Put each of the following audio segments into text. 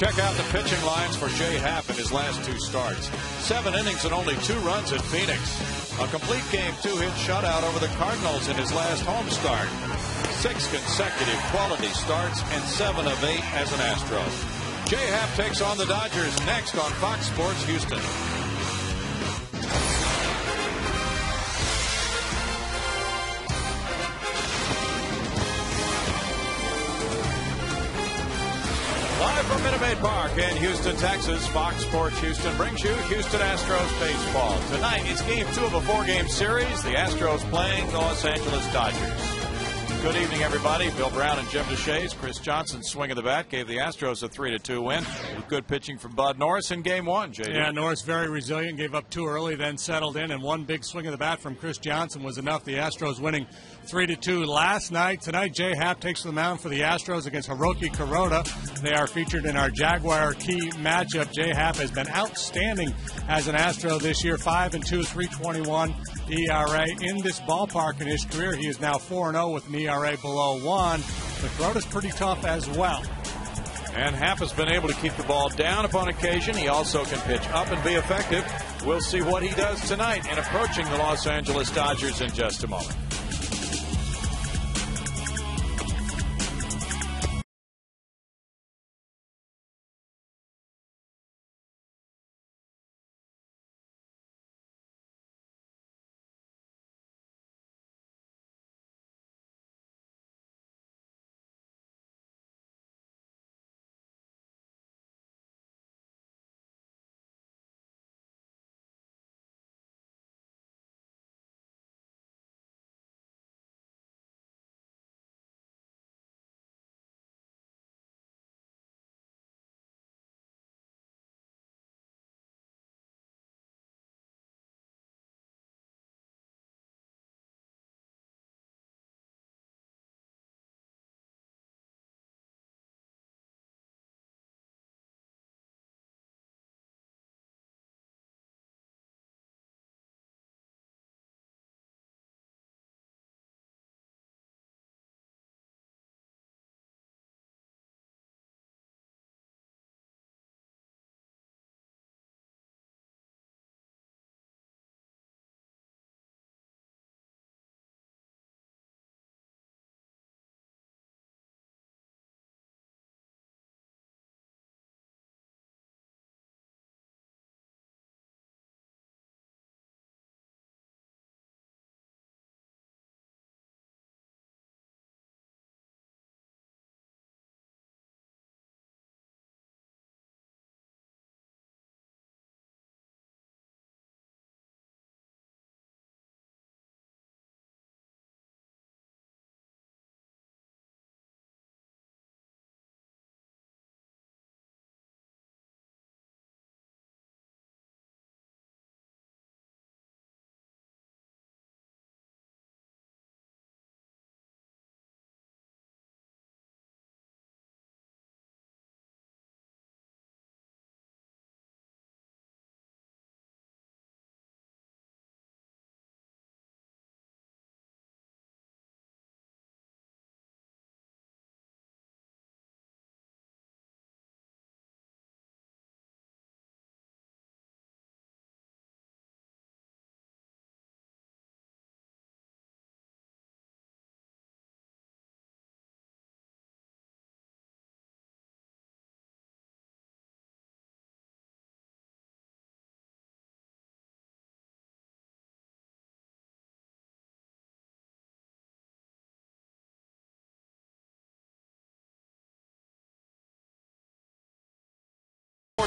Check out the pitching lines for Jay Happ in his last 2 starts. 7 innings and only 2 runs at Phoenix. A complete game 2-hit shutout over the Cardinals in his last home start. 6 consecutive quality starts and 7 of 8 as an Astro. Jay Happ takes on the Dodgers next on Fox Sports Houston. Live from Minute Maid Park in Houston, Texas, Fox Sports Houston brings you Houston Astros baseball. Tonight, it's Game 2 of a 4-game series. The Astros playing the Los Angeles Dodgers. Good evening, everybody. Bill Brown and Jim Deshaies. Chris Johnson's swing of the bat gave the Astros a 3-2 win with good pitching from Bud Norris in Game 1, JD. Yeah, Norris very resilient, gave up 2 early, then settled in, and one big swing of the bat from Chris Johnson was enough. The Astros winning 3-2 last night. Tonight, Jay Happ takes the mound for the Astros against Harmonica. They are featured in our Jaguar key matchup. Jay Happ has been outstanding as an Astro this year, 5-2, 3.21 ERA in this ballpark in his career. He is now 4-0 with an ERA below 1. But Kuroda's pretty tough as well. And Happ has been able to keep the ball down upon occasion. He also can pitch up and be effective. We'll see what he does tonight in approaching the Los Angeles Dodgers in just a moment.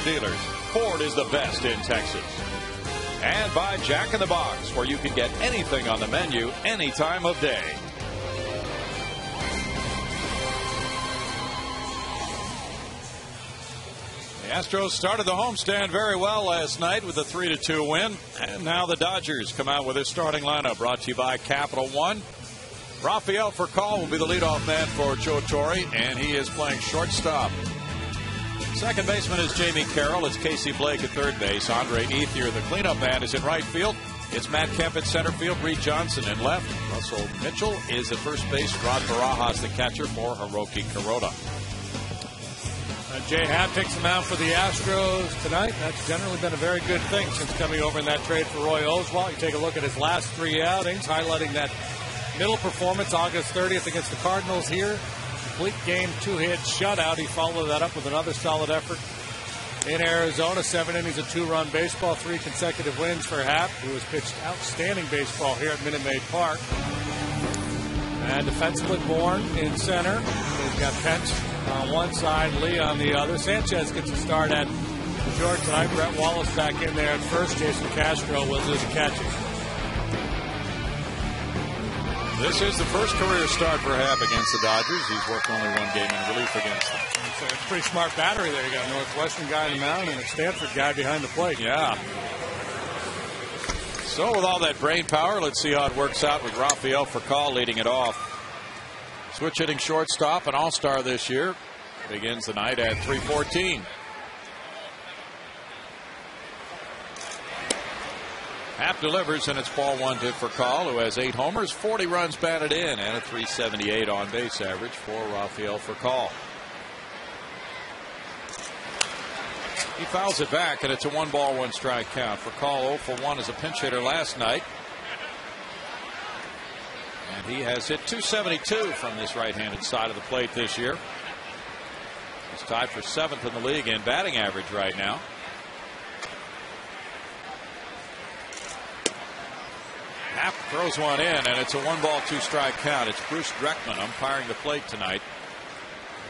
Dealers, Ford is the best in Texas. And by Jack in the Box, where you can get anything on the menu any time of day. The Astros started the homestand very well last night with a 3-2 win. And now the Dodgers come out with their starting lineup, brought to you by Capital One. Rafael Furcal will be the leadoff man for Joe Torre, and he is playing shortstop. Second baseman is Jamie Carroll. It's Casey Blake at third base. Andre Ethier, the cleanup man, is in right field. It's Matt Kemp at center field. Reed Johnson in left. Russell Mitchell is at first base. Rod Barajas, the catcher for Hiroki Kuroda. Jay Happ takes the mound for the Astros tonight. That's generally been a very good thing since coming over in that trade for Roy Oswalt. You take a look at his last 3 outings, highlighting that middle performance August 30th against the Cardinals here. Complete game, 2-hit shutout. He followed that up with another solid effort in Arizona. 7 innings of 2-run baseball, 3 consecutive wins for Happ, who has pitched outstanding baseball here at Minute Maid Park. And defensively born in center. He's got Pence on one side, Lee on the other. Sanchez gets a start at George tonight. Brett Wallace back in there at first. Jason Castro will do the catches. This is the first career start for Happ against the Dodgers. He's worked only 1 game in relief against them. So it's a pretty smart battery there. You got a Northwestern guy in the mound and a Stanford guy behind the plate. Yeah. So with all that brain power, let's see how it works out with Rafael Furcal leading it off. Switch hitting shortstop, an all-star this year. Begins the night at 3:14. Happ delivers, and it's ball 1 to Furcal, who has 8 homers, 40 runs batted in, and a .378 on-base average for Rafael Furcal. He fouls it back, and it's a 1-ball, 1-strike count. Furcal 0 for 1 as a pinch hitter last night. And he has hit .272 from this right-handed side of the plate this year. He's tied for 7th in the league in batting average right now. Happ throws one in, and it's a 1-ball, 2-strike count. It's Bruce Dreckman umpiring the plate tonight.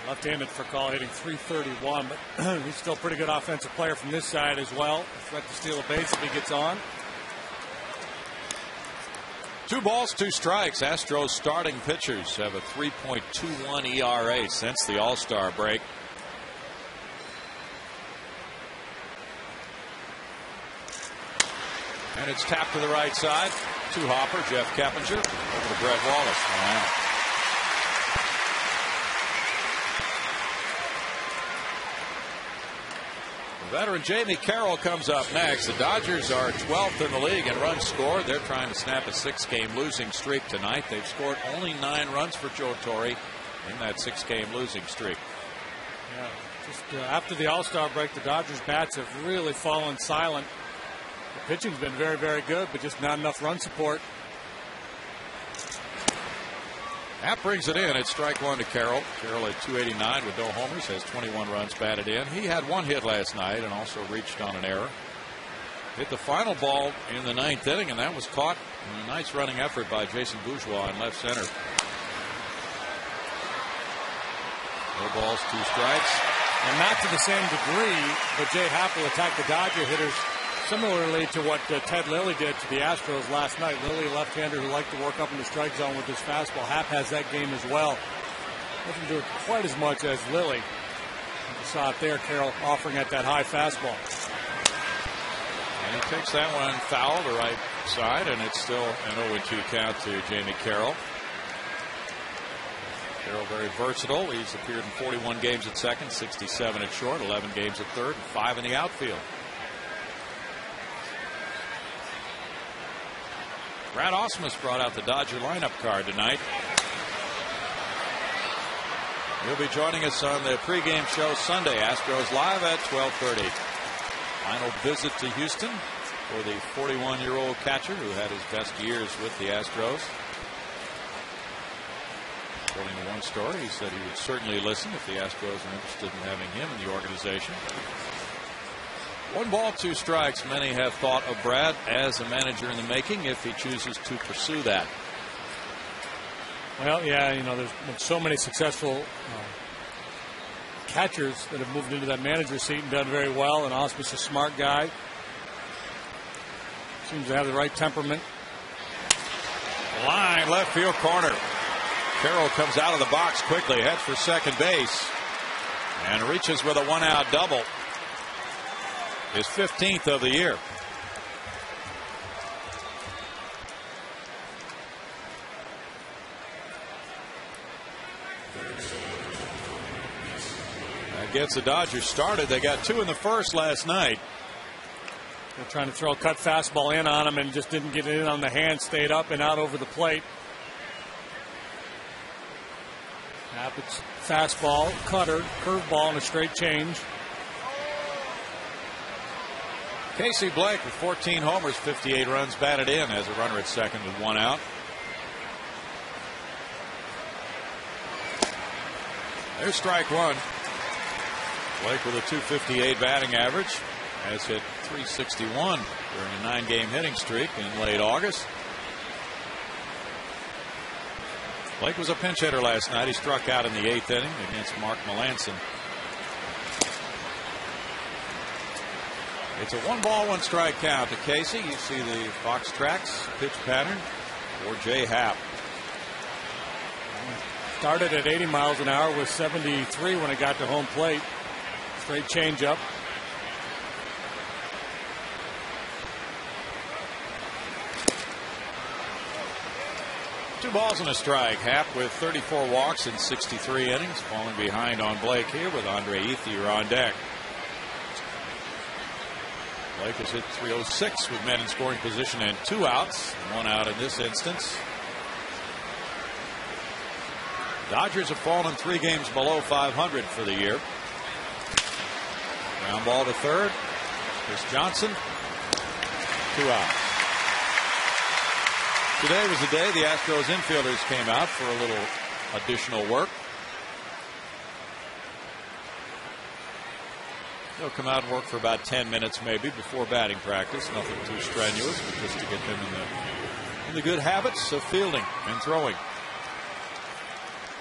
Left-handed Furcal hitting .331, but he's still a pretty good offensive player from this side as well. Threat to steal a base if he gets on. 2 balls, 2 strikes. Astros starting pitchers have a 3.21 ERA since the All-Star break. And it's tapped to the right side. Two-hopper, Jeff Keppinger over to Brett Wallace. Wow. Veteran Jamie Carroll comes up next. The Dodgers are 12th in the league in runs scored. They're trying to snap a 6-game losing streak tonight. They've scored only 9 runs for Joe Torre in that 6-game losing streak. Yeah, just after the All-Star break, the Dodgers bats have really fallen silent. The pitching's been very, very good, but just not enough run support. Happ brings it in. It's strike 1 to Carroll. Carroll at .289 with no homers, has 21 runs batted in. He had 1 hit last night and also reached on an error. Hit the final ball in the 9th inning, and that was caught in a nice running effort by Jason Bourgeois in left center. No balls, 2 strikes. And not to the same degree, but Jay Happ will attack the Dodger hitters similarly to what Ted Lilly did to the Astros last night. Lilly, a left-hander who liked to work up in the strike zone with his fastball. Happ has that game as well. Doesn't do it quite as much as Lilly. You saw it there, Carroll offering at that high fastball. And he takes that one foul to right side, and it's still an 0-2 count to Jamie Carroll. Carroll very versatile. He's appeared in 41 games at second, 67 at short, 11 games at third, and 5 in the outfield. Brad Ausmus brought out the Dodger lineup card tonight. He'll be joining us on the pregame show Sunday. Astros live at 12:30. Final visit to Houston for the 41-year-old catcher who had his best years with the Astros. According to one story, he said he would certainly listen if the Astros are interested in having him in the organization. 1 ball, 2 strikes. Many have thought of Brad as a manager in the making if he chooses to pursue that. Well, yeah, you know, there's been so many successful catchers that have moved into that manager seat and done very well. And Ausmus is a smart guy. Seems to have the right temperament. Line left field corner. Carroll comes out of the box quickly, heads for second base, and reaches with a 1-out double. His 15th of the year. That gets the Dodgers started. They got 2 in the first last night. They're trying to throw a cut fastball in on him and just didn't get it in on the hand, stayed up and out over the plate. It's fastball, cutter, curveball, and a straight change. Casey Blake with 14 homers, 58 runs batted in as a runner at second with 1 out. There's strike one. Blake with a .258 batting average has hit .361 during a 9-game hitting streak in late August. Blake was a pinch hitter last night. He struck out in the 8th inning against Mark Melanson. It's a 1-ball, 1-strike count to Casey. You see the box tracks pitch pattern for Jay Happ. Started at 80 miles an hour with 73 when it got to home plate. Straight changeup. Two balls and a strike. Happ with 34 walks in 63 innings, falling behind on Blake here with Andre Ethier on deck. Blake has hit .306 with men in scoring position and 2 outs. 1 out in this instance. Dodgers have fallen 3 games below 500 for the year. Ground ball to third. Chris Johnson. 2 outs. Today was the day the Astros infielders came out for a little additional work. They'll come out and work for about 10 minutes maybe before batting practice. Nothing too strenuous, but just to get them in the good habits of fielding and throwing.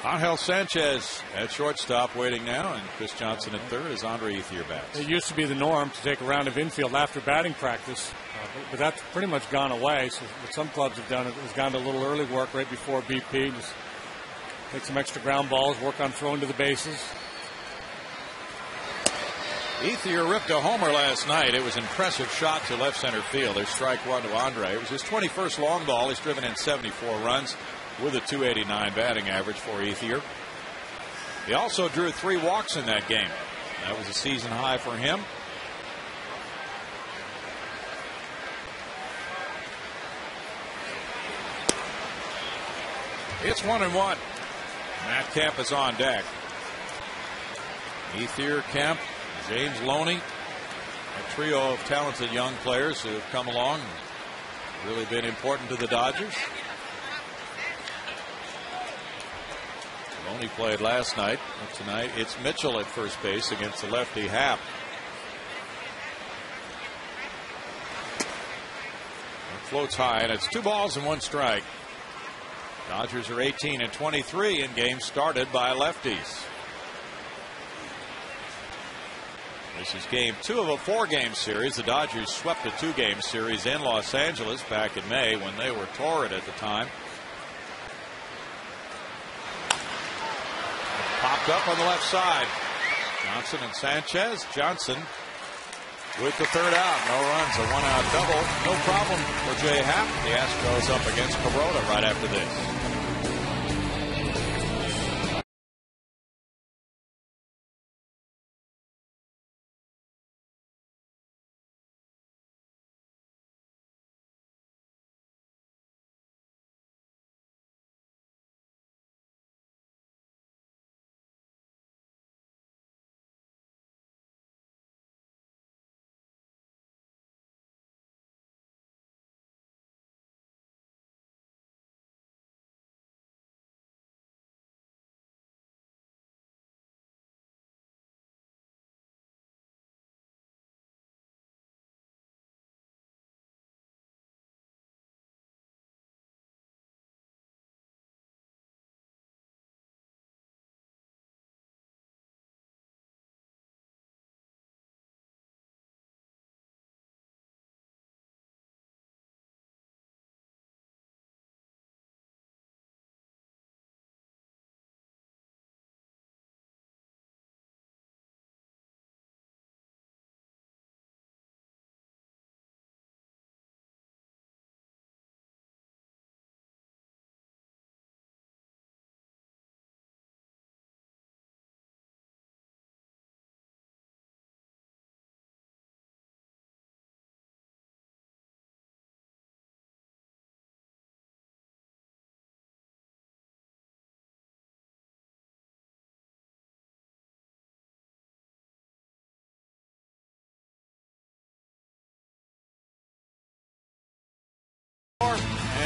Angel Sanchez at shortstop waiting now, and Chris Johnson at third as Andre Ethier bats. It used to be the norm to take a round of infield after batting practice, but that's pretty much gone away. So what some clubs have done is gone to a little early work right before BP. Just take some extra ground balls, work on throwing to the bases. Ethier ripped a homer last night. It was an impressive shot to left center field. There's strike one to Andre. It was his 21st long ball. He's driven in 74 runs with a .289 batting average for Ethier. He also drew 3 walks in that game. That was a season high for him. It's 1-1. Matt Kemp is on deck. Ethier, Kemp, James Loney, a trio of talented young players who have come along and really been important to the Dodgers. Loney played last night, but tonight it's Mitchell at first base against the lefty Happ. It floats high, and it's 2 balls and 1 strike. Dodgers are 18-23 in games started by lefties. This is game 2 of a 4-game series. The Dodgers swept a 2-game series in Los Angeles back in May when they were torrid at the time. Popped up on the left side. Johnson and Sanchez. Johnson with the 3rd out. No runs, a 1-out double. No problem for Jay Happ. The Astros up against Corona right after this.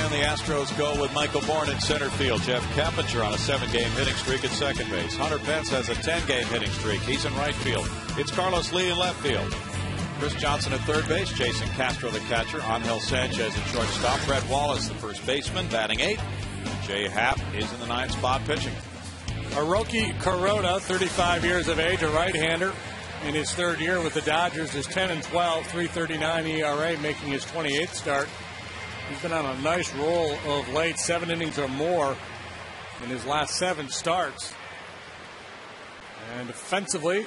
and the Astros go with Michael Bourne in center field. Jeff Keppinger on a 7-game hitting streak at second base. Hunter Pence has a 10-game hitting streak. He's in right field. It's Carlos Lee in left field. Chris Johnson at third base. Jason Castro the catcher. Angel Sanchez at shortstop. Brett Wallace the first baseman, batting 8th. Jay Happ is in the 9th spot pitching. Hiroki Kuroda, 35 years of age, a right-hander. In his third year with the Dodgers is 10-12, 3.39 ERA, making his 28th start. He's been on a nice roll of late, 7 innings or more in his last 7 starts. And defensively,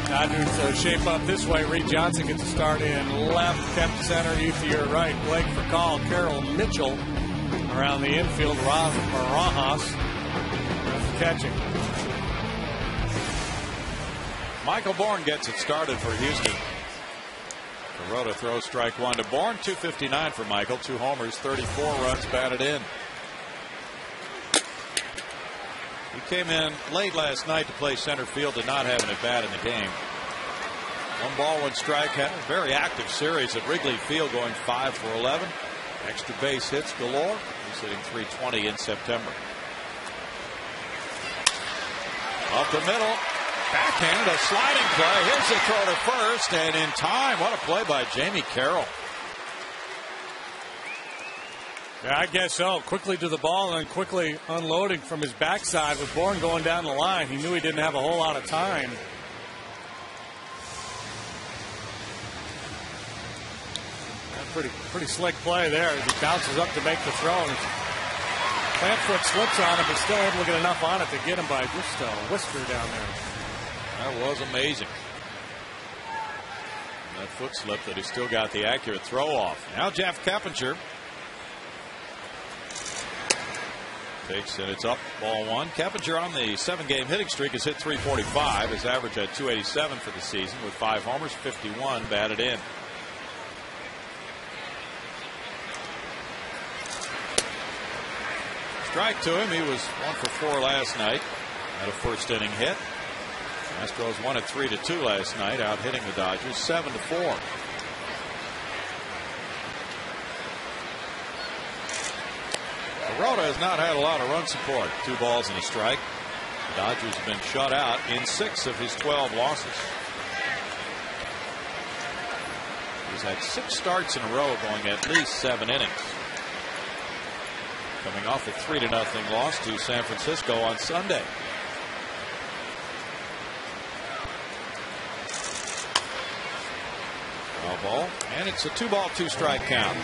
Dodgers shape up this way. Reed Johnson gets a start in left, Kemp center, Ethier right, Blake Furcal, Carroll Mitchell around the infield, Rob Barajas catching. Michael Bourne gets it started for Houston. Kuroda throws strike 1 to Bourne. 259 for Michael. 2 homers, 34 runs batted in. He came in late last night to play center field, did not have an at bat in the game. 1 ball, 1 strike. Had a very active series at Wrigley Field, going 5 for 11. Extra base hits galore. He's hitting .320 in September. Up the middle. Backhand, a sliding play. Here's the throw to first, and in time. What a play by Jamie Carroll. Yeah, I guess so. Quickly to the ball and then quickly unloading from his backside with Bourne going down the line. He knew he didn't have a whole lot of time. Pretty slick play there as he bounces up to make the throw. Plant foot slips on him, but still able to get enough on it to get him by just a whisker down there. That was amazing. That foot slip, that he still got the accurate throw off. Now Jeff Keppinger takes it. It's up, ball 1. Keppinger on the 7-game hitting streak has hit .345. His average at .287 for the season with 5 homers, 51 batted in. Strike to him. He was 1 for 4 last night. Had a first inning hit. Astros won at 3-2 last night, out hitting the Dodgers 7-4. Kuroda has not had a lot of run support. 2 balls and a strike. The Dodgers have been shut out in 6 of his 12 losses. He's had 6 starts in a row, going at least 7 innings. Coming off a 3-0 loss to San Francisco on Sunday. Foul ball, and it's a 2-ball, 2-strike count.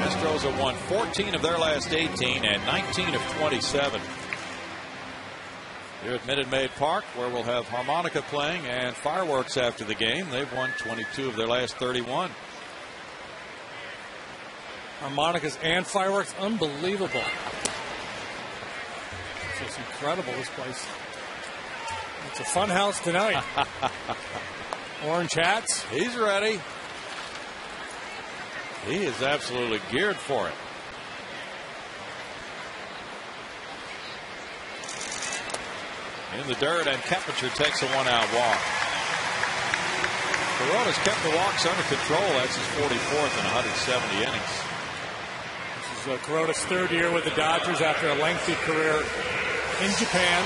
Astros have won 14 of their last 18 and 19 of 27. Here at Minute Maid Park, where we'll have Harmonica playing and fireworks after the game. They've won 22 of their last 31. Harmonicas and fireworks, unbelievable. It's just incredible, this place. It's a fun house tonight. Orange hats. He's ready. He is absolutely geared for it. In the dirt, and Keppinger takes a 1-out walk. Kuroda's kept the walks under control. That's his 44th in 170 innings. This is Kuroda's 3rd year with the Dodgers after a lengthy career in Japan.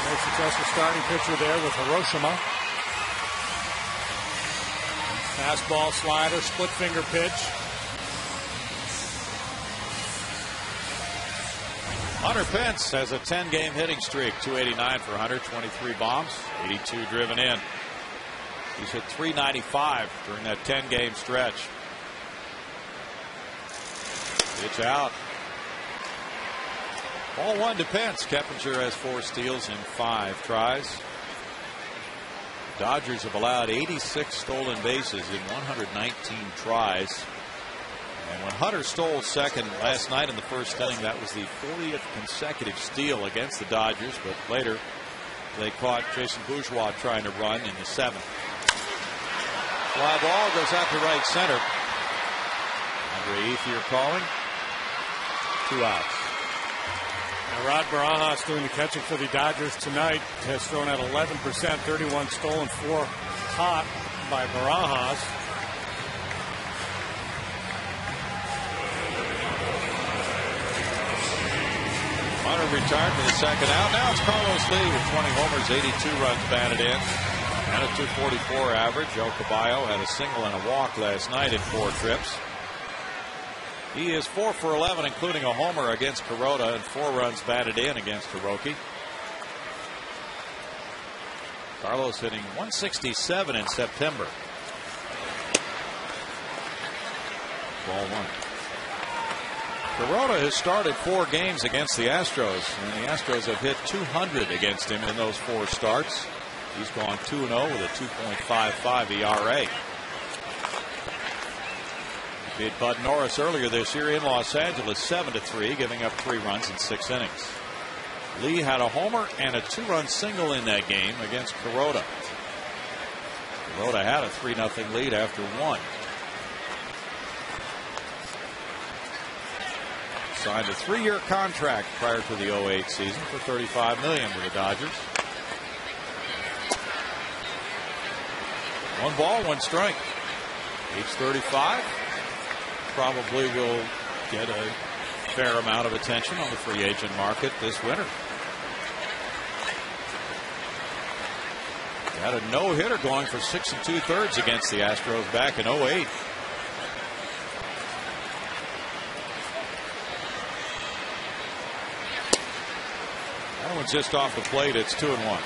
Very successful starting pitcher there with Hiroshima. Fastball, slider, split finger pitch. Hunter Pence has a 10-game hitting streak. 289 for Hunter, 23 bombs, 82 driven in. He's hit .395 during that 10-game stretch. Pitch out. Ball 1 to Pence. Keppinger has 4 steals in 5 tries. Dodgers have allowed 86 stolen bases in 119 tries. And when Hunter stole second last night in the first inning, that was the 40th consecutive steal against the Dodgers. But later, they caught Jason Bourgeois trying to run in the 7th. Fly ball goes out to right center. Andre Ethier calling. 2 outs. Now Rod Barajas doing the catching for the Dodgers tonight. Has thrown at 11%, 31 stolen, 4 caught by Barajas. Hunter retired for the second out. Now it's Carlos Lee with 20 homers, 82 runs batted in, and a 244 average. Joe Caballo had a single and a walk last night in 4 trips. He is 4 for 11, including a homer against Kuroda and 4 runs batted in against Hiroki. Carlos hitting 167 in September. Ball 1. Kuroda has started 4 games against the Astros, and the Astros have hit 200 against him in those 4 starts. He's gone 2-0 with a 2.55 ERA. He beat Bud Norris earlier this year in Los Angeles 7-3, giving up 3 runs in 6 innings. Lee had a homer and a 2-run single in that game against Kuroda. Kuroda had a 3-0 lead after 1. Signed a 3-year contract prior to the 08 season for $35 million with the Dodgers. 1 ball, 1 strike. Age 35. Probably will get a fair amount of attention on the free agent market this winter. Had a no-hitter going for 6 2/3 against the Astros back in 08. That one's just off the plate. It's 2-1. Wow.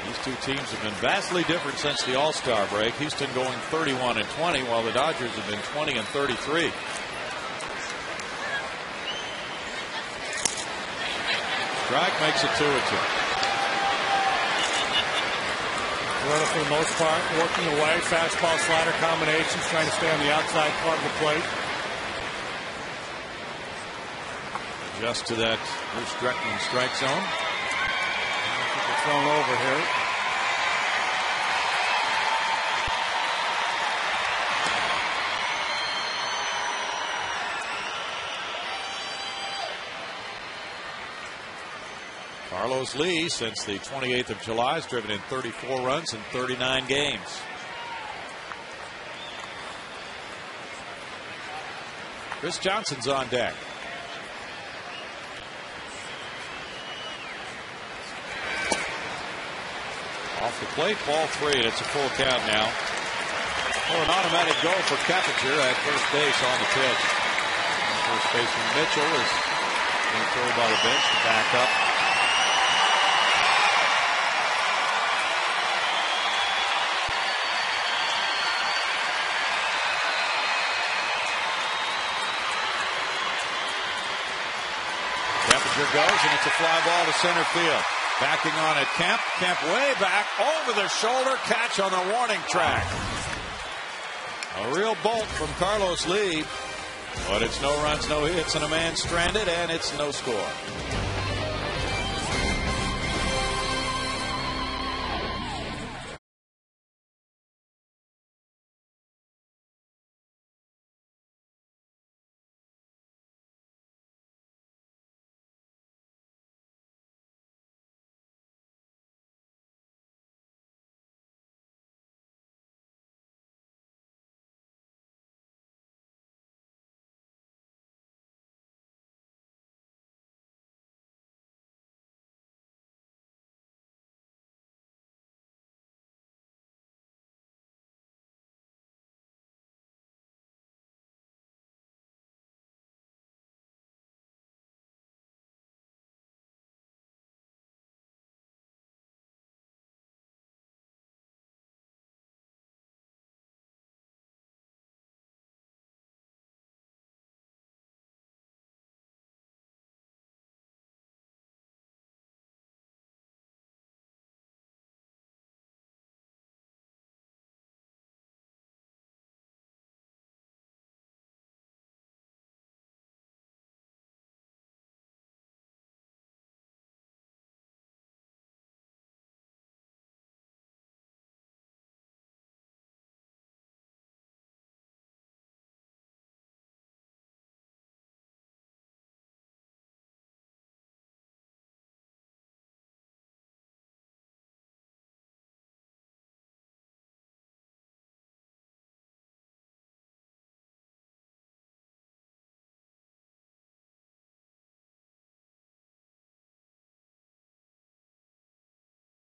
These 2 teams have been vastly different since the All-Star break. Houston going 31-20, while the Dodgers have been 20-33. Strike makes it 2-2. Runner for the most part working away, fastball slider combinations, trying to stay on the outside part of the plate. Adjust to that Bruce Dreckman strike zone. I think they're thrown over here. Carlos Lee, since the 28th of July, has driven in 34 runs in 39 games. Chris Johnson's on deck. Off the plate, ball 3, and it's a full count now. For an automatic go for Keppinger at first base on the pitch. And first baseman Mitchell is being told by the bench to back up. Keppinger goes, and it's a fly ball to center field. Backing on it, Kemp. Kemp way back, over the shoulder, catch on the warning track. A real bolt from Carlos Lee, but it's no runs, no hits, and a man stranded, and it's no score.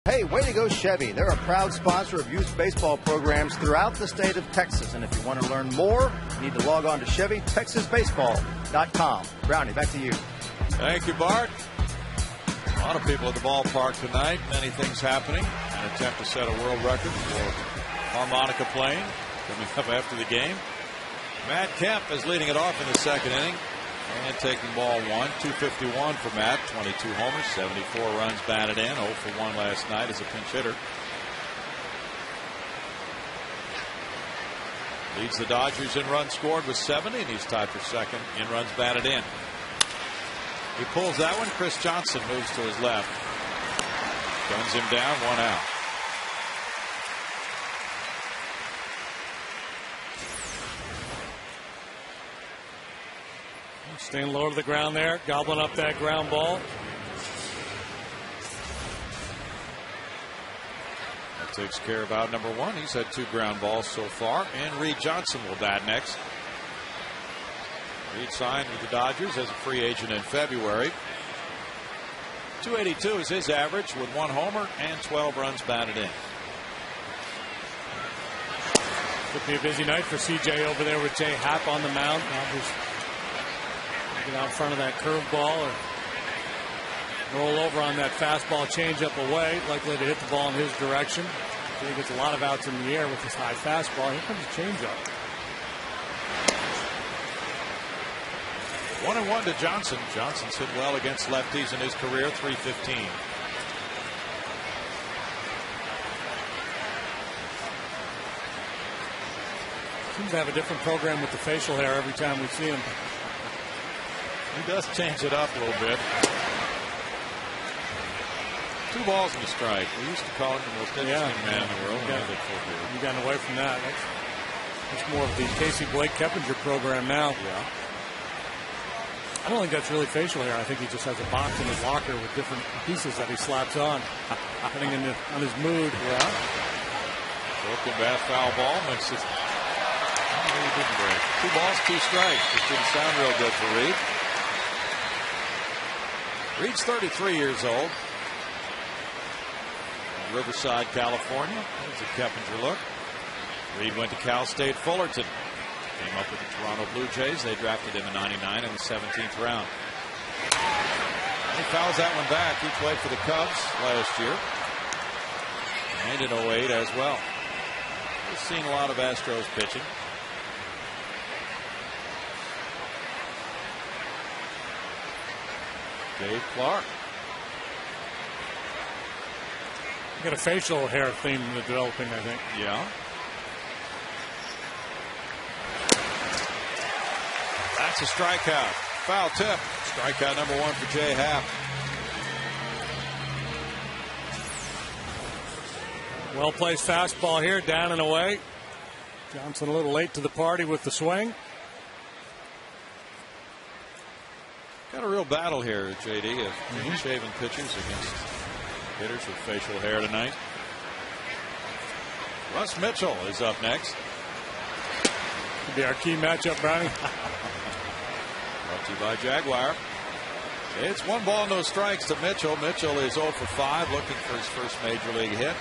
Hey, way to go Chevy. They're a proud sponsor of youth baseball programs throughout the state of Texas. And if you want to learn more, you need to log on to ChevyTexasBaseball.com. Brownie, back to you. Thank you, Bart. A lot of people at the ballpark tonight. Many things happening. An attempt to set a world record for harmonica playing coming up after the game. Matt Kemp is leading it off in the second inning and taking ball one. 251 for Matt. 22 homers, 74 runs batted in. 0 for 1 last night as a pinch hitter. Leads the Dodgers in runs scored with 70, and he's tied for second in runs batted in. He pulls that one. Chris Johnson moves to his left. Guns him down, 1 out. Staying low to the ground there, gobbling up that ground ball. That takes care of out number 1. He's had 2 ground balls so far, and Reed Johnson will bat next. Reed signed with the Dodgers as a free agent in February. 282 is his average with 1 homer and 12 runs batted in. Could be a busy night for CJ over there with Jay Happ on the mound. Dodgers get out in front of that curveball or roll over on that fastball changeup away, likely to hit the ball in his direction. He gets a lot of outs in the air with his high fastball. Here comes a changeup. 1-1 to Johnson. Johnson's hit well against lefties in his career, .315. Seems to have a different program with the facial hair every time we see him. He does change it up a little bit. 2 balls and a strike. We used to call him the most interesting man in the world. You've gotten away from that. That's more of the Casey Blake Keppinger program now. Yeah. I don't think that's really facial hair. I think he just has a box in his locker with different pieces that he slaps on, depending on his mood. Yeah. Broken bat, foul ball. Makes it. He didn't break. 2 balls, 2 strikes. Just didn't sound real good for Reed. Reed's 33 years old. Riverside, California. There's a Keppinger look. Reed went to Cal State Fullerton. Came up with the Toronto Blue Jays. They drafted him in '99 in the 17th round. And he fouls that one back. He played for the Cubs last year. And in '08 as well. We've seen a lot of Astros pitching. Dave Clark. Got a facial hair theme developing, I think. Yeah. That's a strikeout. Foul tip. Strikeout number 1 for Jay Happ. Well placed fastball here, down and away. Johnson a little late to the party with the swing. Got a real battle here, JD, of clean-shaven pitchers against hitters with facial hair tonight. Russ Mitchell is up next. Could be our key matchup, Brownie. Brought to you by Jaguar. It's 1 ball, no strikes to Mitchell. Mitchell is 0 for 5, looking for his first major league hit. 0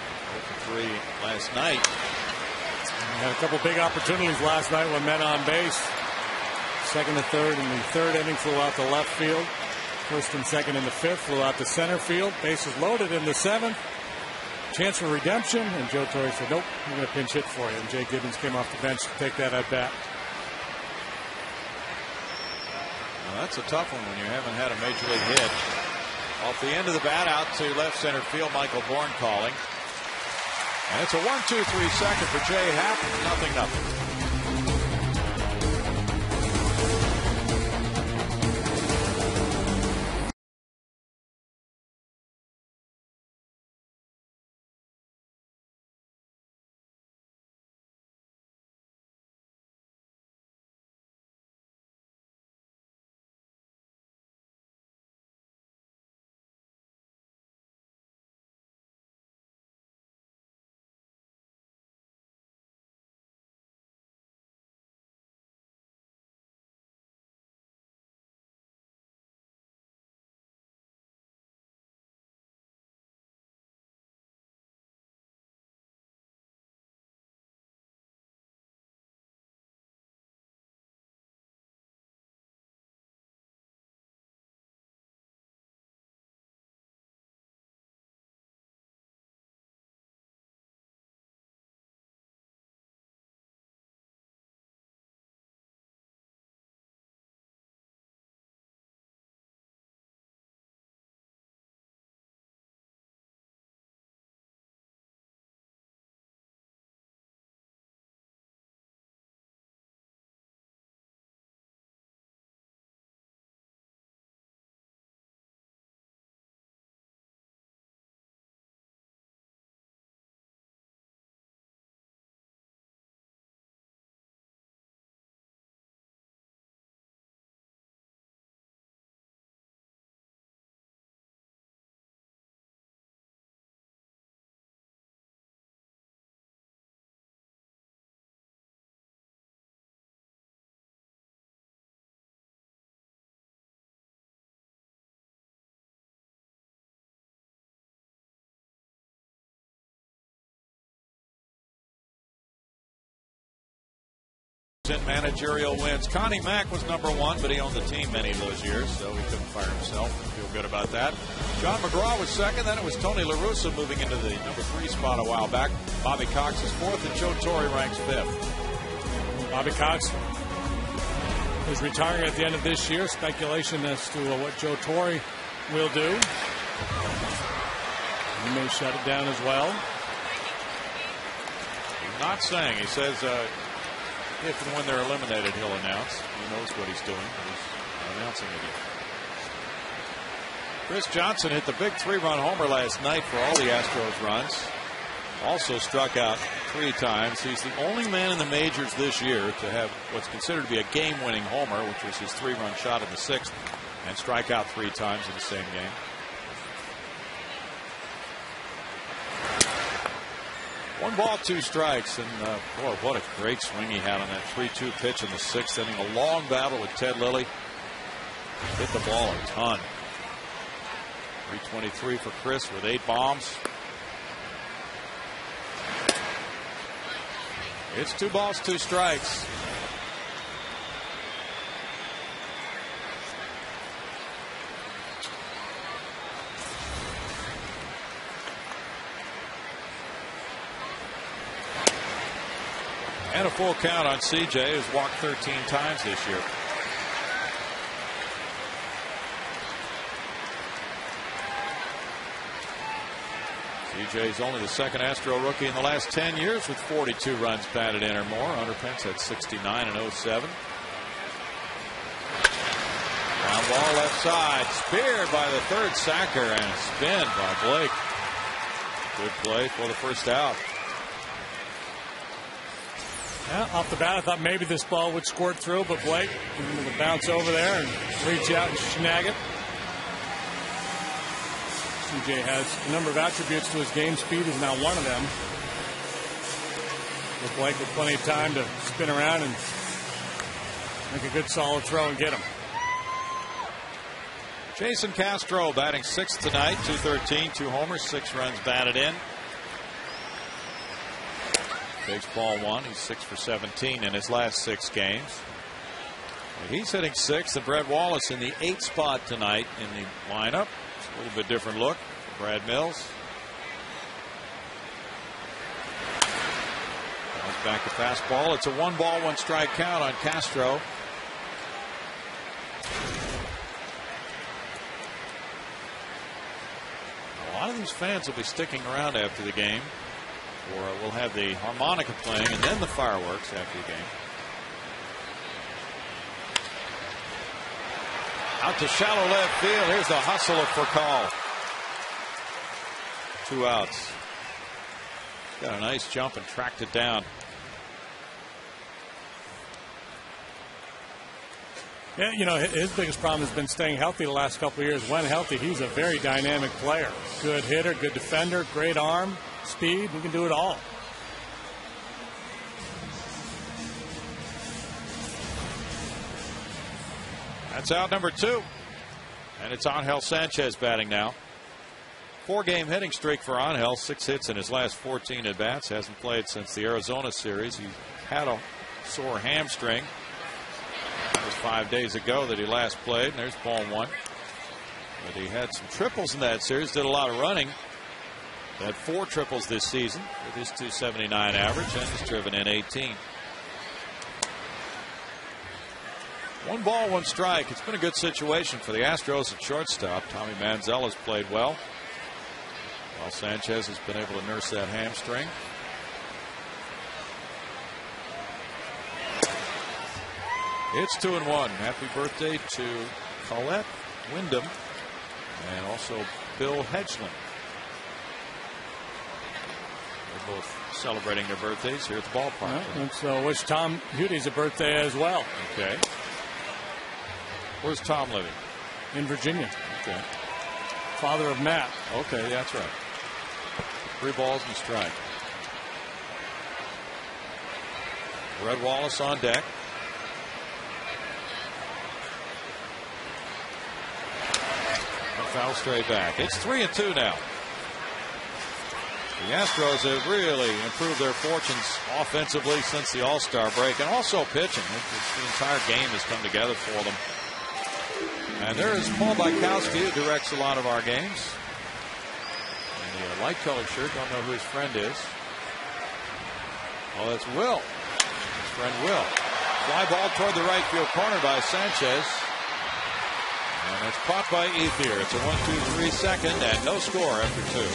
for 3 last night. He had a couple big opportunities last night when men on base. Second and third in the 3rd inning, flew out to left field. First and second in the 5th, flew out to center field. Bases loaded in the 7th. Chance for redemption, and Joe Torre said, nope, I'm going to pinch hit for you. And Jay Gibbons came off the bench to take that at bat. Well, that's a tough one when you haven't had a major league hit. Off the end of the bat, out to left center field, Michael Bourne calling. And it's a 1-2-3 second for Jay Happ. 0-0. in managerial wins. Connie Mack was #1, but he owned the team many of those years, so he couldn't fire himself. Feel good about that. John McGraw was 2nd. Then it was Tony La Russa moving into the #3 spot a while back. Bobby Cox is 4th, and Joe Torre ranks 5th. Bobby Cox is retiring at the end of this year. Speculation as to what Joe Torre will do. He may shut it down as well. He's not saying. He says if and when they're eliminated, he'll announce. He knows what he's doing. He's announcing it. Chris Johnson hit the big 3-run homer last night for all the Astros runs. Also struck out 3 times. He's the only man in the majors this year to have what's considered to be a game-winning homer, which was his 3-run shot in the 6th, and strike out 3 times in the same game. One ball, 2 strikes, and boy, what a great swing he had on that 3-2 pitch in the 6th inning. A long battle with Ted Lilly. Hit the ball a ton. 323 for Chris with 8 bombs. It's 2 balls, 2 strikes. And a full count on CJ, who's walked 13 times this year. CJ's only the 2nd Astro rookie in the last 10 years with 42 runs batted in or more. Hunter Pence had 69 in 07. Ground ball left side, speared by the 3rd Sacker, and a spin by Blake. Good play for the first out. Yeah, off the bat, I thought maybe this ball would squirt through, but Blake will bounce over there and reach out and snag it. CJ has a number of attributes to his game. Speed is now one of them. With Blake with plenty of time to spin around and make a good solid throw and get him. Jason Castro batting 6th tonight, 213, 2 homers, 6 runs batted in. Takes ball 1. He's 6 for 17 in his last 6 games. He's hitting 6th, and Brad Wallace in the 8th spot tonight in the lineup. It's a little bit different look for Brad Mills. Comes back to fastball. It's a 1 ball, 1 strike count on Castro. A lot of these fans will be sticking around after the game. Or we'll have the harmonica playing and then the fireworks after the game. Out to shallow left field. Here's the hustler for call. 2 outs. Got a nice jump and tracked it down. Yeah, you know, his biggest problem has been staying healthy the last couple of years. When healthy, he's a very dynamic player. Good hitter, good defender, great arm. Speed, he can do it all. That's out number 2. And it's Angel Sanchez batting now. 4-game hitting streak for Angel. 6 hits in his last 14 at bats. Hasn't played since the Arizona series. He had a sore hamstring. That was 5 days ago that he last played. And there's ball 1. But he had some triples in that series. Did a lot of running. Had 4 triples this season with his .279 average, and has driven in 18. 1 ball, 1 strike. It's been a good situation for the Astros at shortstop. Tommy Manziel has played well, while Sanchez has been able to nurse that hamstring. It's 2-1. Happy birthday to Colette Wyndham and also Bill Hedgeland. Both celebrating their birthdays here at the ballpark. Yeah, and so wish Tom Hudy's a birthday as well. Okay. Where's Tom living? In Virginia. Okay. Father of Matt. Okay, that's right. 3 balls and a strike. Red Wallace on deck. A foul straight back. It's 3-2 now. The Astros have really improved their fortunes offensively since the All-Star break, and also pitching. The entire game has come together for them. And there's Paul Bykowski, who directs a lot of our games. In the light colored shirt, don't know who his friend is. Oh, that's Will. His friend Will. Fly ball toward the right field corner by Sanchez. And it's caught by Ethier. It's a 1-2-3 second and no score after 2.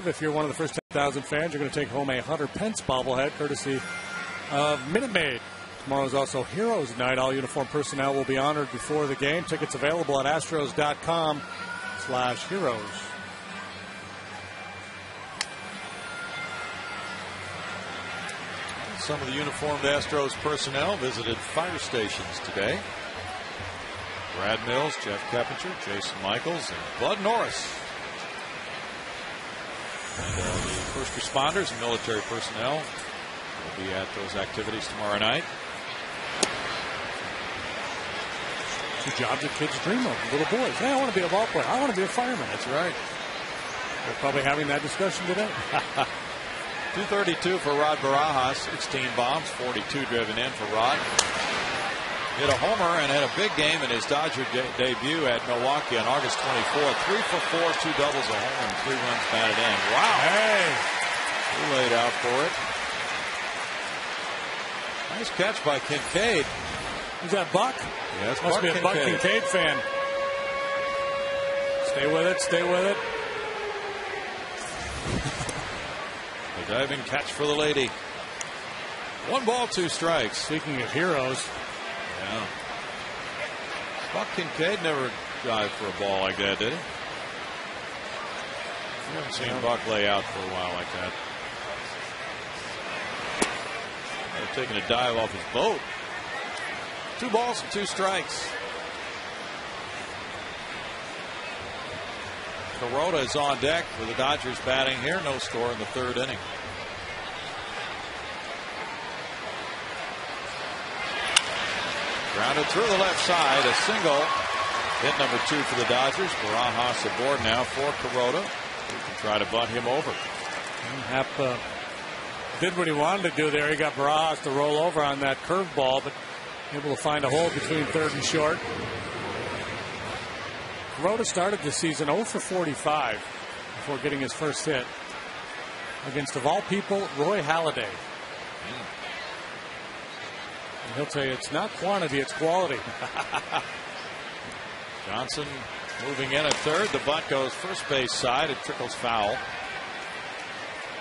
If you're one of the first 10,000 fans, you're going to take home a Hunter Pence bobblehead, courtesy of Minute Maid. Tomorrow is also Heroes Night. All uniform personnel will be honored before the game. Tickets available at astros.com/heroes. Some of the uniformed Astros personnel visited fire stations today. Brad Mills, Jeff Keppinger, Jason Michaels, and Bud Norris. And the first responders and military personnel will be at those activities tomorrow night. Two jobs that kids dream of, little boys. Hey, I want to be a ball player. I want to be a fireman. That's right. We're probably having that discussion today. 232 for Rod Barajas, 16 bombs, 42 driven in for Rod. Hit a homer and had a big game in his Dodger debut at Milwaukee on August 24th. 3 for 4, 2 doubles, a homer, and 3 runs batted in. Wow. Hey. He laid out for it. Nice catch by Kincaid. Is that Buck? Yes, must be a Buck Kincaid fan. Stay with it, stay with it. A diving catch for the lady. 1 ball, 2 strikes. Speaking of heroes. Yeah. Buck Kincaid never dived for a ball like that, did he? You haven't seen Buck lay out for a while like that. They're taking a dive off his boat. 2 balls and 2 strikes. Kuroda is on deck for the Dodgers batting here. No score in the 3rd inning. Grounded through the left side, a single. Hit number 2 for the Dodgers. Barajas aboard now for Kuroda. He can try to bunt him over. Happ did what he wanted to do there. He got Barajas to roll over on that curveball, but able to find a hole between 3rd and short. Kuroda started the season 0 for 45 before getting his first hit against, of all people, Roy Halladay. And he'll tell you it's not quantity, it's quality. Johnson moving in at 3rd. The bunt goes first base side. It trickles foul.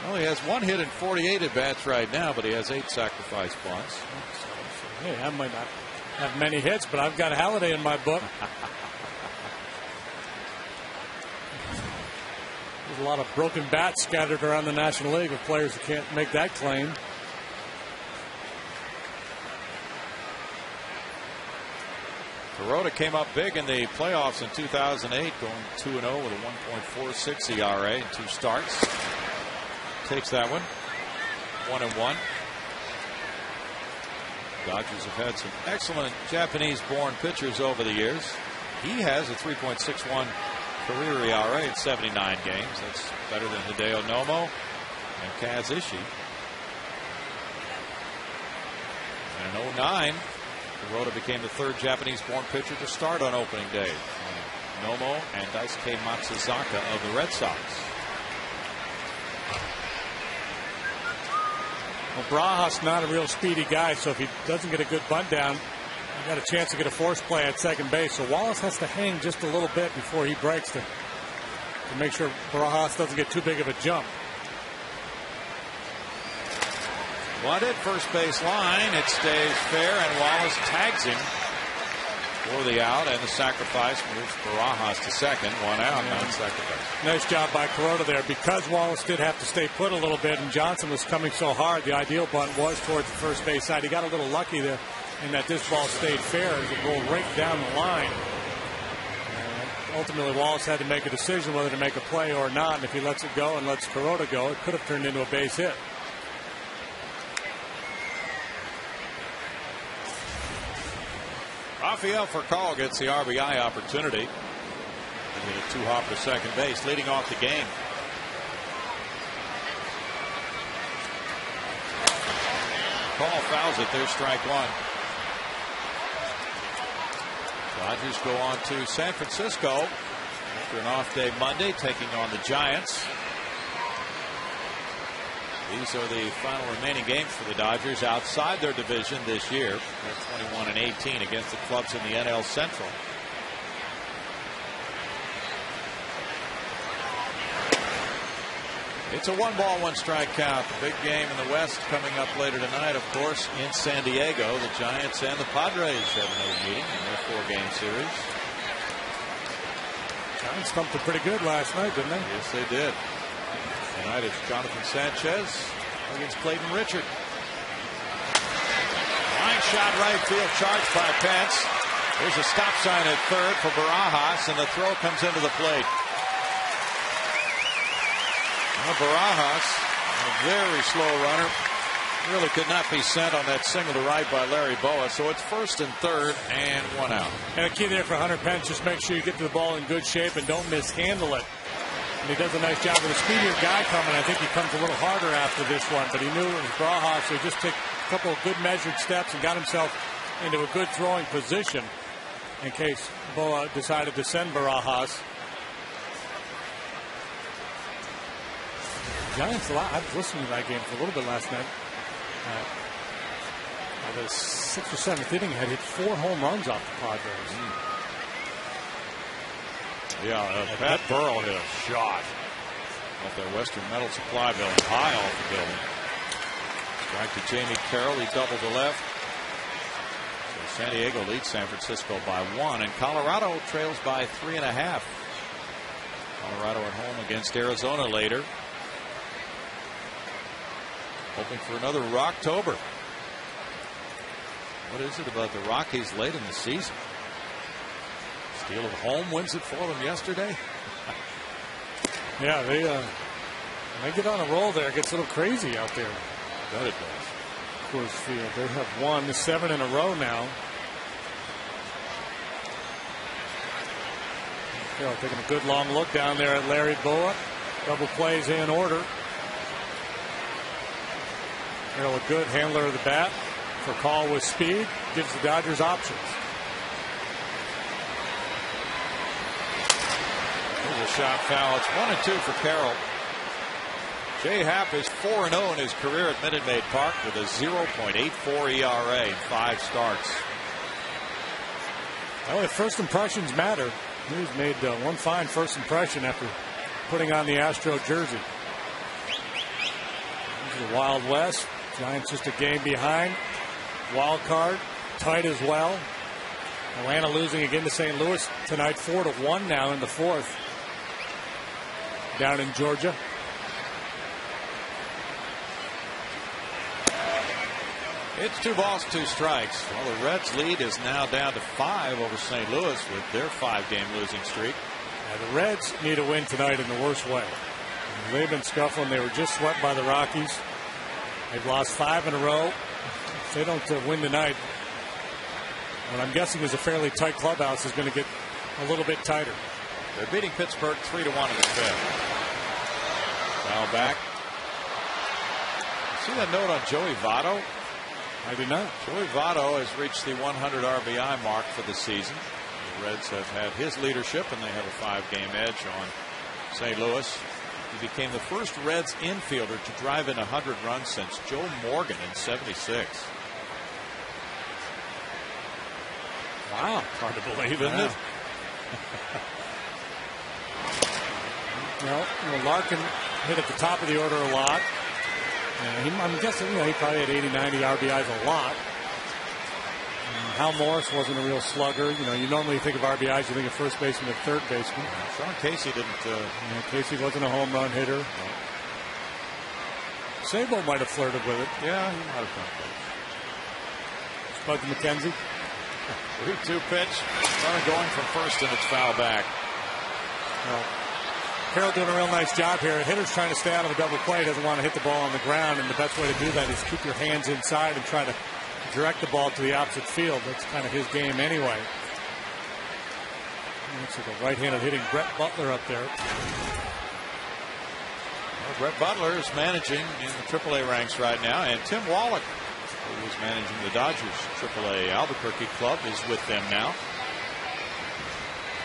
Well, he has 1 hit and 48 at bats right now, but he has 8 sacrifice bunts. Hey, I might not have many hits, but I've got Halladay in my book. There's a lot of broken bats scattered around the National League of players who can't make that claim. Kuroda came up big in the playoffs in 2008, going 2-0 with a 1.46 ERA in 2 starts. Takes that one. 1-1. Dodgers have had some excellent Japanese-born pitchers over the years. He has a 3.61 career ERA in 79 games. That's better than Hideo Nomo and Kaz Ishii. And in 2009, Kuroda became the 3rd Japanese-born pitcher to start on opening day. Nomo and Daisuke Matsuzaka of the Red Sox. Well, Barajas not a real speedy guy, so if he doesn't get a good bunt down, he got a chance to get a force play at second base. So Wallace has to hang just a little bit before he breaks to make sure Barajas doesn't get too big of a jump. Wanted first base line. It stays fair, and Wallace tags him for the out, and the sacrifice moves Barajas to second. 1 out, not sacrifice. Nice job by Kuroda there. Because Wallace did have to stay put a little bit, and Johnson was coming so hard, the ideal bunt was towards the first base side. He got a little lucky there in that this ball stayed fair as it rolled right down the line. And ultimately, Wallace had to make a decision whether to make a play or not, and if he lets it go and lets Kuroda go, it could have turned into a base hit. Rafael Furcal gets the RBI opportunity. He hit a 2-hop to second base, leading off the game. Call fouls it. There's strike 1. Dodgers go on to San Francisco after an off day Monday, taking on the Giants. These are the final remaining games for the Dodgers outside their division this year. They're 21-18 against the clubs in the NL Central. It's a 1-ball, 1-strike count. The big game in the West coming up later tonight, of course, in San Diego. The Giants and the Padres have another meeting in their 4-game series. Giants thumped it pretty good last night, didn't they? Yes, they did. Tonight it's Jonathan Sanchez against Clayton Richard. Line shot right field, charged by Pence. There's a stop sign at third for Barajas, and the throw comes into the plate. Now Barajas, a very slow runner, really could not be sent on that single to right by Larry Boa. So it's first and third and 1 out. And a key there for Hunter Pence, just make sure you get to the ball in good shape and don't mishandle it. And he does a nice job with a speedier guy coming. I think he comes a little harder after this one, but he knew it was Barajas, so he just took a couple of good measured steps and got himself into a good throwing position in case Boa decided to send Barajas. Giants, I was listening to that game for a little bit last night. The 6th or 7th inning had hit 4 home runs off the Padres. Yeah, Pat Burrell hit a shot off their Western Metal Supply building, high off the building. Strike to Jamie Carroll. He doubled to left. So San Diego leads San Francisco by 1, and Colorado trails by 3.5. Colorado at home against Arizona later. Hoping for another Rocktober. What is it about the Rockies late in the season? Steal of home wins it for them yesterday. Yeah, they get on a roll there. It gets a little crazy out there. I bet it does. Coors Field. They have won 7 in a row now. Carroll taking a good long look down there at Larry Boa. Double plays in order. Carroll, a good handler of the bat. For call with speed, gives the Dodgers options. There's a shot foul. It's 1-2 for Carroll. Jay Happ is 4-0 in his career at Minute Maid Park with a 0.84 ERA in 5 starts. Well, if first impressions matter, he's made one fine first impression after putting on the Astro jersey. The Wild West. Giants just a game behind. Wild card, tight as well. Atlanta losing again to St. Louis tonight, 4-1 now in the fourth. Down in Georgia. It's 2 balls, 2 strikes. Well, the Reds' lead is now down to 5 over St. Louis with their 5-game losing streak. Now the Reds need a win tonight in the worst way. They've been scuffling. They were just swept by the Rockies. They've lost 5 in a row. If they don't win tonight, what I'm guessing is a fairly tight clubhouse is going to get a little bit tighter. They're beating Pittsburgh 3-1 in the 5th. Foul back. See that note on Joey Votto? I did not. Joey Votto has reached the 100 RBI mark for the season. The Reds have had his leadership, and they have a 5-game edge on St. Louis. He became the first Reds infielder to drive in 100 runs since Joe Morgan in '76. Wow, hard to believe, isn't it? Larkin hit at the top of the order a lot. I'm guessing he probably had 80, 90 RBIs a lot. Hal Morris wasn't a real slugger. You normally think of RBIs, you think of first baseman and third baseman. Sean Casey didn't. Casey wasn't a home run hitter. No. Sabo might have flirted with it. Yeah, he might have come close. Spud McKenzie. 3-2 pitch. Runner going from first, and it's foul back. Well, Carroll doing a real nice job here. A hitter's trying to stay out of a double play, doesn't want to hit the ball on the ground, and the best way to do that is keep your hands inside and try to direct the ball to the opposite field. That's kind of his game anyway. Looks like a right-handed hitting Brett Butler up there. Well, Brett Butler is managing in the AAA ranks right now, and Tim Wallach, who was managing the Dodgers AAA Albuquerque club, is with them now.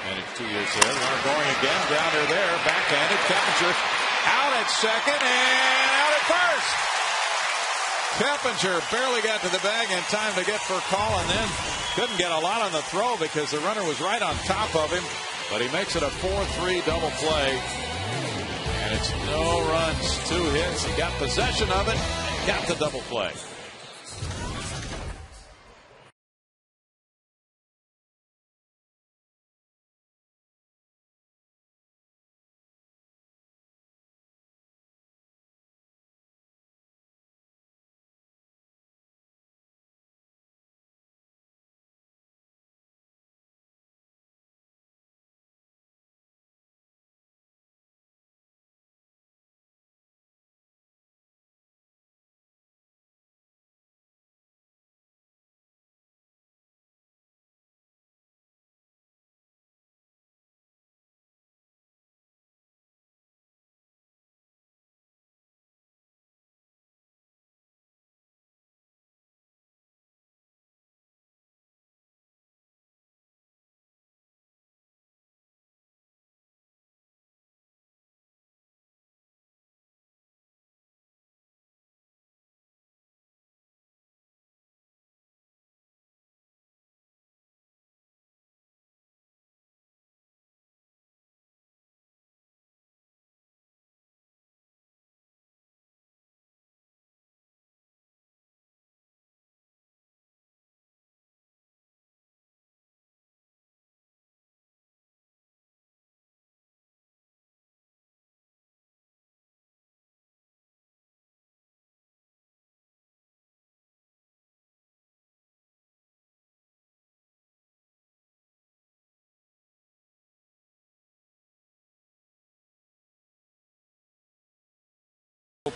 And it's 2 years there. Runner going again. Grounder there. Backhanded. Keppinger out at second and out at first. Keppinger barely got to the bag in time to get for a call, and then couldn't get a lot on the throw because the runner was right on top of him. But he makes it a 4-3 double play. And it's no runs, 2 hits. He got possession of it, got the double play.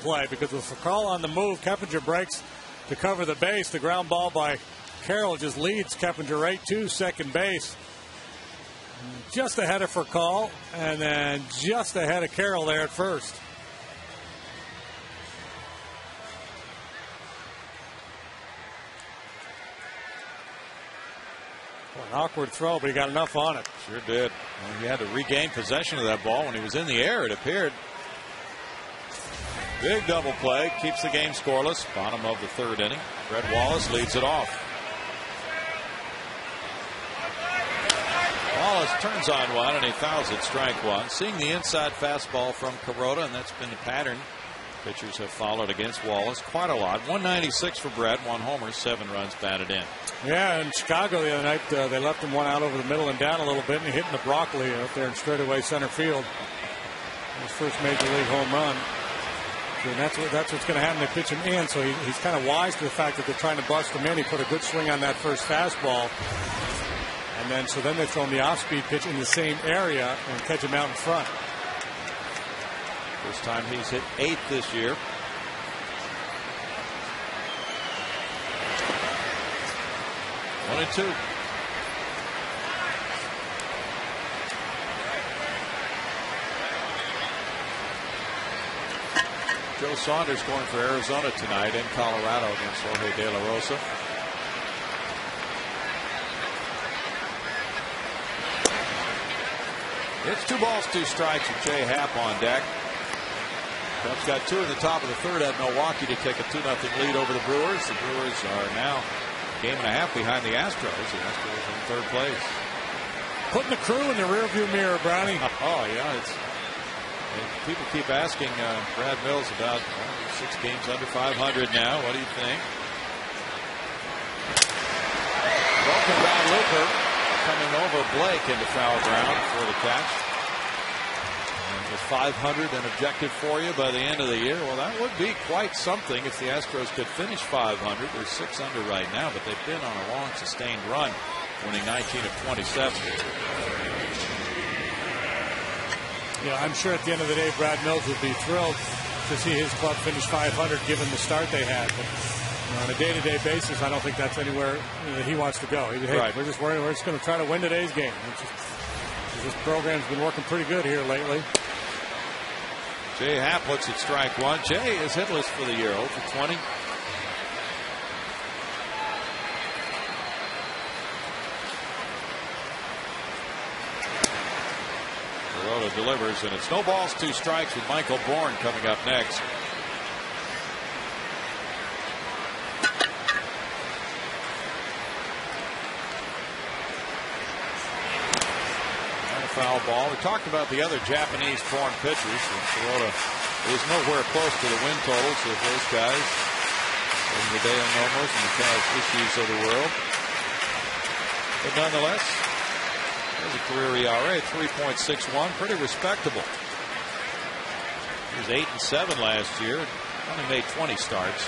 Play because with Fakal on the move, Keppinger breaks to cover the base. The ground ball by Carroll just leads Keppinger right to second base. Just ahead of Fakal and then just ahead of Carroll there at first. Well, an awkward throw, but he got enough on it. Sure did. Well, he had to regain possession of that ball when he was in the air, it appeared. Big double play, keeps the game scoreless. Bottom of the 3rd inning. Fred Wallace leads it off. Wallace turns on one and he fouls it, strike 1. Seeing the inside fastball from Kuroda, and that's been the pattern Pitchers have followed against Wallace quite a lot. 196 for Brett, 1 homer, 7 runs batted in. Yeah, in Chicago the other night, they left him one out over the middle and down a little bit, and he hit in the broccoli up there in straightaway center field. His first major league home run. And that's what's going to happen. They pitch him in, so he's kind of wise to the fact that they're trying to bust him in. He put a good swing on that first fastball, and then they throw him the off-speed pitch in the same area and catch him out in front. First time he's hit 8 this year. One and 2. Joe Saunders going for Arizona tonight in Colorado against Jorge De La Rosa. It's 2 balls, 2 strikes with Jay Happ on deck. Cubs got 2 in the top of the third at Milwaukee to take a 2-0 lead over the Brewers. The Brewers are now a game and a half behind the Astros. The Astros in third place. Putting the crew in the rearview mirror, Brownie. Oh, yeah. People keep asking Brad Mills about 6 games under 500 now. What do you think? Broken by Looper, coming over Blake into foul ground for the catch. And with 500 an objective for you by the end of the year, well, that would be quite something if the Astros could finish 500. They're 6 under right now, but they've been on a long, sustained run, winning 19 of 27. Yeah, I'm sure at the end of the day, Brad Mills would be thrilled to see his club finish 500 given the start they had. But on a day-to-day basis, I don't think that's anywhere that he wants to go. Hey, right. We're just going to try to win today's game. This program's been working pretty good here lately. Jay Happ looks at strike 1. Jay is hitless for the year, 0 for 20. Delivers, and it's no balls, 2 strikes with Michael Bourne coming up next. And a foul ball. We talked about the other Japanese-born pitchers, and Sirota is nowhere close to the win totals of those guys. The Hideo Nomos and the Kaz Ishis of the world. But nonetheless, there's a career ERA, 3.61, pretty respectable. He was 8 and 7 last year, only made 20 starts.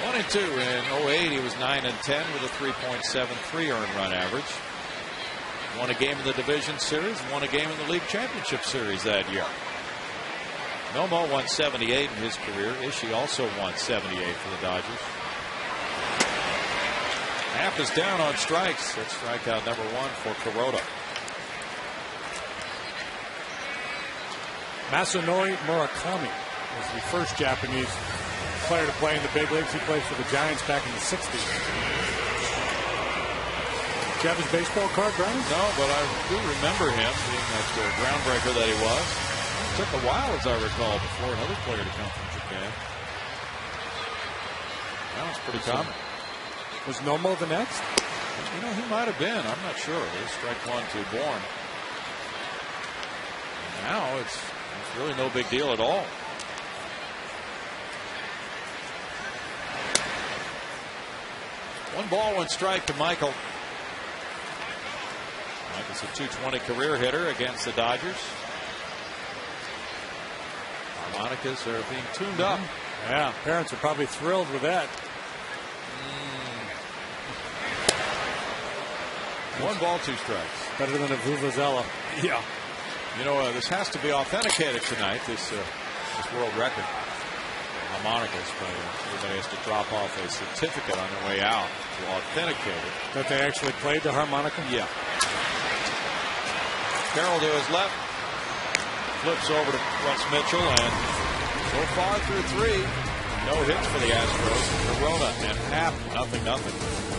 1 and 2 in 08. He was 9 and 10 with a 3.73 earned run average. Won a game in the division series, won a game in the league championship series that year. Nomo won 78 in his career. Ishii also won 78 for the Dodgers. Happ is down on strikes. That's strikeout number 1 for Kuroda. Masanori Murakami was the first Japanese player to play in the big leagues. He played for the Giants back in the 60s. Do you have his baseball card, Brian? No, but I do remember him being that groundbreaker that he was. It took a while, as I recall, before another player to come from Japan. That was pretty common. Was Nomo the next? You know, he might have been. I'm not sure. There's strike 1 to Bourne. Now it's really no big deal at all. One ball, 1 strike to Michael. Michael's a .220 career hitter against the Dodgers. Harmonicas are being tuned up. Yeah, parents are probably thrilled with that. 1 ball, 2 strikes. Better than a Vuvuzela. Yeah. You know, this has to be authenticated tonight, this world record. Harmonicas, but everybody has to drop off a certificate on their way out to authenticate it. That they actually played the harmonica? Yeah. Carroll to his left. Flips over to Russ Mitchell, and so far through 3, no hits for the Astros. Corona and Happ, 0-0.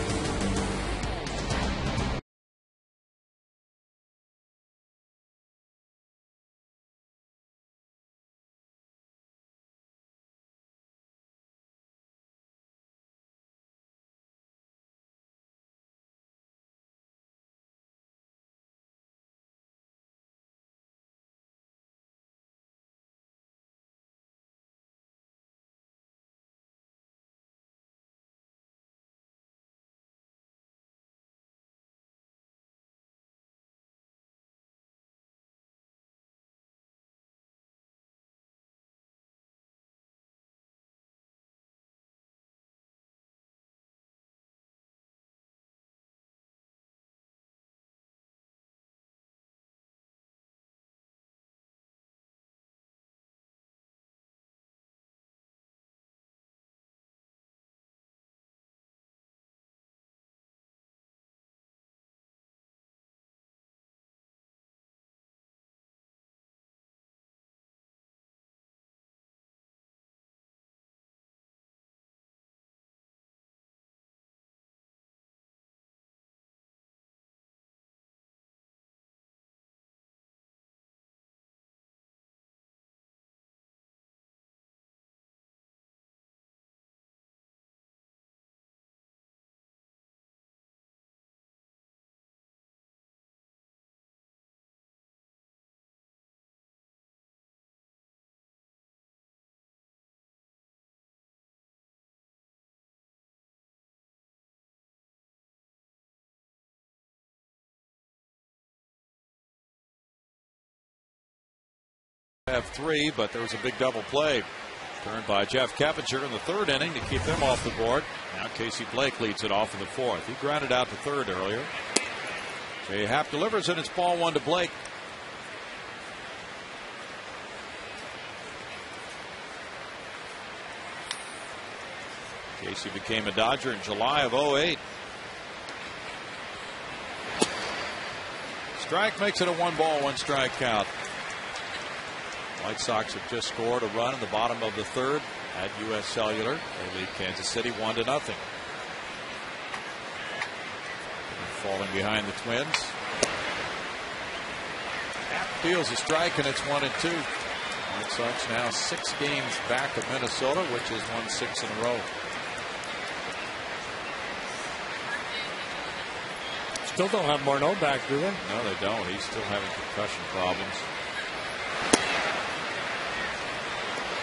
have 3, but there was a big double play turned by Jeff Keppinger in the 3rd inning to keep them off the board. Now Casey Blake leads it off in the 4th. He grounded out to 3rd earlier. Jay Happ delivers, and it's ball 1 to Blake. Casey became a Dodger in July of '08. Strike makes it a 1-ball-1-strike count. White Sox have just scored a run in the bottom of the 3rd at U.S. Cellular. They lead Kansas City 1-0. Falling behind the Twins. Happ deals a strike, and it's 1-2. White Sox now 6 games back of Minnesota, which has won 6 in a row. Still don't have Morneau back, do they? No, they don't. He's still having concussion problems.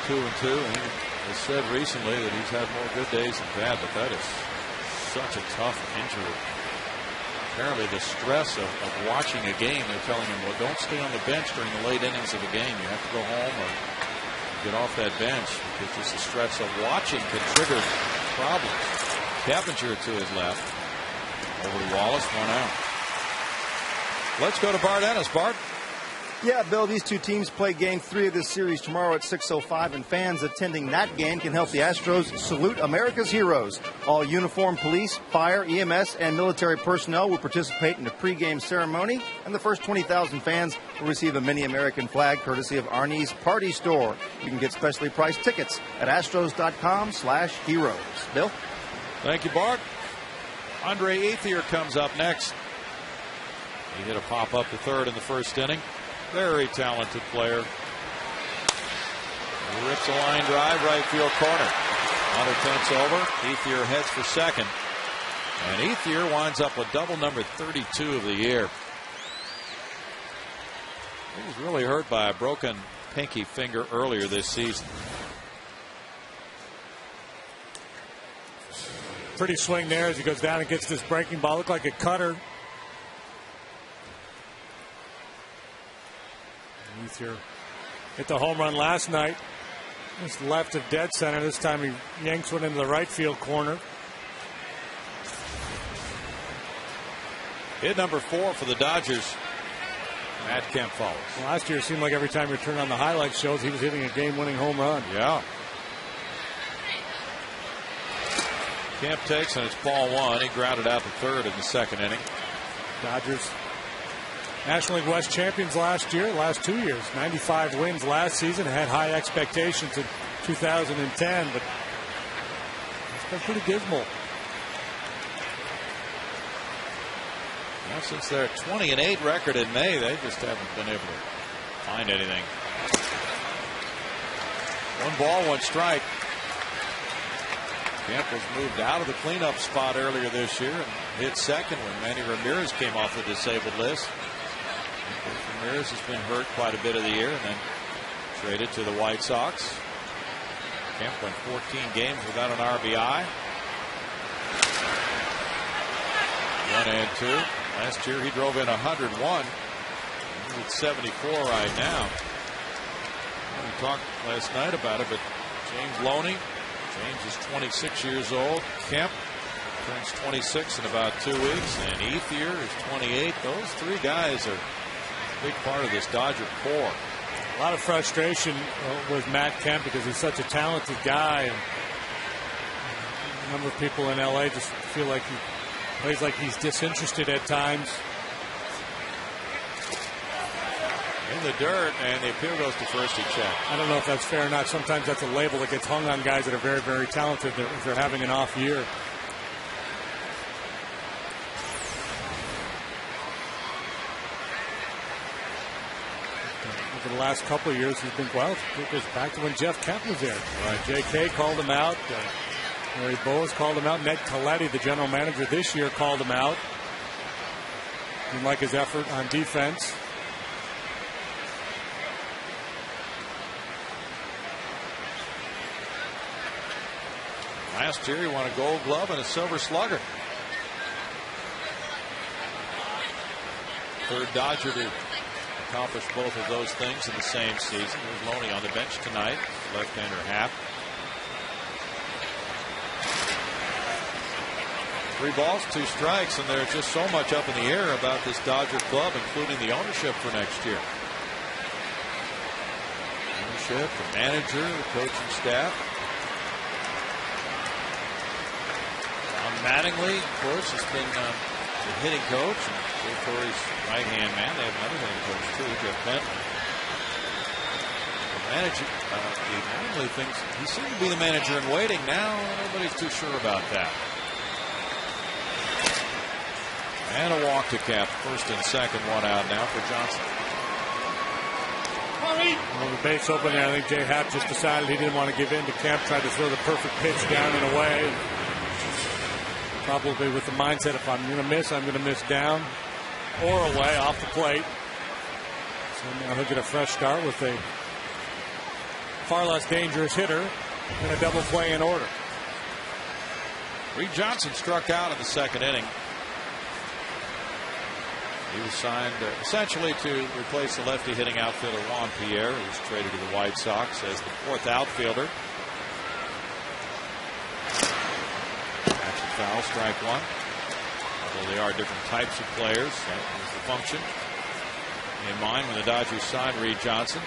2-2. And he has said recently that he's had more good days than bad, but that is such a tough injury. Apparently the stress of watching a game, they're telling him, well, don't stay on the bench during the late innings of a game. You have to go home or get off that bench, because just the stress of watching can trigger problems. Keppinger to his left. Over to Wallace, 1 out. Let's go to Bart Ennis. Bart? Yeah, Bill, these two teams play game 3 of this series tomorrow at 6:05, and fans attending that game can help the Astros salute America's heroes. All uniformed police, fire, EMS, and military personnel will participate in the pregame ceremony, and the first 20,000 fans will receive a mini American flag courtesy of Arnie's Party Store. You can get specially priced tickets at astros.com/heroes. Bill? Thank you, Bart. Andre Ethier comes up next. He hit a pop-up to 3rd in the 1st inning. Very talented player. He rips a line drive, right field corner. Under fence over. Ethier heads for 2nd. And Ethier winds up with double number 32 of the year. He was really hurt by a broken pinky finger earlier this season. Pretty swing there as he goes down and gets this breaking ball. Looked like a cutter. Ethier hit the home run last night. Just left of dead center. This time he yanks one into the right field corner. Hit number 4 for the Dodgers. Matt Kemp follows. Well, last year it seemed like every time you turn on the highlight shows he was hitting a game-winning home run. Yeah. Kemp takes, and it's ball 1. He grounded out to 3rd in the 2nd inning. Dodgers National League West champions last year, last 2 years. 95 wins last season. Had high expectations in 2010, but it's been pretty dismal. Well, since their 20-8 record in May, they just haven't been able to find anything. 1-ball-1-strike. Kemp was moved out of the cleanup spot earlier this year and hit 2nd when Manny Ramirez came off the disabled list. Ramirez has been hurt quite a bit of the year and then traded to the White Sox. Kemp went 14 games without an RBI. 1-2. Last year he drove in 101. He's at 74 right now. We talked last night about it, but James Loney. James is 26 years old. Kemp turns 26 in about 2 weeks. And Ethier is 28. Those 3 guys are a big part of this Dodger core. A lot of frustration with Matt Kemp because he's such a talented guy. And a number of people in LA just feel like he plays like he's disinterested at times. In the dirt, and the appeal goes to first. He checked. I don't know if that's fair or not. Sometimes that's a label that gets hung on guys that are very, very talented if they're having an off year. Over the last couple of years, he's been, well, it goes back to when Jeff Kemp was there. Right. J.K. called him out. Larry Boas called him out. Ned Colletti, the general manager this year, called him out. Didn't like his effort on defense. Last year he won a Gold Glove and a Silver Slugger. 3rd Dodger to accomplished both of those things in the same season. There's Loney on the bench tonight, the left-hander half. 3 balls, 2 strikes, and there's just so much up in the air about this Dodger club, including the ownership for next year. Ownership, the manager, the coaching staff. Don Mattingly, of course, has been the hitting coach and Joe Torre's right-hand man. They have another hitting coach too, Jeff Bentley. The manager, the Mattingly thinks he seemed to be the manager in waiting. Now nobody's too sure about that. And a walk to Kemp. First and second, 1 out now for Johnson. Well, the base opening, I think Jay Happ just decided he didn't want to give in to Kemp. Tried to throw the perfect pitch down and away. Probably with the mindset, if I'm going to miss, I'm going to miss down or away off the plate. So now he'll get a fresh start with a far less dangerous hitter and a double play in order. Reed Johnson struck out in the second inning. He was signed essentially to replace the lefty hitting outfielder Juan Pierre, who was traded to the White Sox as the 4th outfielder. Action foul, strike 1. Although they are different types of players, that was the function in mind when the Dodgers signed Reed Johnson.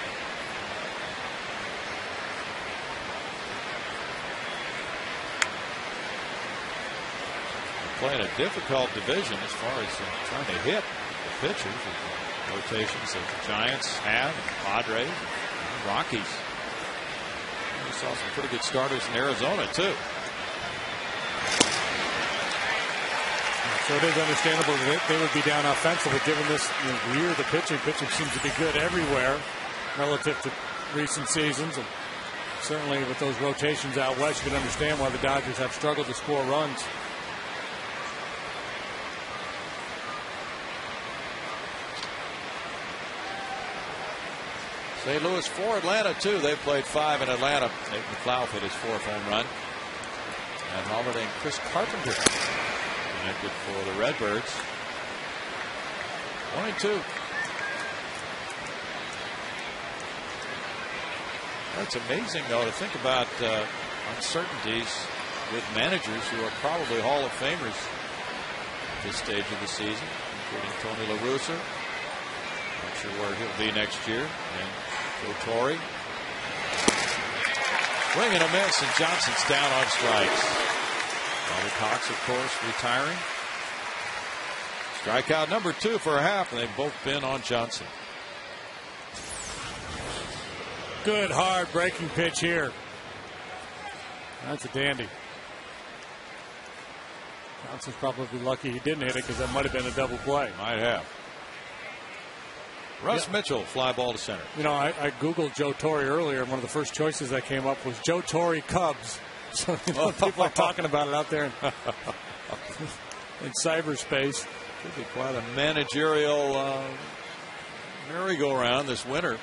They're playing a difficult division as far as trying to hit the pitchers. The rotations that the Giants have, and Padres, and Rockies. We saw some pretty good starters in Arizona too. So it is understandable that they would be down offensively given this year. The pitching seems to be good everywhere relative to recent seasons. And certainly with those rotations out west, you can understand why the Dodgers have struggled to score runs. St. Louis 4, Atlanta 2. They've played 5 in Atlanta. Nate McLeod hit his 4th home run. And Holiday and Chris Carpenter connected for the Redbirds. 1-2. That's amazing, though, to think about uncertainties with managers who are probably Hall of Famers at this stage of the season, including Tony La Russa. Not sure where he'll be next year. And Joe Torre. Swing and a miss, and Johnson's down on strikes. Bobby Cox, of course, retiring. Strikeout number 2 for Happ, and they've both been on Johnson. Good hard breaking pitch here. That's a dandy. Johnson's probably lucky he didn't hit it because that might have been a double play. Might have. Russ Mitchell, fly ball to center. You know, I Googled Joe Torre earlier, and one of the first choices that came up was Joe Torre Cubs. So people are talking about it out there in cyberspace. Could be quite a managerial merry-go-round this winter.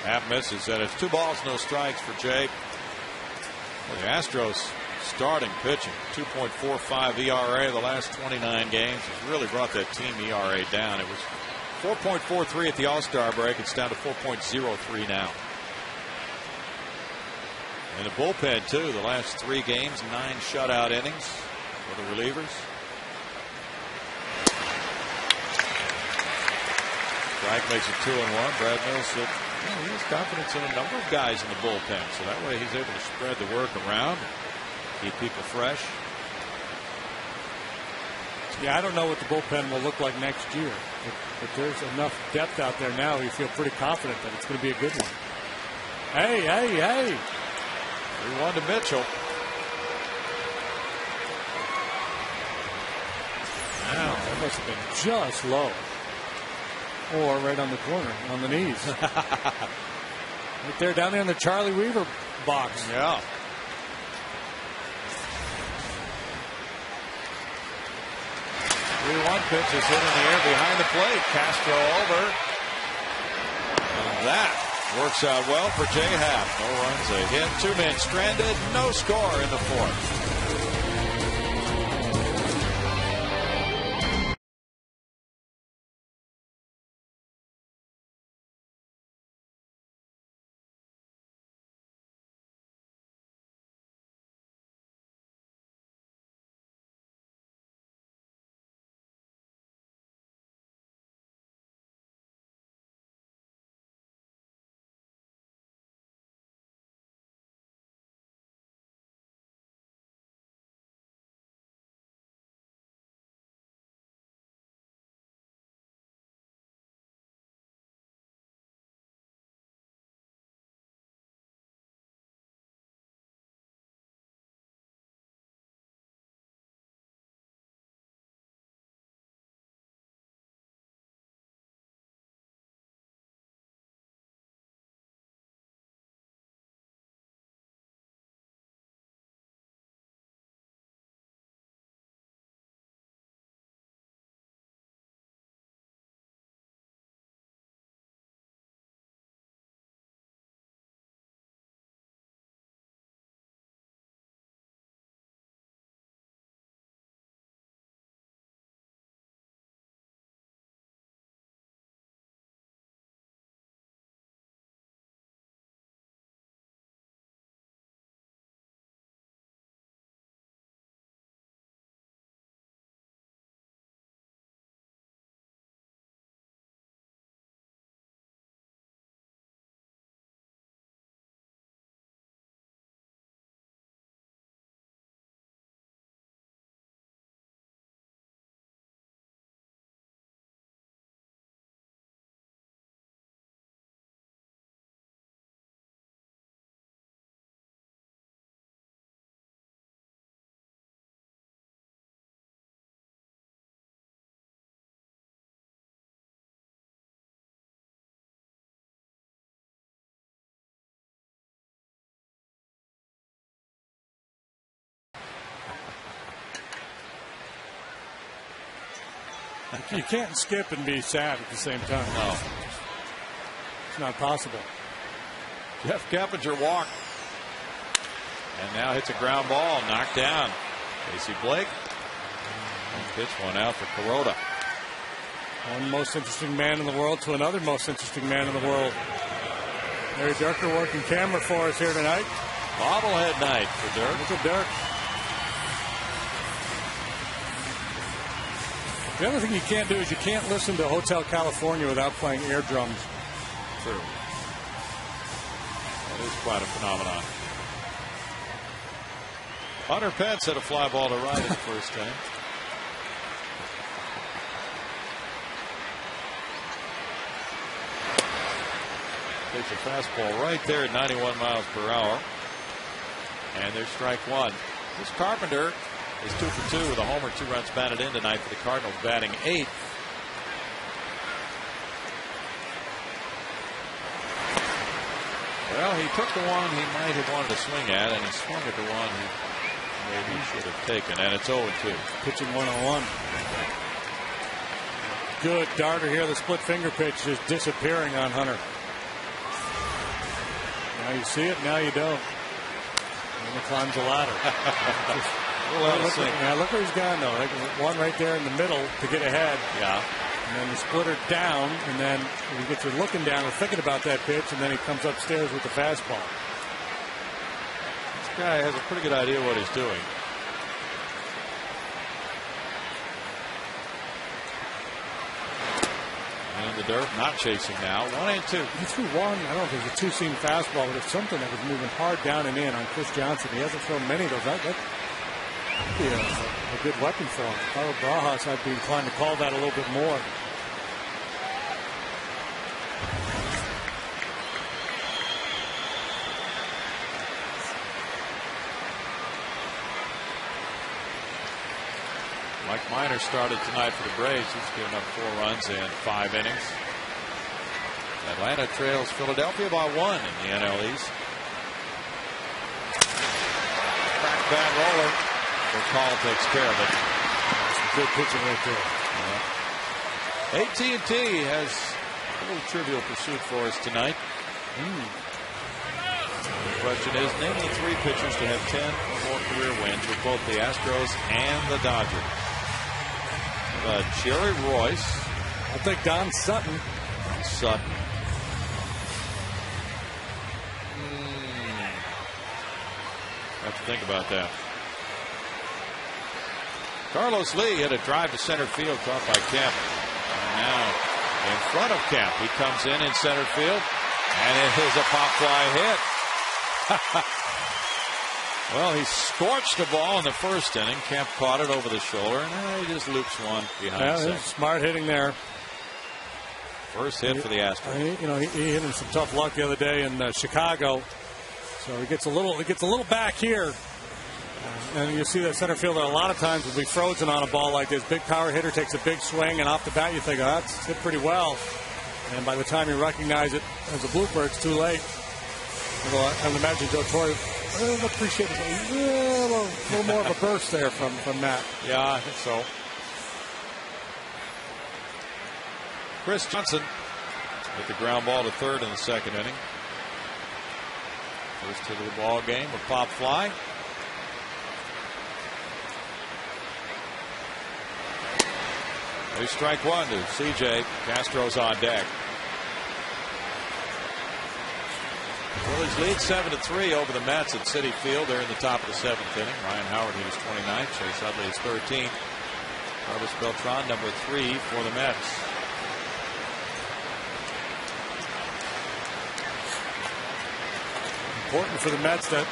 Happ misses. That it's 2 balls, no strikes for Jay. Well, the Astros starting pitching, 2.45 ERA the last 29 games has really brought that team ERA down. It was 4.43 at the All-Star break. It's down to 4.03 now. And the bullpen too. The last 3 games, 9 shutout innings for the relievers. Strike makes it 2-1. Brad Mills said he has confidence in a number of guys in the bullpen, so that way he's able to spread the work around, keep people fresh. Yeah, I don't know what the bullpen will look like next year, but there's enough depth out there now. You feel pretty confident that it's going to be a good one. Hey. 3-1 to Mitchell. Wow, that must have been just low. Or right on the corner, on the knees. Right there, down there in the Charlie Weaver box. Yeah. One pitch is hit in the air behind the plate. Castro over. And that Works out well for Jay Happ. No runs, a hit, 2 men stranded, no score in the fourth. You can't skip and be sad at the same time. No. It's not possible. Jeff Keppinger walked. And now hits a ground ball, knocked down. Casey Blake. Pitch one out for Kuroda. One most interesting man in the world to another most interesting man in the world. Larry Dirker working camera for us here tonight. Bobblehead night for Dirk. Look at Dirk. The other thing you can't do is you can't listen to Hotel California without playing air drums. True. That is quite a phenomenon. Hunter Pence hit a fly ball to right in the first inning. Takes a fastball right there at 91 miles per hour. And there's strike one. This Carpenter is 2 for 2 with a homer, 2 runs batted in tonight for the Cardinals, batting 8th. Well, he took the one he might have wanted to swing at, and he swung at the one he maybe should have taken, and it's 0-2. Pitching 1-on-1. Good darter here. The split finger pitch is disappearing on Hunter. Now you see it, now you don't. And he climbs the ladder. Look where he's gone, though. Like one right there in the middle to get ahead. Yeah. And then the splitter down, and then he gets her looking down or thinking about that pitch, and then he comes upstairs with the fastball. This guy has a pretty good idea what he's doing. And the dirt, not chasing now. 1-2. He threw one, I don't know if it was a two-seam fastball, but it's something that was moving hard down and in on Chris Johnson. He hasn't thrown many of those. That would be a good weapon for him. If I were Barajas, I'd be inclined to call that a little bit more. Mike Minor started tonight for the Braves. He's given up 4 runs in 5 innings. Atlanta trails Philadelphia by 1 in the NL East. Back bad roller. Call takes care of it. Good pitching right there. AT&T has a little trivial pursuit for us tonight. The question is, name the 3 pitchers to have 10 or more career wins with both the Astros and the Dodgers. Jerry Royce. I'll take Don Sutton. Sutton. Have to think about that. Carlos Lee hit a drive to center field, caught by Kemp. And now in front of Kemp, he comes in center field, and it is a pop fly hit. Well, he scorched the ball in the first inning. Kemp caught it over the shoulder, and he just loops one behind second. Smart hitting there. First hit for the Astros. He hit him some tough luck the other day in Chicago, so he gets a little back here. And you see that center fielder a lot of times will be frozen on a ball like this. Big power hitter takes a big swing, and off the bat you think, oh, that's hit pretty well. And by the time you recognize it as a blooper, it's too late. I would imagine Joe Torre would appreciate a little more of a burst there from Matt. Yeah, I think so. Chris Johnson with the ground ball to third in the second inning. First hit of the ball game, a pop fly. There's strike one to CJ. Castro's on deck. Phillies lead 7-3 over the Mets at Citi Field. They're in the top of the 7th inning. Ryan Howard, he was 29th. Chase Utley is 13th. Carlos Beltran, number 3 for the Mets. Important for the Mets that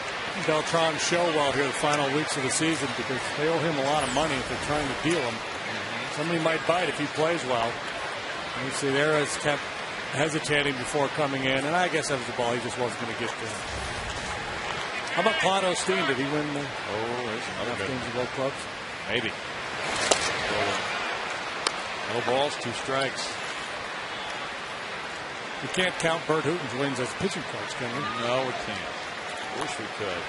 Beltran show well here the final weeks of the season, because they owe him a lot of money if they're trying to deal him. Somebody might bite if he plays well. And you see there is kept hesitating before coming in, and I guess that was the ball he just wasn't going to get to. How about Claude Osteen? Did he win the there's another games of both clubs? Maybe. No balls, 2 strikes. You can't count Bert Hooton's wins as pitching coach, can we? No, we can't. Wish we could.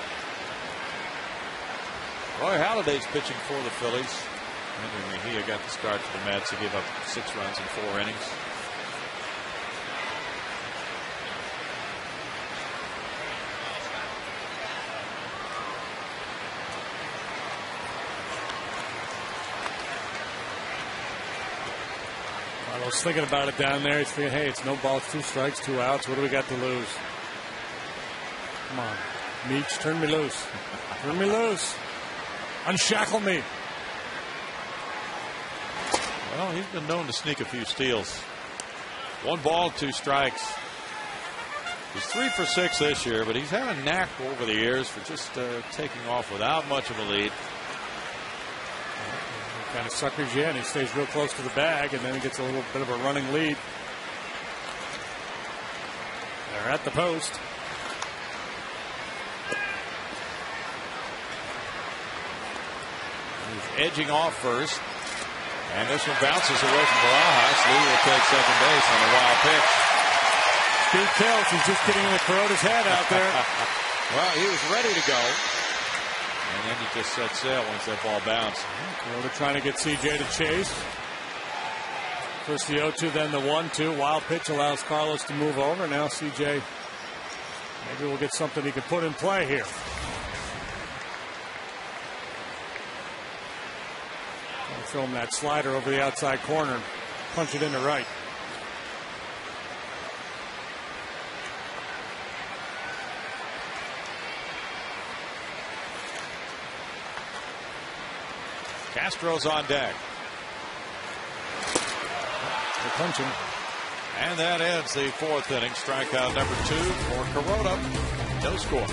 Roy Halladay's pitching for the Phillies. Andrew Mejia got the start for the Mets. He gave up 6 runs in 4 innings. I was thinking about it down there. He's thinking, hey, it's no balls, 2 strikes, 2 outs. What do we got to lose? Come on, Meach, turn me loose. Turn me loose. Unshackle me. Well, he's been known to sneak a few steals. 1 ball, 2 strikes. He's 3 for 6 this year, but he's had a knack over the years for just taking off without much of a lead. He kind of suckers you in. He stays real close to the bag, and then he gets a little bit of a running lead. They're at the post. He's edging off first. And this one bounces away from Barajas. Lee will take second base on a wild pitch. Steve tells he's just getting in the Kuroda's head out there. Well, he was ready to go. And then he just set sail once that ball bounced. Kuroda trying to get CJ to chase. First the 0-2, then the 1-2. Wild pitch allows Carlos to move over. Now CJ, maybe we'll get something he can put in play here. Film that slider over the outside corner and punch it into right. Castro's on deck. They're punching. And that ends the 4th inning. Strikeout number 2 for Kuroda. No score.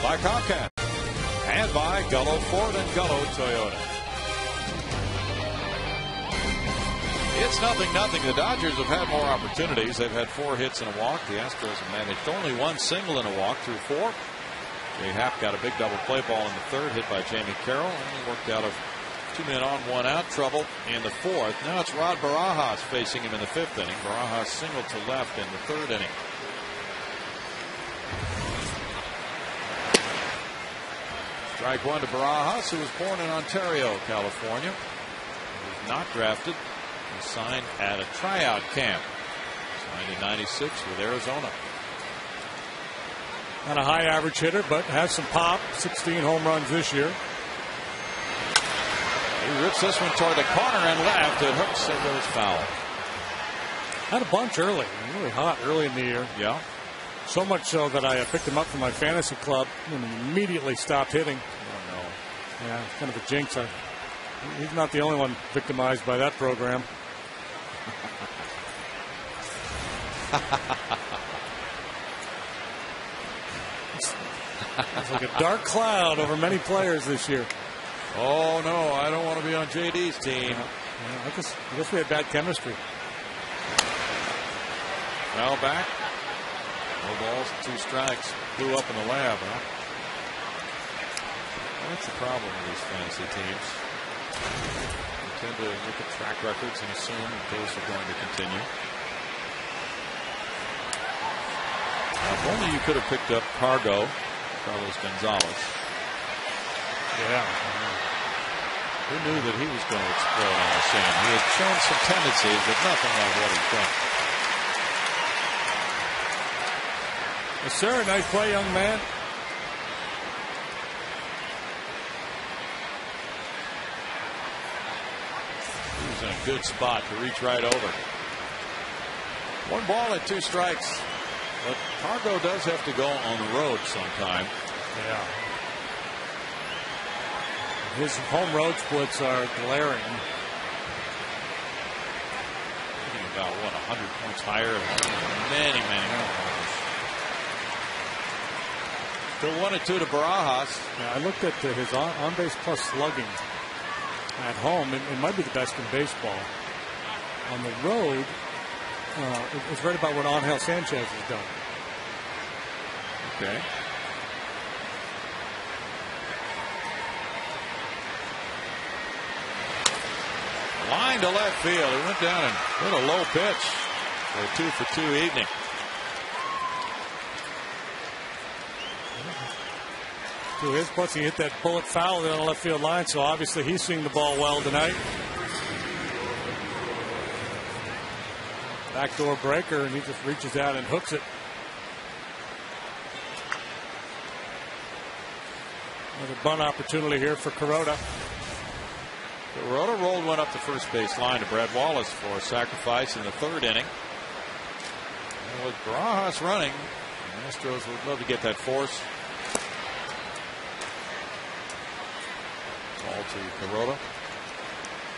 by Comcast and by Gullo Ford and Gullo Toyota. It's 0-0. The Dodgers have had more opportunities. They've had 4 hits and a walk. The Astros have managed only 1 single and a walk through 4. Jay Happ got a big double play ball in the 3rd, hit by Jamie Carroll, and he worked out of 2 men on, 1 out trouble in the 4th. Now it's Rod Barajas facing him in the 5th inning. Barajas singled to left in the 3rd inning. Strike 1 to Barajas, who was born in Ontario, California. He was not drafted. He signed at a tryout camp. Signed in '96 with Arizona. Not a high average hitter, but has some pop. 16 home runs this year. He rips this one toward the corner and left. It hooks and goes foul. Had a bunch early. Really hot early in the year. Yeah. So much so that I picked him up from my fantasy club and immediately stopped hitting. Oh, no. Yeah, it's kind of a jinx. He's not the only one victimized by that program. It's like a dark cloud over many players this year. Oh, no, I don't want to be on JD's team. I guess we had bad chemistry. Foul back. No balls, 2 strikes. Blew up in the lab, huh? That's the problem with these fantasy teams. They tend to look at track records and assume that those are going to continue. Now, if only you could have picked up Carlos Gonzalez. Yeah. Who knew that he was going to explode on the scene? He had shown some tendencies, but nothing like what he's done. Yes, sir. Nice play, young man. He was in a good spot to reach right over. 1 ball and 2 strikes. But Cargo does have to go on the road sometime. Yeah. His home road splits are glaring. Hitting about, 100 points higher than many Still 1-2 to Barajas. Yeah, I looked at his on-base plus slugging at home. It might be the best in baseball. On the road, it's right about what Angel Sanchez has done. Okay. Line to left field. He went down and hit a low pitch for a 2-for-2 evening. To his plus, he hit that bullet foul down the left field line, so obviously he's seeing the ball well tonight. Backdoor breaker, and he just reaches out and hooks it. Another bunt opportunity here for Kuroda. Kuroda rolled one up the first base line to Brad Wallace for a sacrifice in the 3rd inning. And with Barajas running, the Astros would love to get that force. Ball to Kuroda.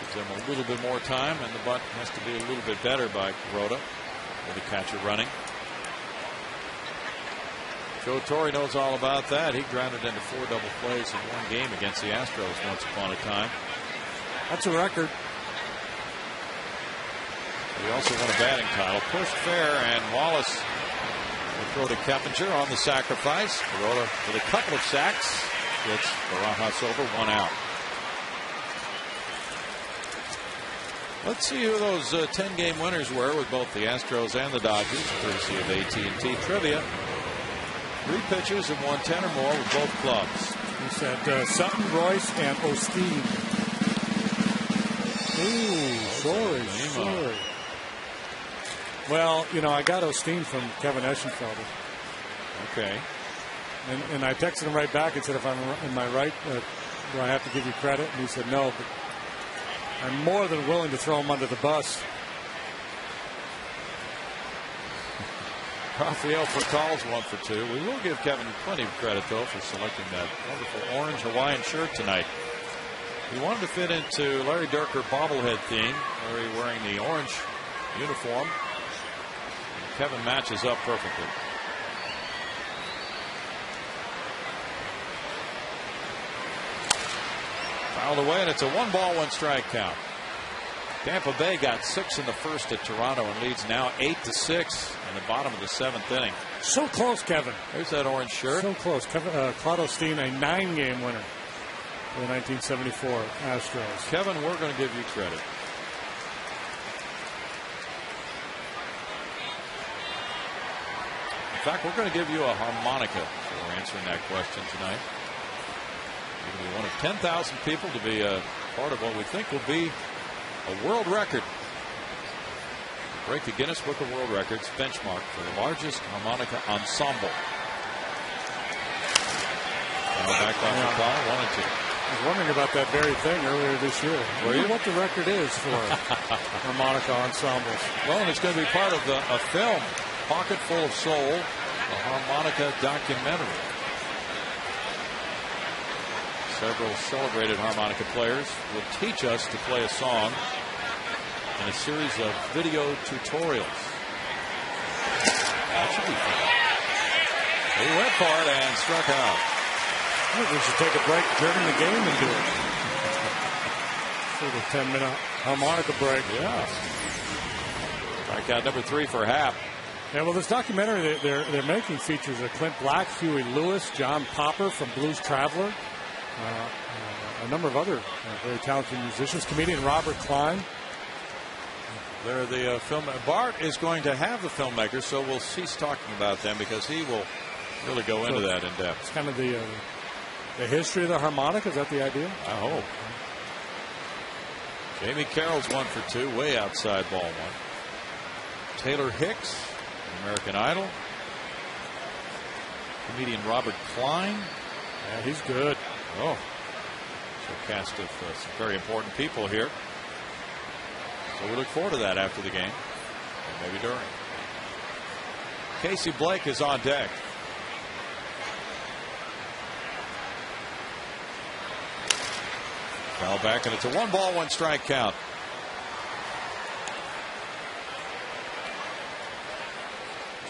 Gives them a little bit more time, and the bunt has to be a little bit better by Kuroda with the catcher running. Joe Torre knows all about that. He grounded into 4 double plays in 1 game against the Astros once upon a time. That's a record. He also won a batting title. Pushed fair, and Wallace will throw to Keppinger on the sacrifice. Kuroda with a couple of sacks. Gets Barajas over, 1 out. Let's see who those 10-game winners were with both the Astros and the Dodgers, courtesy of AT&T Trivia. 3 pitchers have won 10 or more with both clubs. He said Sutton, Royce, and Osteen. Ooh, sorry. Well, I got Osteen from Kevin Eschenfelder. Okay. And I texted him right back and said, am I right? Do I have to give you credit? And he said, no, but I'm more than willing to throw him under the bus. Rafael Percal's 1 for 2. We will give Kevin plenty of credit, though, for selecting that wonderful orange Hawaiian shirt tonight. He wanted to fit into Larry Durker bobblehead theme, Larry wearing the orange uniform. And Kevin matches up perfectly. Fouled away, and it's a 1-ball, 1-strike count. Tampa Bay got 6 in the first at Toronto and leads now 8-6 in the bottom of the 7th inning. So close, Kevin. There's that orange shirt. So close. Claudio Steen, a 9-game winner for the 1974 Astros. Kevin, we're going to give you credit. In fact, we're going to give you a harmonica for answering that question tonight. You're going to be one of 10,000 people to be a part of what we think will be a world record. Break the Guinness Book of World Records benchmark for the largest harmonica ensemble. Now back on the call, 1-2. I was wondering about that very thing earlier this year. Were you? What the record is for harmonica ensembles. Well, and it's going to be part of a film, Pocket Full of Soul, a harmonica documentary. Several celebrated harmonica players will teach us to play a song in a series of video tutorials. That should be fun. He went for it and struck out. I think we should take a break during the game and do it. Sort of 10-minute harmonica break. Yeah. Strikeout number 3 for Happ. Yeah, well, this documentary they're making features Clint Black, Huey Lewis, John Popper from Blues Traveler, a number of other very talented musicians, comedian Robert Klein. They're the film. Bart is going to have the filmmakers, so we'll cease talking about them because he will really go into that in depth. It's kind of the history of the harmonica. Is that the idea? I hope. Jamie Carroll's 1 for 2, way outside ball 1. Taylor Hicks, American Idol. Comedian Robert Klein. Yeah, he's good. Oh, so a cast of some very important people here. So we look forward to that after the game, or maybe during. Casey Blake is on deck. Foul back, and it's a 1-ball, 1-strike count.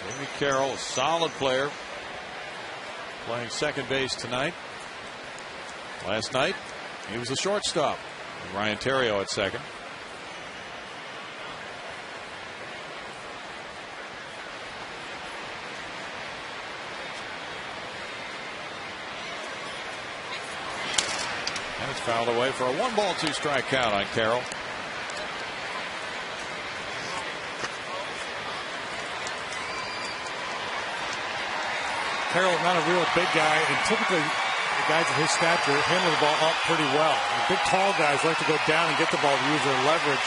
Jamie Carroll, a solid player, playing second base tonight. Last night, he was the shortstop. Ryan Terrio at second. And it's fouled away for a 1-ball, 2-strike count on Carroll. Carroll, not a real big guy, and typically the guys of his stature handle the ball up pretty well. The big, tall guys like to go down and get the ball to use their leverage.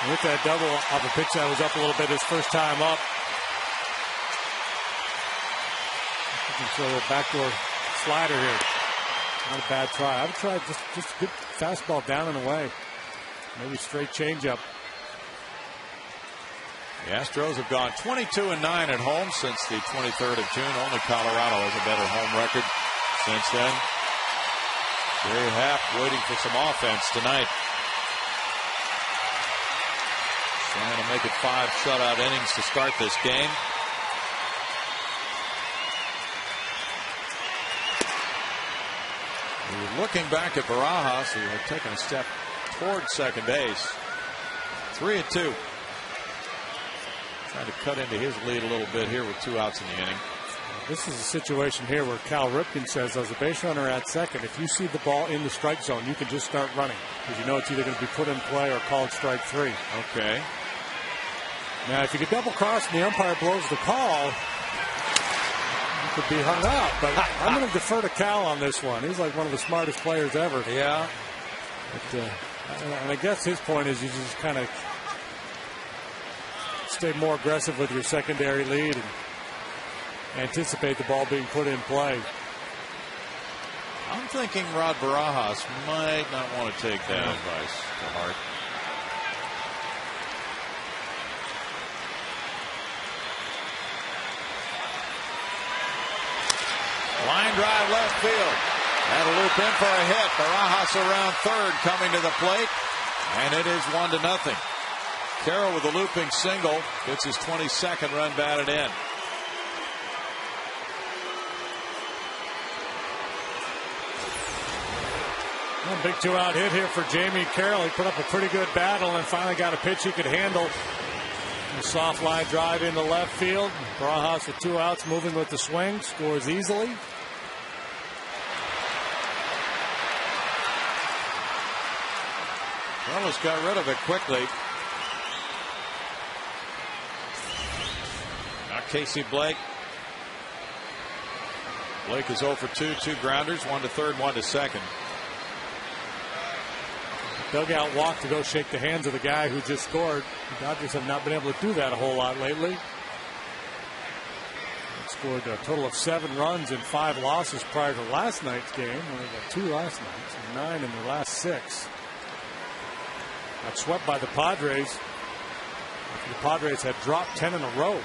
And with that double off a pitch that was up a little bit his first time up. You can throw a backdoor slider here. Not a bad try. I would try just a good fastball down and away. Maybe straight changeup. The Astros have gone 22-9 at home since the 23rd of June. Only Colorado has a better home record since then. Jerry Happ waiting for some offense tonight. Trying to make it 5 shutout innings to start this game. We're looking back at Barajas, who had taken a step toward second base. 3-2. Trying to cut into his lead a little bit here with 2 outs in the inning. This is a situation here where Cal Ripken says, as a base runner at second, if you see the ball in the strike zone, you can just start running because you know it's either going to be put in play or called strike 3. Okay. Now, if you get double crossed and the umpire blows the call, you could be hung up. But I'm going to defer to Cal on this one. He's like one of the smartest players ever. Yeah. But, and I guess his point is you just kind of stay more aggressive with your secondary lead and anticipate the ball being put in play. I'm thinking Rod Barajas might not want to take that advice to heart. Line drive left field. That'll loop in for a hit. Barajas around third, coming to the plate, and it is 1-0. Carroll with a looping single gets his 22nd run batted in. One big 2-out hit here for Jamie Carroll. He put up a pretty good battle and finally got a pitch he could handle. A soft line drive into left field. Barajas with 2 outs, moving with the swing, scores easily. Almost got rid of it quickly. Now Casey Blake. Blake is 0 for 2, 2 grounders, 1 to third, 1 to second. Dugout walk to go shake the hands of the guy who just scored. The Dodgers have not been able to do that a whole lot lately. They scored a total of 7 runs and 5 losses prior to last night's game. Well, they got 2 last night, so 9 in the last 6. Got swept by the Padres. The Padres had dropped 10 in a row.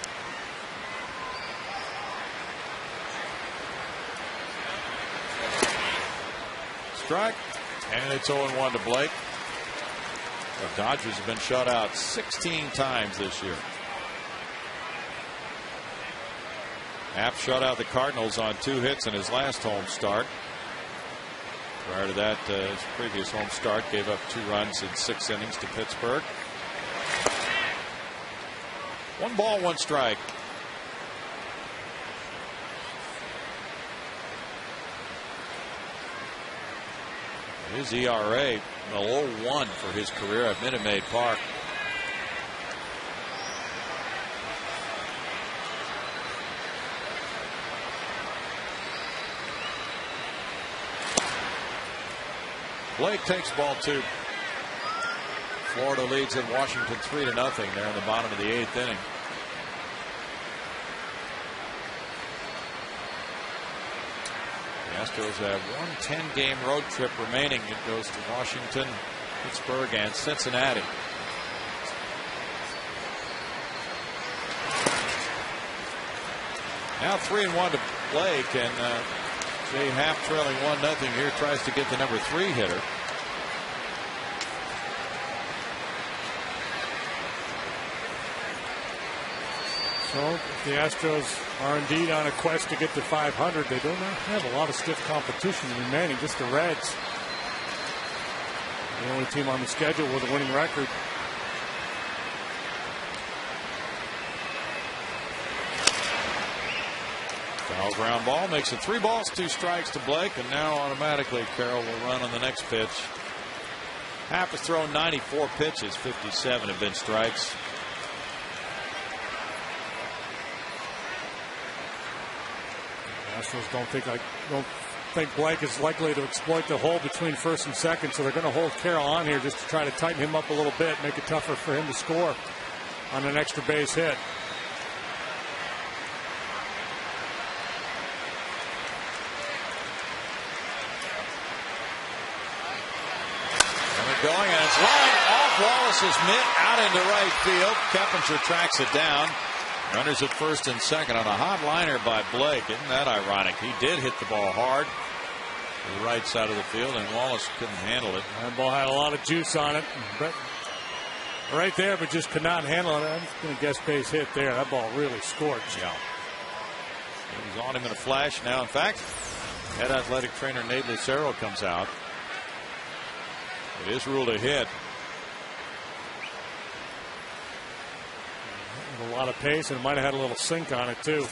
Strike, and it's 0-1 to Blake. The Dodgers have been shut out 16 times this year. Happ shut out the Cardinals on 2 hits in his last home start. Prior to that, his previous home start gave up 2 runs in 6 innings to Pittsburgh. 1 ball, 1 strike. His ERA, a low 1 for his career at Minute Maid Park. Blake takes ball 2. Florida leads at Washington 3-0 there in the bottom of the 8th inning. The Astros have one 10-game road trip remaining. It goes to Washington, Pittsburgh, and Cincinnati. Now 3-1 to Blake, and Jay Happ trailing 1-0 here, tries to get the number 3 hitter. So if the Astros are indeed on a quest to get to 500, they do not have a lot of stiff competition remaining, just the Reds. The only team on the schedule with a winning record. Foul ground ball makes it 3 balls, 2 strikes to Blake, and now automatically Carroll will run on the next pitch. Happ has thrown 94 pitches, 57 have been strikes. Astros don't think Blake is likely to exploit the hole between first and second, so they're going to hold Carroll on here just to try to tighten him up a little bit, make it tougher for him to score on an extra base hit. And they're going, and it's lined off Wallace's mitt out into right field. Keppinger tracks it down. Runners at first and second on a hot liner by Blake. Isn't that ironic? He did hit the ball hard to the right side of the field, and Wallace couldn't handle it. That ball had a lot of juice on it. But right there, but just could not handle it. I'm going to guess base hit there. That ball really scorched. Yeah. It was on him in a flash now. In fact, head athletic trainer Nate Lucero comes out. It is ruled a hit. A lot of pace, and it might have had a little sink on it too.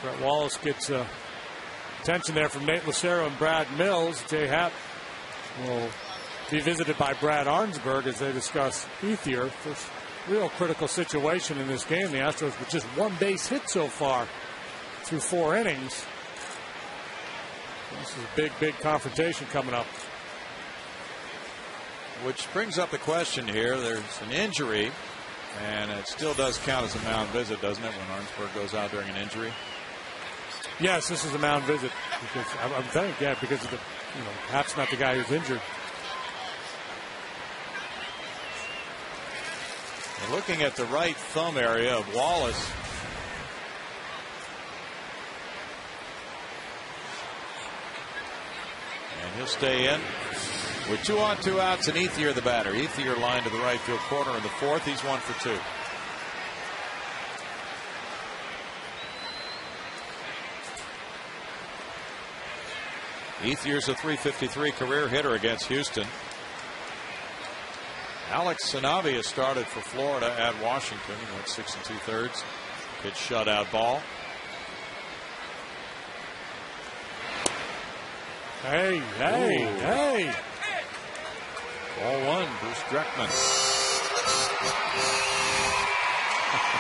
Brett Wallace gets attention there from Nate Lucero and Brad Mills. Jay Happ will be visited by Brad Arnsberg as they discuss Ethier. First real critical situation in this game. The Astros with just 1 base hit so far through 4 innings. This is a big confrontation coming up. Which brings up the question here. There's an injury, and it still does count as a mound visit, doesn't it, when Arnsberg goes out during an injury? Yes, this is a mound visit. Because I'm telling you, yeah, because of the, Happ's not the guy who's injured. And looking at the right thumb area of Wallace. And he'll stay in. With 2 on, 2 outs, and Ethier the batter. Ethier lined to the right field corner in the 4th. He's 1 for 2. Ethier's a .353 career hitter against Houston. Alex Sanavia started for Florida at Washington. He went 6 2/3. Pitch shutout ball. Hey. Ball one, Bruce Dreckman.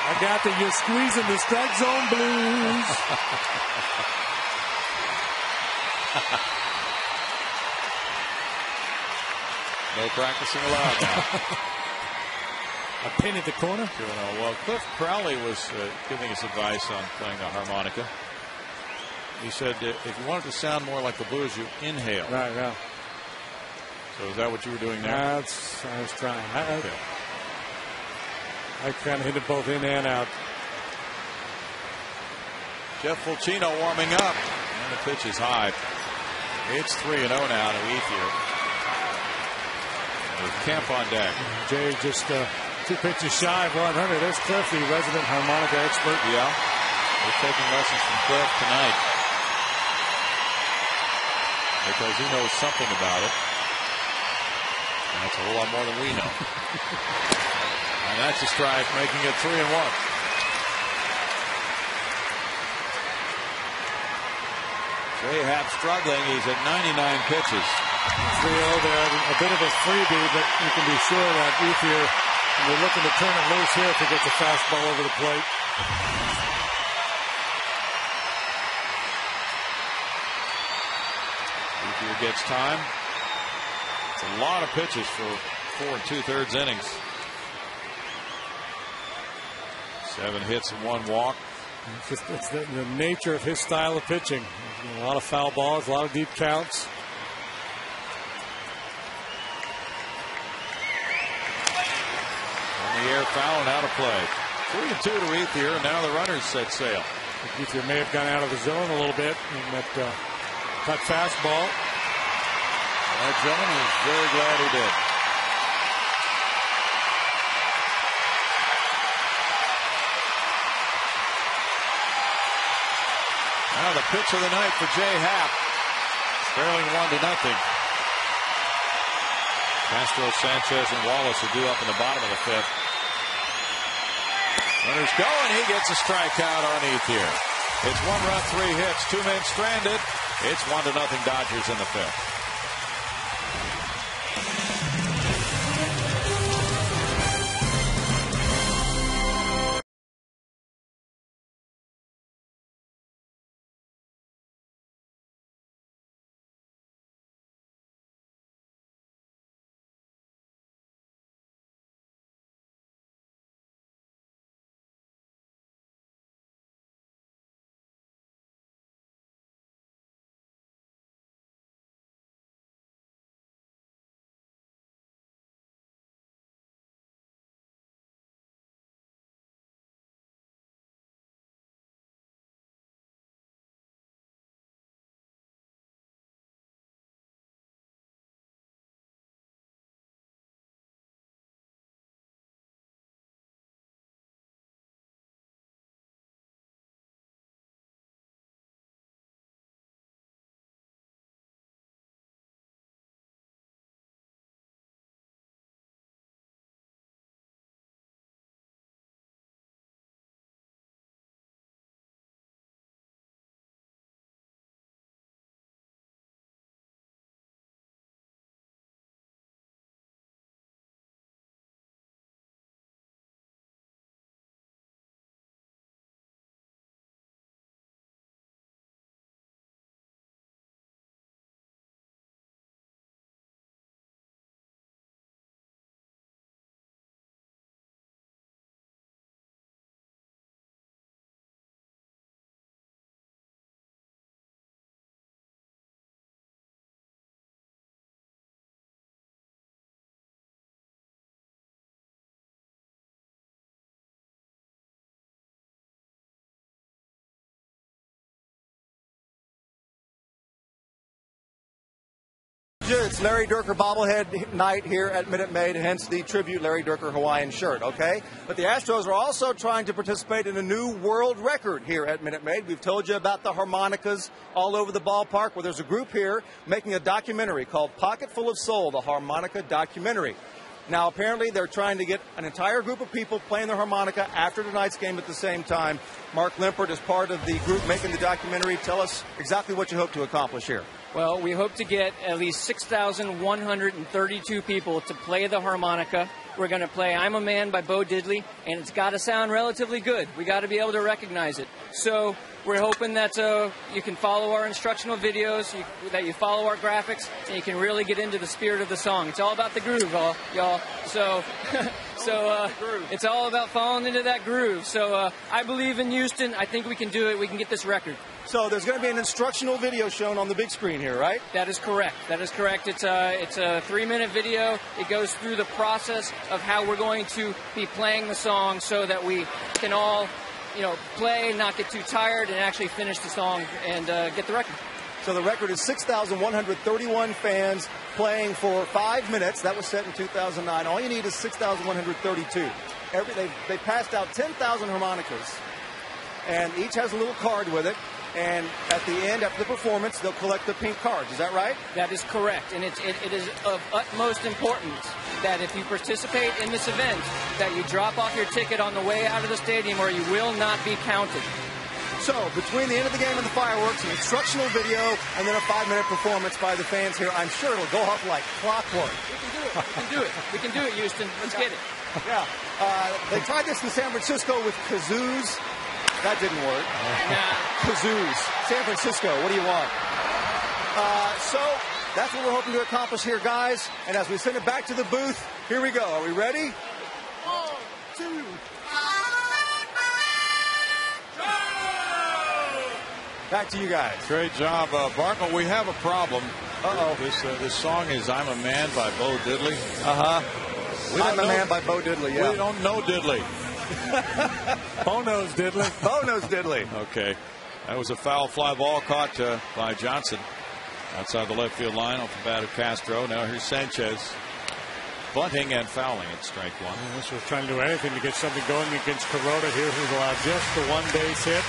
I got the you're squeezing the strike zone blues. No practicing allowed now. A pin at the corner. 2-0. Well, Cliff Crowley was giving us advice on playing the harmonica. He said if you wanted to sound more like the blues, you inhale. Right, yeah. So is that what you were doing there? I was trying. I kind of hit it both in and out. Jeff Fulcino warming up. And the pitch is high. It's 3-0 now to Ethier. With Kemp on deck. Jay just 2 pitches shy of 100. There's Cliff, the resident harmonica expert. Yeah. We're taking lessons from Cliff tonight. Because he knows something about it. And that's a whole lot more than we know. And that's a strike, making it 3-1. Jay Happ struggling. He's at 99 pitches. 3-0 there, a bit of a freebie, but you can be sure that Ethier, they're looking to turn it loose here if he gets a fastball over the plate. Ethier gets time. It's a lot of pitches for 4 2/3 innings. 7 hits and 1 walk. It's the nature of his style of pitching. A lot of foul balls, a lot of deep counts. On the air, foul and out of play. 3-2 to Ethier, and now the runners set sail. Ethier may have gone out of the zone a little bit in that cut fastball. That gentleman is very glad he did. Now the pitch of the night for Jay Happ. Trailing 1-0. Castro, Sanchez, and Wallace are due up in the bottom of the 5th. Runners go, and he gets a strikeout on Ethier. It's 1 run, 3 hits, 2 men stranded. It's 1-0 Dodgers in the 5th. It's Larry Dierker bobblehead night here at Minute Maid, hence the tribute Larry Dierker Hawaiian shirt, okay? But the Astros are also trying to participate in a new world record here at Minute Maid. We've told you about the harmonicas all over the ballpark. Well, there's a group here making a documentary called Pocket Full of Soul, the Harmonica documentary. Now, apparently, they're trying to get an entire group of people playing the harmonica after tonight's game at the same time. Mark Limpert is part of the group making the documentary. Tell us exactly what you hope to accomplish here. Well, we hope to get at least 6,132 people to play the harmonica. We're going to play I'm a Man by Bo Diddley, and it's got to sound relatively good. We got to be able to recognize it. So we're hoping that you can follow our instructional videos, that you follow our graphics, and you can really get into the spirit of the song. It's all about the groove, y'all. So it's all about falling into that groove. So I believe in Houston. I think we can do it. We can get this record. So there's going to be an instructional video shown on the big screen here, right? That is correct. That is correct. It's a 3-minute video. It goes through the process of how we're going to be playing the song so that we can all, play and not get too tired and actually finish the song and get the record. So the record is 6,131 fans playing for 5 minutes. That was set in 2009. All you need is 6,132. They passed out 10,000 harmonicas, and each has a little card with it. And at the end, after the performance, they'll collect the pink cards. Is that right? That is correct. And it is of utmost importance that if you participate in this event, that you drop off your ticket on the way out of the stadium or you will not be counted. So, between the end of the game and the fireworks, an instructional video, and then a 5-minute performance by the fans here, I'm sure it'll go off like clockwork. We can do it. We can do it. We can do it, Houston. Let's get it. Yeah. They tried this in San Francisco with kazoos. That didn't work. Nah. Kazoos. San Francisco, what do you want? So, that's what we're hoping to accomplish here, guys. And as we send it back to the booth, here we go. Are we ready? 1, 2. Back to you guys. Great job, Barkle. We have a problem. Uh-oh. This song is I'm a Man by Bo Diddley. Uh-huh. I'm a Man by Bo Diddley, yeah. We don't know Diddley. Bo knows Diddley. Bo knows Diddley. Okay. That was a foul fly ball caught by Johnson outside the left field line off the bat of Castro. Now here's Sanchez bunting and fouling at strike one. This was trying to do anything to get something going against Kuroda here, who's allowed just the 1 base hit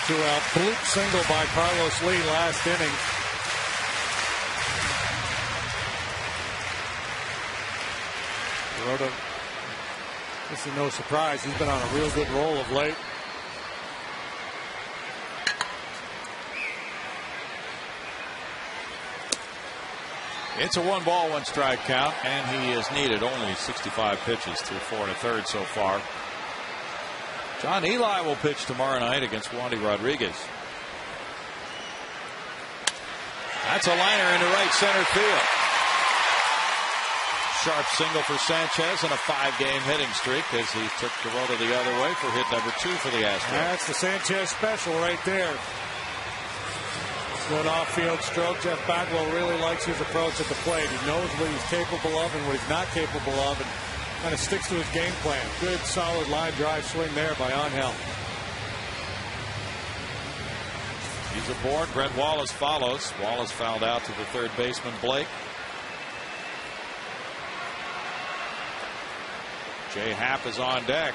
to a bloop single by Carlos Lee last inning. Kuroda, this is no surprise. He's been on a real good roll of late. It's a 1-ball, 1-strike count, and he is needed only 65 pitches through 4 1/3 so far. John Eli will pitch tomorrow night against Wandy Rodriguez. That's a liner into right center field. Sharp single for Sanchez and a 5-game hitting streak as he took Kuroda the other way for hit number 2 for the Astros. That's the Sanchez special right there. Good off-field stroke. Jeff Bagwell really likes his approach at the plate. He knows what he's capable of and what he's not capable of, and kind of sticks to his game plan. Good, solid line drive swing there by Angel. He's aboard. Brent Wallace follows. Wallace fouled out to the third baseman, Blake. Jay Happ is on deck.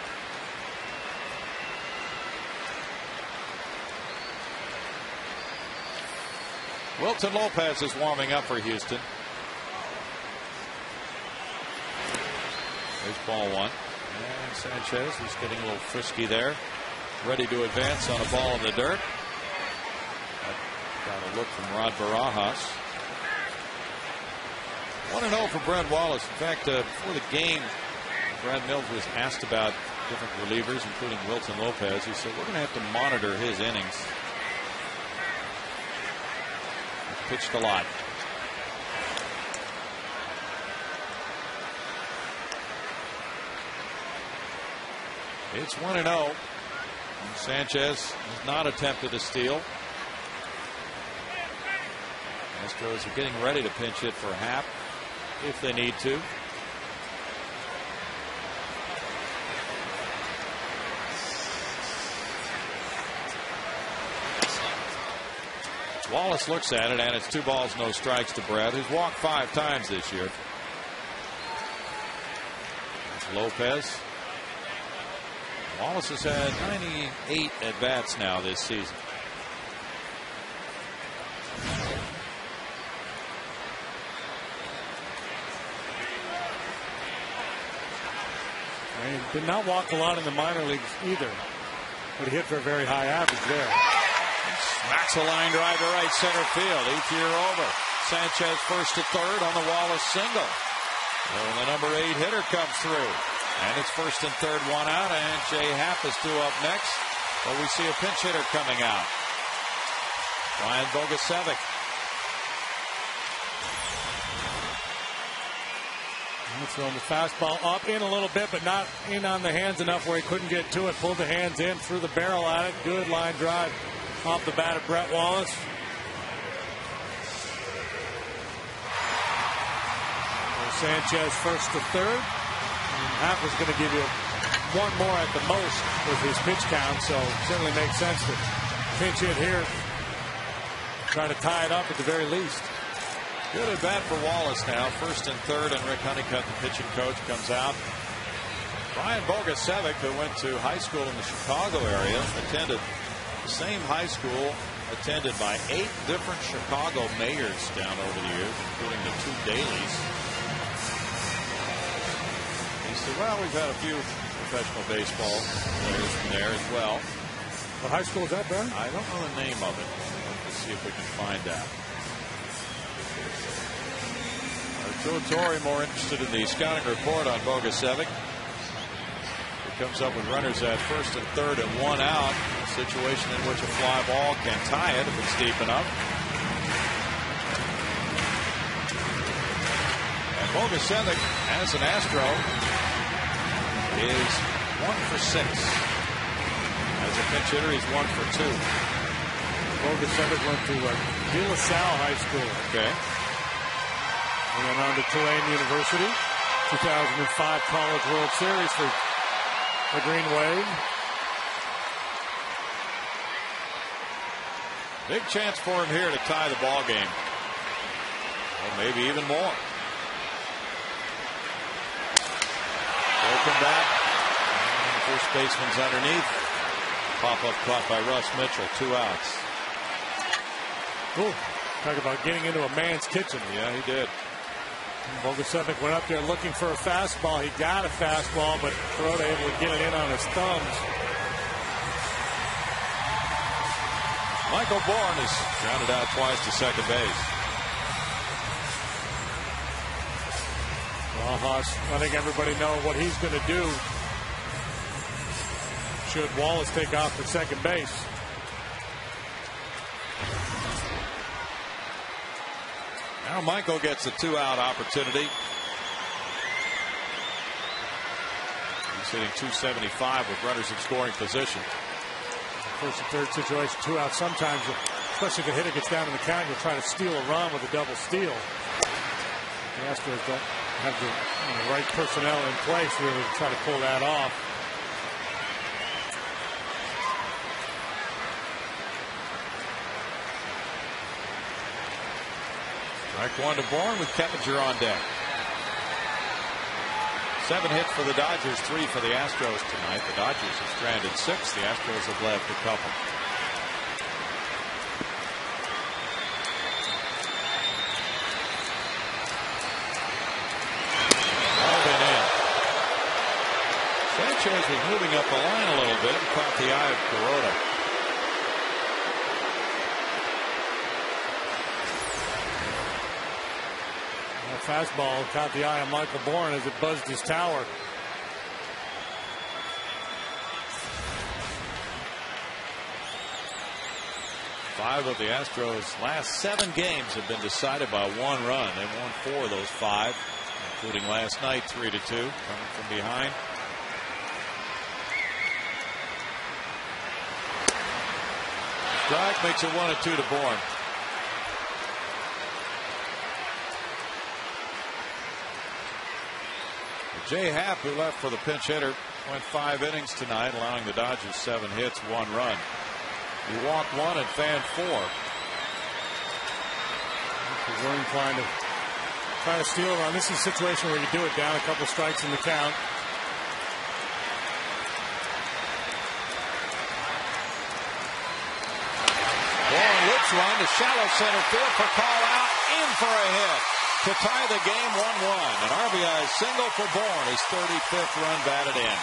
Wilton Lopez is warming up for Houston. There's ball 1. And Sanchez is getting a little frisky there. Ready to advance on a ball in the dirt. Got a look from Rod Barajas. 1-0 for Brent Wallace. In fact, before the game, Brad Mills was asked about different relievers, including Wilton Lopez. He said, we're going to have to monitor his innings. He's pitched a lot. It's 1-0. Sanchez has not attempted a steal. Astros are getting ready to pinch hit for Happ if they need to. Wallace looks at it, and it's 2 balls, no strikes to Brett, who's walked 5 times this year. It's Lopez. Wallace has had 98 at bats now this season. He did not walk a lot in the minor leagues either, but he hit for a very high average there. Smacks a line drive to right center field. 8th year over. Sanchez first to third on the Wallace single. And the number 8 hitter comes through. And it's first and third, 1 out. And Jay Happ is due up next. But we see a pinch hitter coming out. Ryan Bogusevic. Throwing the fastball up in a little bit, but not in on the hands enough where he couldn't get to it. Pulled the hands in, threw the barrel at it. Good line drive off the bat of Brett Wallace. Sanchez first to third. And Happ was going to give you 1 more at the most with his pitch count, so certainly makes sense to pinch hit here. Try to tie it up at the very least. Good at bat for Wallace now. First and third, and Rick Honeycutt, the pitching coach, comes out. Ryan Bogusevic, who went to high school in the Chicago area, attended the same high school, attended by 8 different Chicago mayors down over the years, including the 2 Dailies. He said, well, we've had a few professional baseball players from there as well. What high school is that, Ben? I don't know the name of it. Let's see if we can find that. Joe Torre more interested in the scouting report on Bogusevic. He comes up with runners at first and third and 1 out. A situation in which a fly ball can tie it if it's deep enough. And Bogusevic, as an Astro, is 1 for 6. As a pinch hitter, he's 1 for 2. Bogusevic went to De La Salle High School. Okay. He went on to Tulane University. 2005 College World Series for the Green Wave. Big chance for him here to tie the ball game. Or maybe even more. Broken back. And the first baseman's underneath. Pop-up caught by Russ Mitchell. 2 outs. Ooh, talk about getting into a man's kitchen. Yeah, he did. Bogusevic went up there looking for a fastball. He got a fastball, but Kuroda able to get it in on his thumbs. Michael Bourne is grounded out twice to second base. Well, Haas, I think everybody know what he's going to do should Wallace take off for second base. Now Michael gets a 2-out opportunity. He's hitting .275 with runners in scoring position. First and third situation, 2 outs. Sometimes, especially if the hitter gets down in the count, you'll try to steal a run with a double steal. The Astros don't have the right personnel in place really to try to pull that off. Strike 1 to Bourne with Keppinger on deck. 7 hits for the Dodgers, 3 for the Astros tonight. The Dodgers have stranded 6. The Astros have left a couple. Sanchez was moving up the line a little bit and caught the eye of Kuroda. Fastball caught the eye of Michael Bourne as it buzzed his tower. Five of the Astros' last 7 games have been decided by 1 run. They've won 4 of those 5, including last night 3-2, coming from behind. Strike makes it 1-2 to Bourne. Jay Happ, who left for the pinch hitter, went 5 innings tonight, allowing the Dodgers 7 hits, 1 run. He walked 1 and fanned 4. Because we're inclined to try to steal a run. This is a situation where you do it down a couple strikes in the count. Warren Lips run to shallow center field for call out, in for a hit to tie the game 1-1. An RBI single for Bourne, his 35th run batted in.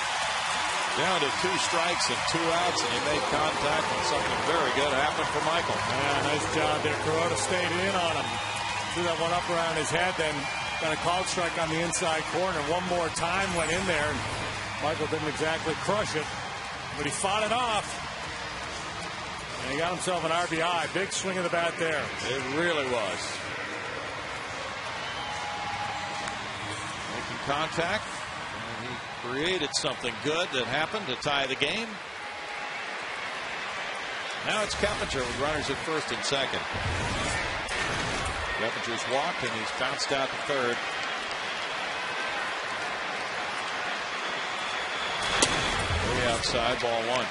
Down to 2 strikes and 2 outs, and he made contact, and something very good happened for Michael. Yeah, nice job there. Kuroda stayed in on him. Threw that one up around his head, then got a called strike on the inside corner. One more time went in there, and Michael didn't exactly crush it, but he fought it off. And he got himself an RBI. Big swing of the bat there. It really was. Making contact. And he created something good that happened to tie the game. Now it's Keppinger with runners at first and second. Keppinger's walked and he's bounced out to third. Way outside, ball 1.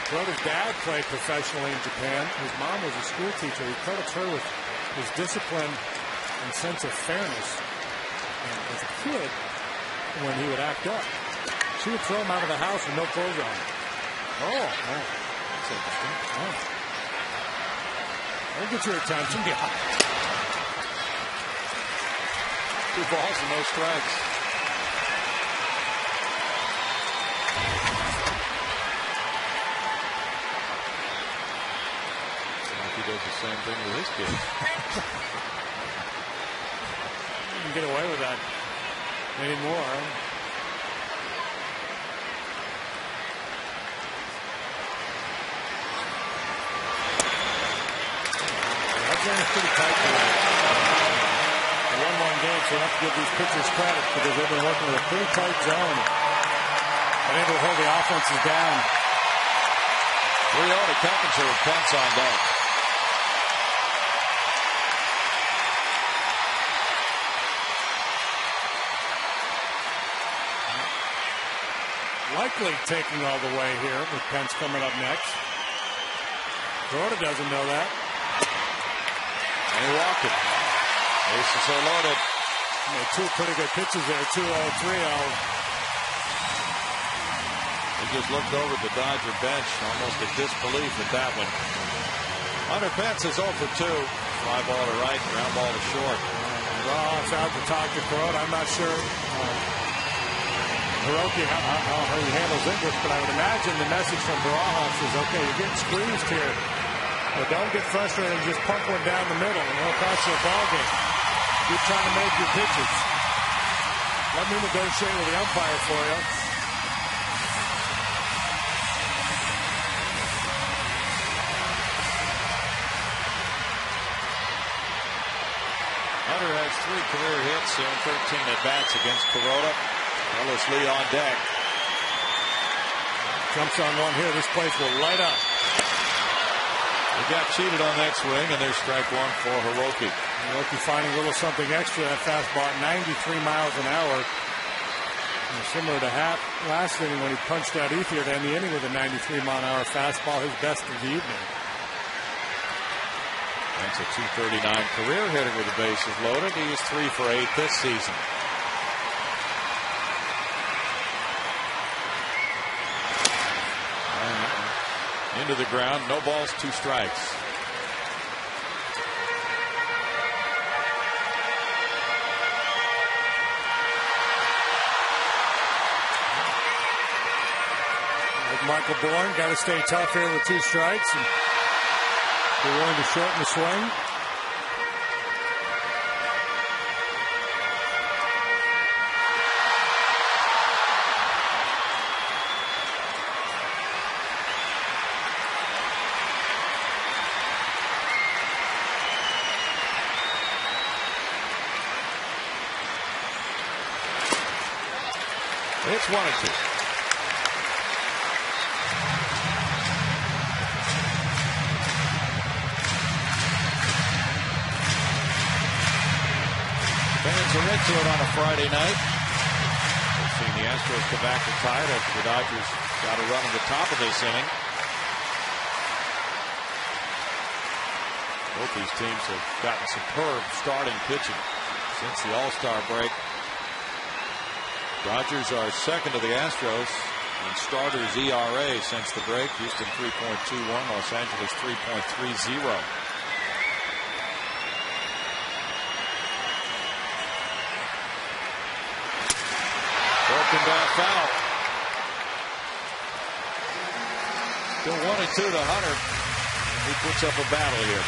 Kuroda's dad played professionally in Japan. His mom was a school teacher. He credits her with his discipline and sense of fairness. And as a kid, when he would act up, she would throw him out of the house with no clothes on. Oh, That's interesting. oh. That'll get your attention. Yeah. 2 balls and no strikes. He does the same thing with his kids. You can get away with that anymore. That game is pretty tight tonight. A 1-1 game, so you have to give these pitchers credit because they've been working with a pretty tight zone. Been able to hold the offenses down. 3-0 to Keppinger with Pence on deck. Likely taking all the way here with Pence coming up next. Kuroda doesn't know that. And he walked it. Bases are loaded. Two pretty good pitches there, 2-0, 3-0. He just looked over at the Dodger bench, almost in disbelief at that one. Hunter Pence is 0 for 2. Fly ball to right, ground ball to short. Ross out to talk to Kuroda. I'm not sure Hiroki how he handles English, but I would imagine the message from Barajas is, okay, you're getting squeezed here, but don't get frustrated and just pump one down the middle and it'll cost you a ball game. Keep trying to make your pitches. Let me negotiate with the umpire for you. Hunter has 3 career hits and 13 at-bats against Kuroda. Ellis Lee on deck. Jumps on one here. This place will light up. He got cheated on that swing, and there's strike 1 for Hiroki. Hiroki finding a little something extra. That fastball at 93 miles an hour. And similar to Happ last inning when he punched out Ethier to end the inning with a 93-mile-an-hour fastball, his best of the evening. That's a .239 career hitter with the bases loaded. He is 3 for 8 this season. Into the ground, no balls, 2 strikes. Like Michael Bourne, got to stay tough here with 2 strikes and be willing to shorten the swing. It's 1-2. Fans are into it on a Friday night. We've seen the Astros come back to tie it after the Dodgers got a run at the top of this inning. Both these teams have gotten superb starting pitching since the All-Star break. Dodgers are second to the Astros in starters ERA since the break. Houston 3.21, Los Angeles 3.30. Broken down foul. Still 1-2 to Hunter. He puts up a battle here.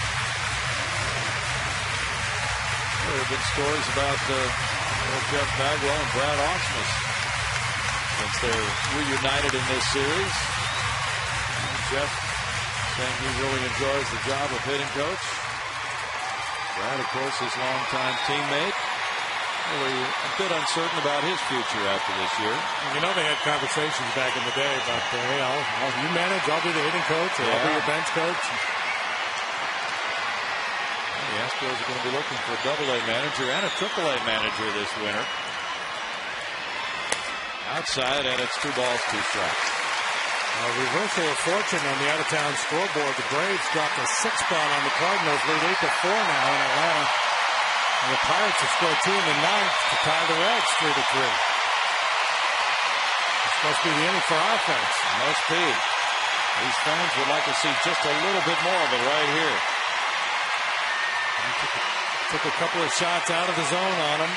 There have been stories about Jeff Bagwell and Brad Ausmus since they're reunited in this series. Jeff saying he really enjoys the job of hitting coach. Brad, of course, his longtime teammate. Really a bit uncertain about his future after this year. You know, they had conversations back in the day about, hey, you manage, I'll be the hitting coach, or I'll be your bench coach. The Astros are going to be looking for a AA manager and a AAA manager this winter. Outside, and it's 2 balls, 2 strikes. A reversal of fortune on the out-of-town scoreboard. The Braves dropped a 6-spot on the Cardinals, lead 8-4 now in Atlanta. And the Pirates have scored 2 in the 9th to tie the Reds 3-3. It's supposed to be the inning for offense. Must be. These fans would like to see just a little bit more of it right here. Took a couple of shots out of the zone on him.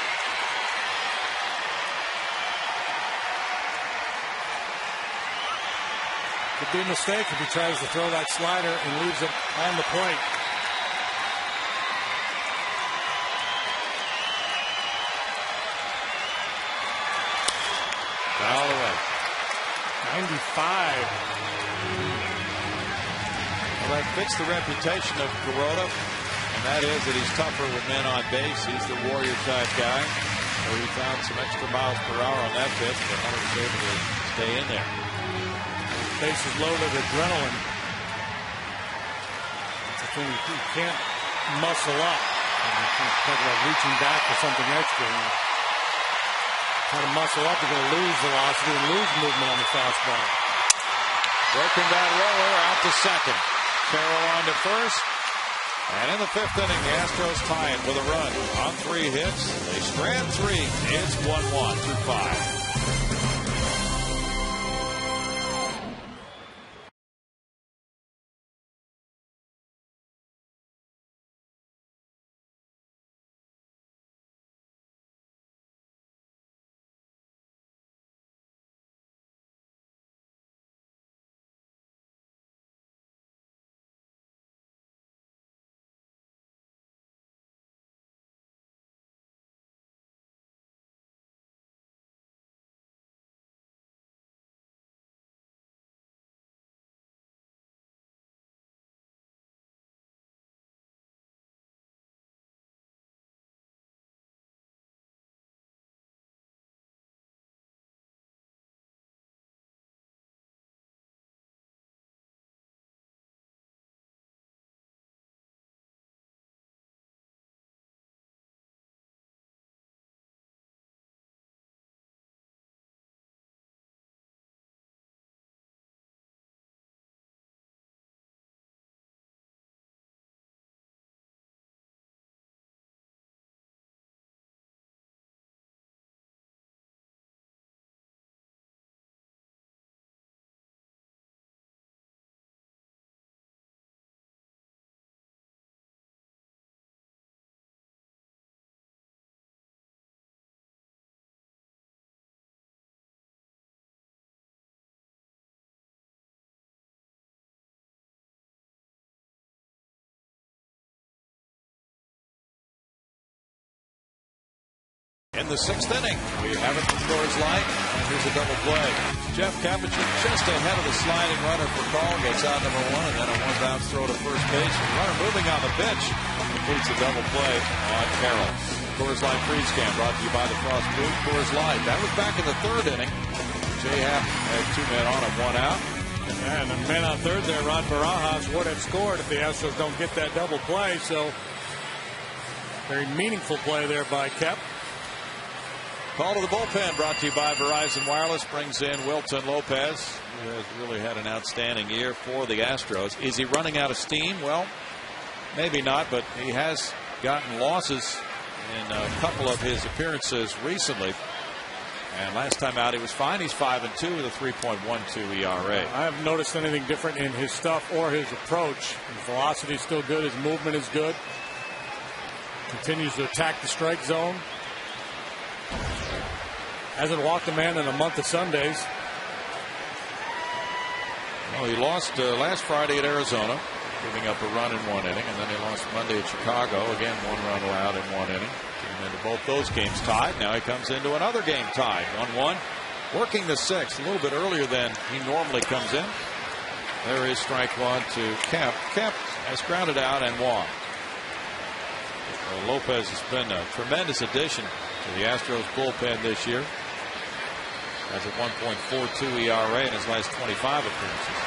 Could be a mistake if he tries to throw that slider and leaves it on the plate. Foul away. 95. Well, that fits the reputation of Kuroda, and that is that he's tougher with men on base. He's the warrior type guy. So he found some extra miles per hour on that pitch, but Hunter was able to stay in there. Bases loaded, adrenaline. That's the thing, you can't muscle up. You can't talk about reaching back for something extra. Try to muscle up, you're going to lose velocity and lose movement on the fastball. Broken bat roller out to second. Carroll on to first. And in the 5th inning, the Astros tie it with a run on 3 hits. They strand 3. It's 1-1 through 5. In the 6th inning, we have it from Coors Light. Here's a double play. Jeff Kapichin just ahead of the sliding runner for call. Gets out number 1, and then a 1-bounce throw to first base. The runner moving on the pitch. Completes a double play on Carroll. Coors Light freeze scan brought to you by the Frost Boot. Coors Light. That was back in the 3rd inning. Jay Happ had 2 men on him, 1 out. And the man on 3rd there, Ron Barajas, would have scored if the Astros don't get that double play. So, very meaningful play there by Kep. Call to the bullpen brought to you by Verizon Wireless. Brings in Wilton Lopez, who has really had an outstanding year for the Astros. Is he running out of steam? Well, maybe not, but he has gotten losses in a couple of his appearances recently. And last time out, he was fine. He's 5-2 with a 3.12 ERA. I haven't noticed anything different in his stuff or his approach. His velocity is still good. His movement is good. Continues to attack the strike zone. Hasn't walked a man in a month of Sundays. Well, he lost last Friday at Arizona, giving up a run in 1 inning, and then he lost Monday at Chicago. Again, 1 run allowed in 1 inning. Came into both those games tied. Now he comes into another game tied, 1-1. Working the 6th a little bit earlier than he normally comes in. There is strike 1 to Kemp. Kemp has grounded out and walked. Lopez has been a tremendous addition to the Astros bullpen this year. Has a 1.42 ERA in his last 25 appearances.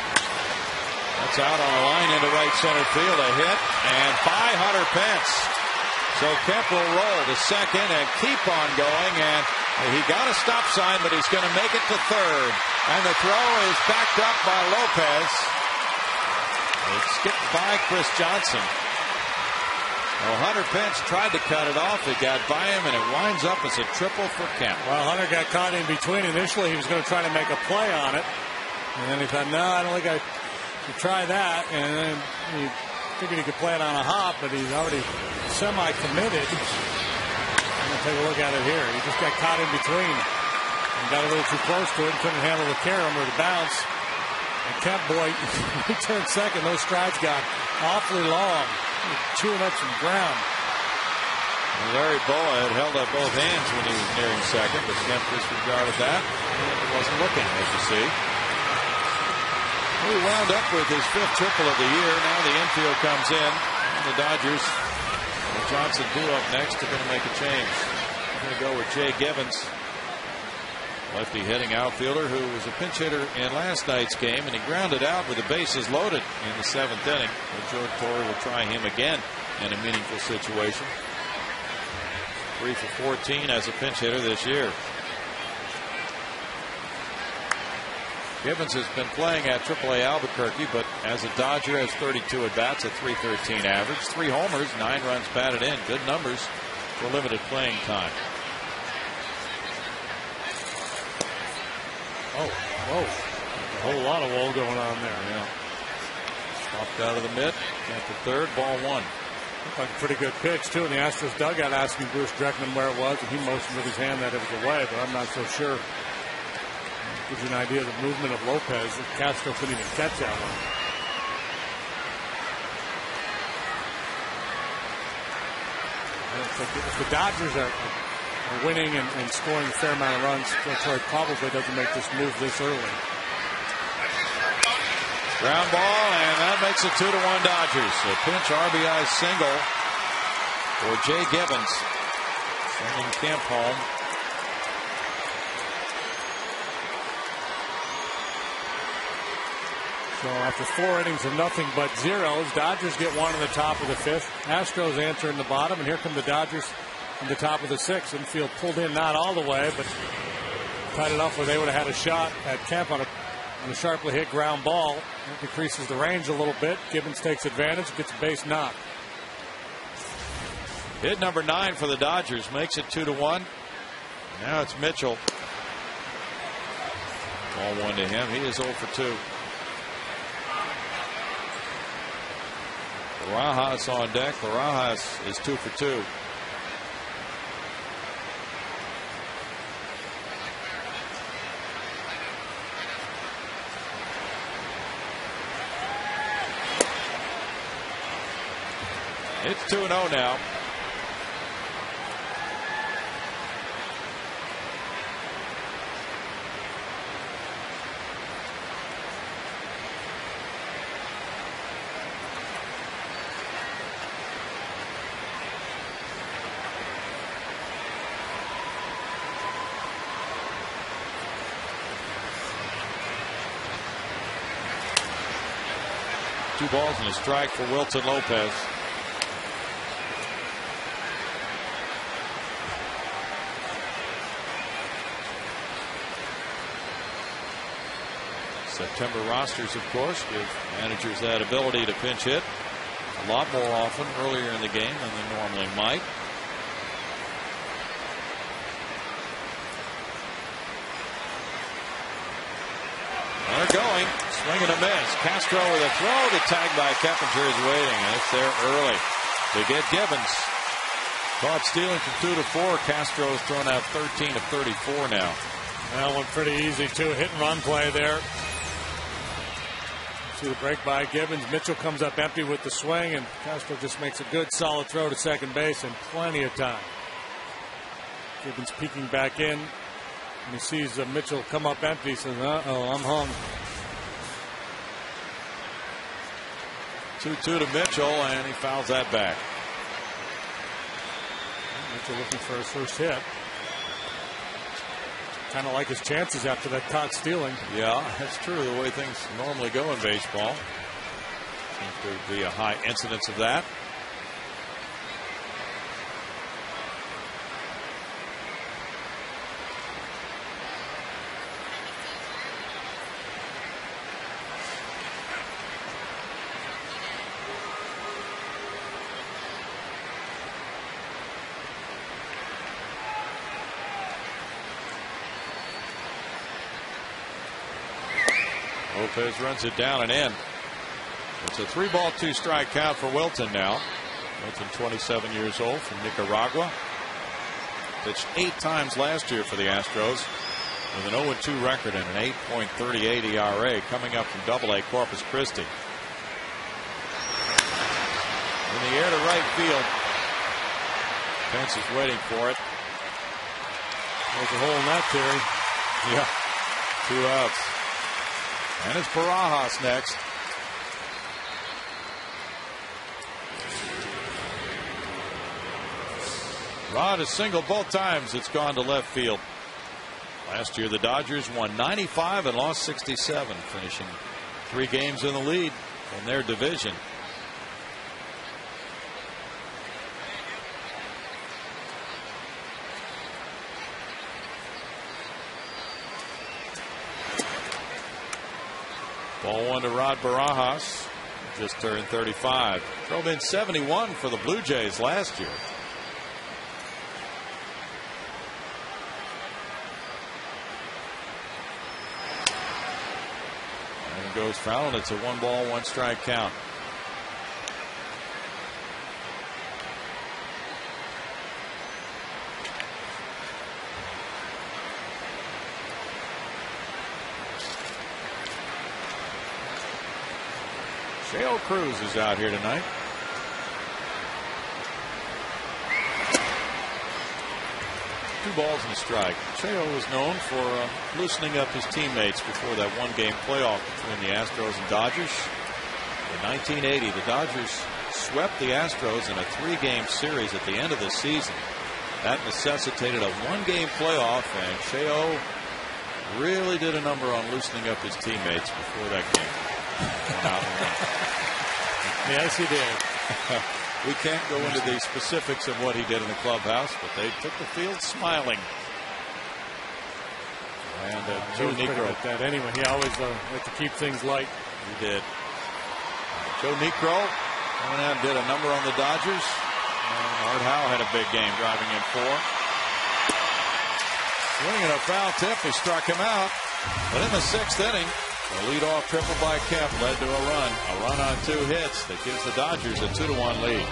That's out on a line into right center field. A hit and by Hunter Pence. So Kemp will roll to second and keep on going. And he got a stop sign, but he's going to make it to third. And the throw is backed up by Lopez. It skipped by Chris Johnson. Well, Hunter Pence tried to cut it off. It got by him, and it winds up as a triple for Kemp. Well, Hunter got caught in between. Initially, he was going to try to make a play on it. And then he thought, no, I don't think I should try that. And then he figured he could play it on a hop, but he's already semi-committed. I'm going to take a look at it here. He just got caught in between and got a little too close to it and couldn't handle the carom or the bounce. And Kemp, boy, he turned second. Those strides got awfully long. Chewing up some ground. And Larry Boa had held up both hands when he was nearing second, but Kemp disregarded that. He wasn't looking, as you see. He wound up with his 5th triple of the year. Now the infield comes in, and the Dodgers, with Johnson due up next, are going to make a change. They're going to go with Jay Gibbons, lefty hitting outfielder who was a pinch hitter in last night's game, and he grounded out with the bases loaded in the 7th inning. But George Torrey will try him again in a meaningful situation. 3 for 14 as a pinch hitter this year. Gibbons has been playing at AAA Albuquerque, but as a Dodger has 32 at bats, a .313 average, 3 homers, 9 runs batted in. Good numbers for limited playing time. Oh, whoa. A whole lot of wall going on there. Yeah. Popped out of the mid. At the third, ball 1. Looked like a pretty good pitch, too. In the Astros dugout asking Bruce Dreckman where it was, and he motioned with his hand that it was away, but I'm not so sure. Gives you an idea of the movement of Lopez. Castro couldn't even catch that one. If the Dodgers are winning and scoring a fair amount of runs, Troy probably doesn't make this move this early. Ground ball, and that makes it 2-1 Dodgers. A pinch RBI single for Jay Gibbons, sending Kemp home. So after 4 innings of nothing but zeros, Dodgers get 1 in the top of the 5th. Astros answer in the bottom, and here come the Dodgers in the top of the 6th. Infield pulled in, not all the way, but tight enough where they would have had a shot at Kemp on a sharply hit ground ball. It decreases the range a little bit. Gibbons takes advantage, gets a base knock. Hit number 9 for the Dodgers makes it 2-1. Now it's Mitchell. Ball 1 to him. He is 0 for 2. Barajas on deck. Barajas is 2 for 2. It's 2-0 now. Two balls and a strike for Wilson Lopez. September rosters, of course, give managers that ability to pinch hit. a lot more often earlier in the game than they normally might. They're going. Swing and a miss. Castro with a throw. The tag by Keppinger is waiting. And it's there early to get Gibbons. Caught stealing from 2 to 4. Castro's thrown out 13 of 34 now. That one pretty easy, too. Hit and run play there. See the break by Gibbons. Mitchell comes up empty with the swing, and Castro just makes a good, solid throw to second base in plenty of time. Gibbons peeking back in. And he sees Mitchell come up empty. He says, uh-oh, I'm hung. 2-2 to Mitchell, and he fouls that back. Mitchell looking for his first hit. Kind of like his chances after that caught stealing. Yeah, that's true. The way things normally go in baseball. Seems to be a high incidence of that. Lopez runs it down and in. It's a 3-ball, 2-strike count for Wilton now. Wilton, 27 years old, from Nicaragua. Pitched 8 times last year for the Astros with an 0-2 record and an 8.38 ERA, coming up from Double-A Corpus Christi. In the air to right field. Pence is waiting for it. There's a hole in that, Terry. Yeah, 2 outs. And it's Barajas next. Rod has singled both times. It's gone to left field. Last year the Dodgers won 95 and lost 67, finishing 3 games in the lead in their division. Ball 1 to Rod Barajas, just turned 35. Drove in 71 for the Blue Jays last year. And it goes foul, and it's a 1-ball, 1-strike count. Sheo Cruz is out here tonight. Two balls and a strike. Sheo was known for loosening up his teammates before that 1-game playoff between the Astros and Dodgers. In 1980, the Dodgers swept the Astros in a 3-game series at the end of the season. That necessitated a 1-game playoff, and Sheo really did a number on loosening up his teammates before that game. Yes, he did. We can't go into the specifics of what he did in the clubhouse, but they took the field smiling. And Joe Niekro like that anyway. He always liked to keep things light. He did. Joe Niekro went out and did a number on the Dodgers. And Art Howe had a big game, driving in 4. Swinging a foul tip, he struck him out. But in the 6th inning, the leadoff triple by Kemp led to a run. A run on 2 hits that gives the Dodgers a 2-1 lead.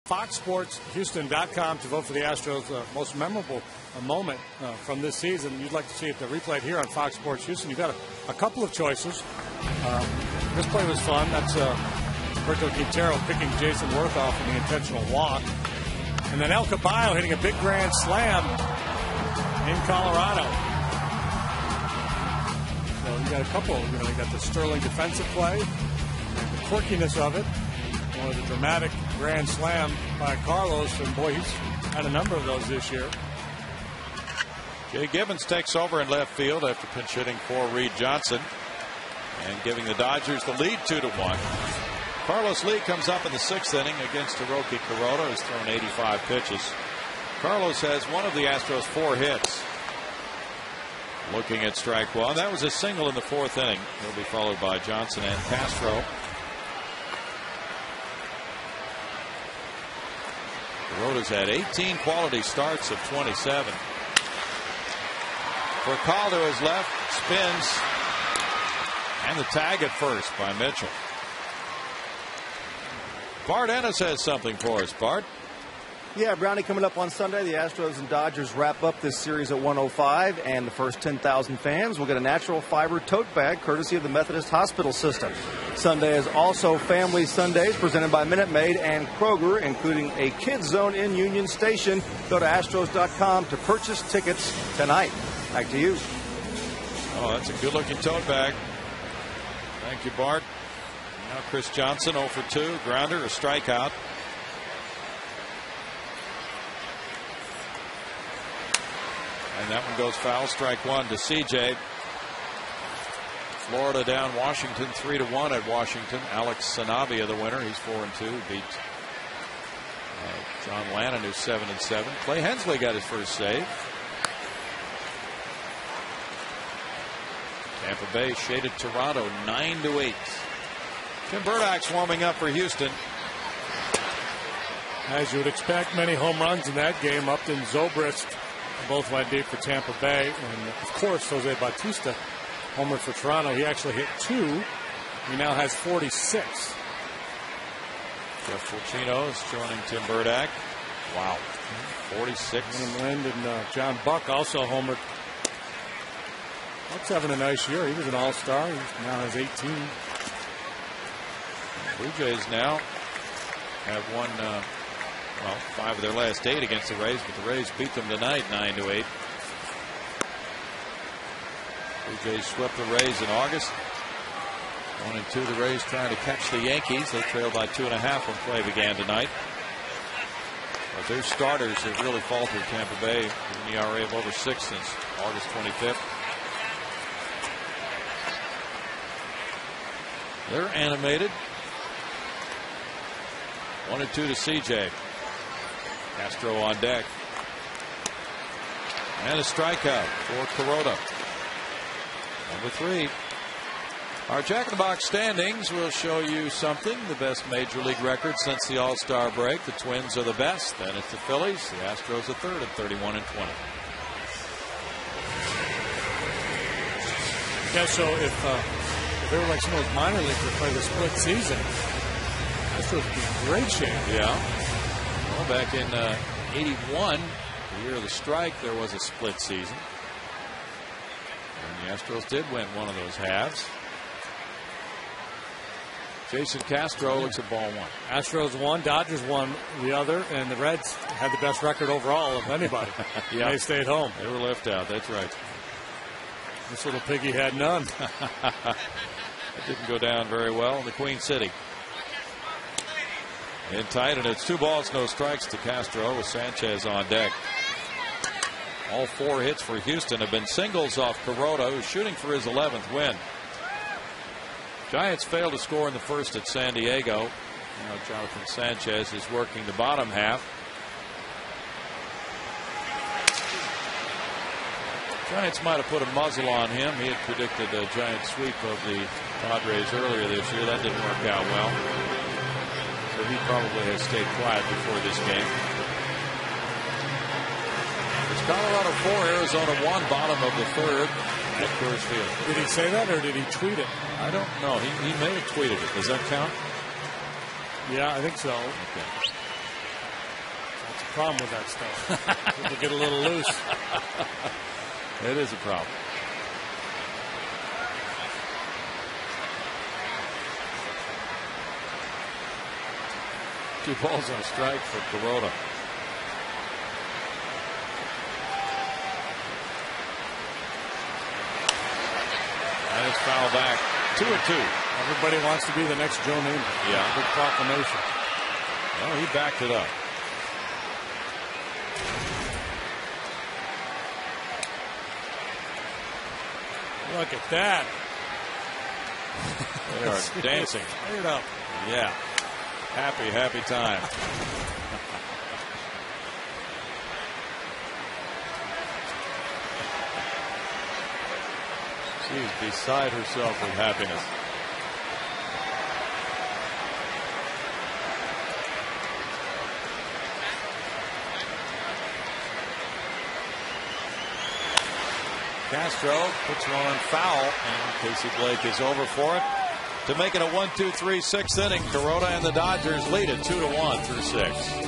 FoxSportsHouston.com to vote for the Astros' most memorable moment from this season. You'd like to see it replayed here on Fox Sports Houston. You've got a couple of choices. This play was fun. That's Roberto Quintero picking Jason Worth off in the intentional walk. And then El Caballo hitting a big grand slam in Colorado. So you got a couple. You got the Sterling defensive play, the quirkiness of it, the dramatic grand slam by Carlos, and boy, he's had a number of those this year. Jay Gibbons takes over in left field after pinch hitting for Reed Johnson and giving the Dodgers the lead 2-1. Carlos Lee comes up in the 6th inning against Hiroki Kuroda, who's thrown 85 pitches. Carlos has one of the Astros' 4 hits. Looking at strike one. That was a single in the 4th inning. He'll be followed by Johnson and Castro. Kuroda's had 18 quality starts of 27. Furcal to his left, spins, and the tag at first by Mitchell. Bart Ennis has something for us. Bart? Yeah, Brownie, coming up on Sunday, the Astros and Dodgers wrap up this series at 105, and the first 10,000 fans will get a natural fiber tote bag courtesy of the Methodist Hospital System. Sunday is also Family Sundays presented by Minute Maid and Kroger, including a kids zone in Union Station. Go to Astros.com to purchase tickets tonight. Back to you. Oh, that's a good-looking tote bag. Thank you, Bart. Now Chris Johnson 0 for 2. Grounder, a strikeout. And that one goes foul. Strike one to CJ. Florida down Washington 3-1 at Washington. Alex Sanabia, the winner. He's 4-2. Beat John Lannon, who's 7-7. Clay Hensley got his first save. Tampa Bay shaded Toronto 9-8. Tim Burdach's warming up for Houston. As you would expect, many home runs in that game. Upton, Zobrist both went deep for Tampa Bay. And, of course, Jose Bautista homered for Toronto. He actually hit 2. He now has 46. Jeff Fulchino is joining Tim Burdach. Wow. 46. William Lind and John Buck also homered. Buck's having a nice year. He was an all-star. He now has 18. Blue Jays now have won 5 of their last 8 against the Rays, but the Rays beat them tonight 9-8. Blue Jays swept the Rays in August. 1-2. The Rays trying to catch the Yankees. They trailed by 2.5 when play began tonight. But their starters have really faltered. Tampa Bay with an ERA of over 6 since August 25th. They're animated. 1-2 to CJ. Castro on deck. And a strikeout for Kuroda. Number 3. Our Jack in the Box standings will show you something. The best major league record since the All-Star break. The Twins are the best. Then it's the Phillies. The Astros are third at 31-20. Yeah, so if they were like some of those minor leagues that play the split season, Astros would be in great shape. Yeah. Well, back in 81, the year of the strike, there was a split season. And the Astros did win one of those halves. Jason Castro looks at ball 1. Astros won, Dodgers won the other, and the Reds had the best record overall of anybody. Yeah. They stayed home. They were left out. That's right. This little piggy had none. It didn't go down very well in the Queen City. In tight, and it's 2 balls, no strikes to Castro with Sanchez on deck. All 4 hits for Houston have been singles off Kuroda, who's shooting for his 11th win. Giants failed to score in the first at San Diego. Now Jonathan Sanchez is working the bottom half. Giants might have put a muzzle on him. He had predicted a giant sweep of the Padres earlier this year. That didn't work out well. So he probably has stayed quiet before this game. It's Colorado 4, Arizona 1, bottom of the 3rd at Coors Field. Did he say that or did he tweet it? I don't know. He may have tweeted it. Does that count? Yeah, I think so. Okay. problem with that stuff. People get a little loose. It is a problem. Two balls on a strike for Corona. And it's foul back. 2-2. Everybody wants to be the next Joe Namath. Yeah. Big proclamation. Well, he backed it up. Look at that. They are dancing. Straight up. Yeah. Happy, happy time. She's beside herself with happiness. Castro puts one on foul, and Casey Blake is over for it to make it a 1-2-3 sixth inning. Corona and the Dodgers lead it 2-1 through 6.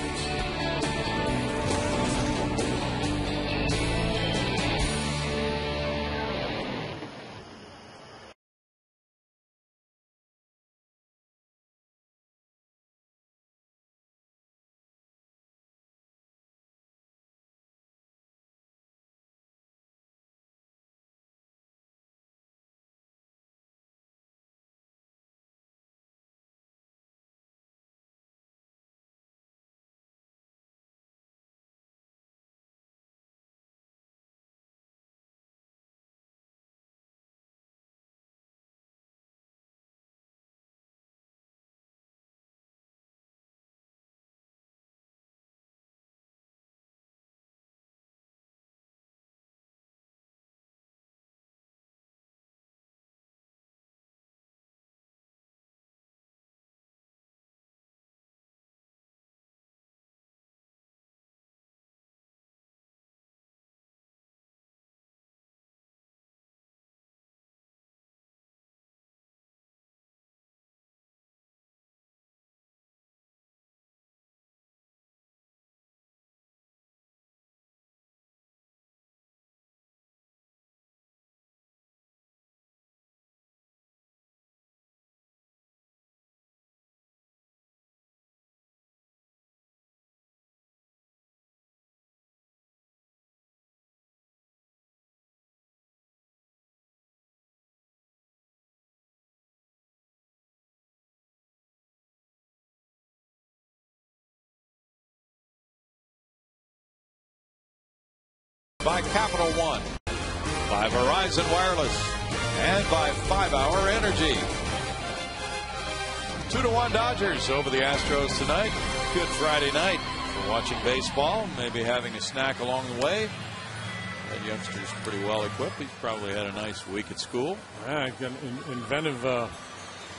By Capital One, by Verizon Wireless, and by 5-Hour Energy. 2-1 Dodgers over the Astros tonight. Good Friday night for watching baseball, maybe having a snack along the way. That youngster's pretty well equipped. He's probably had a nice week at school. Yeah, inventive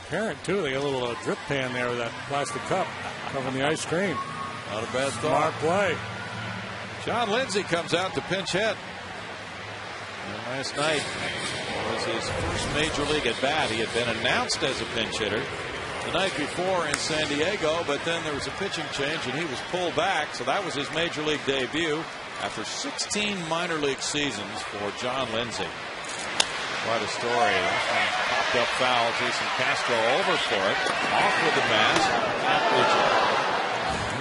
parent, too. They got a little drip pan there with that plastic cup covering the ice cream. Not a bad Smart thought. play. John Lindsay comes out to pinch hit. And last night was his first major league at bat. He had been announced as a pinch hitter the night before in San Diego, but then there was a pitching change and he was pulled back. So that was his major league debut after 16 minor league seasons for John Lindsay. Quite a story. Popped up foul. Jason Castro over for it. Off with the mask.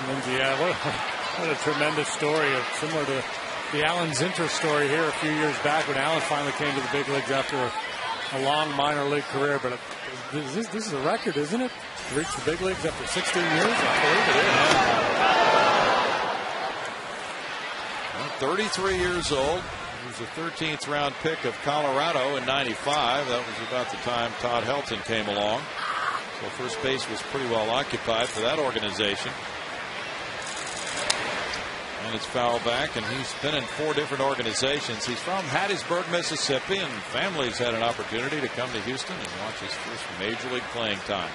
Lindsay, yeah, what a tremendous story, similar to the Alan Zinter story here a few years back when Alan finally came to the big leagues after a long minor league career. But this is a record, isn't it? To reach the big leagues after 16 years? I believe it is. 33 years old. He was a 13th round pick of Colorado in '95. That was about the time Todd Helton came along. So first base was pretty well occupied for that organization. And it's foul back, and he's been in 4 different organizations. He's from Hattiesburg, Mississippi, and family's had an opportunity to come to Houston and watch his first major league playing time.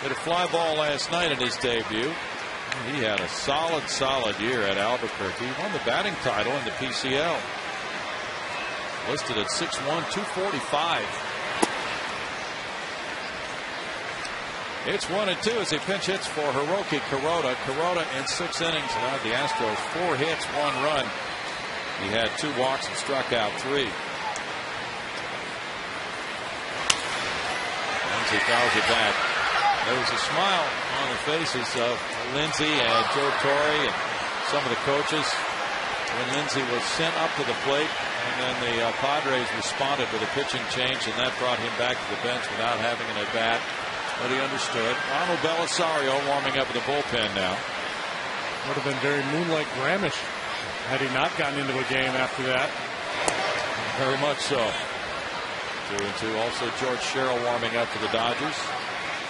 Hit a fly ball last night in his debut. He had a solid year at Albuquerque. He won the batting title in the PCL. Listed at 6'1", 245. It's 1-2 as he pinch hits for Hiroki Kuroda. Kuroda in 6 innings allowed the Astros 4 hits, 1 run. He had 2 walks and struck out 3. Lindsey fouls it back. There was a smile on the faces of Lindsey and Joe Torre and some of the coaches when Lindsey was sent up to the plate, and then the Padres responded with a pitching change, and that brought him back to the bench without having an at-bat. But he understood. Ronald Belisario warming up in the bullpen now. Would have been very Moonlight Grahamish had he not gotten into a game after that. Very much so. 2-2. Also George Sherrill warming up for the Dodgers.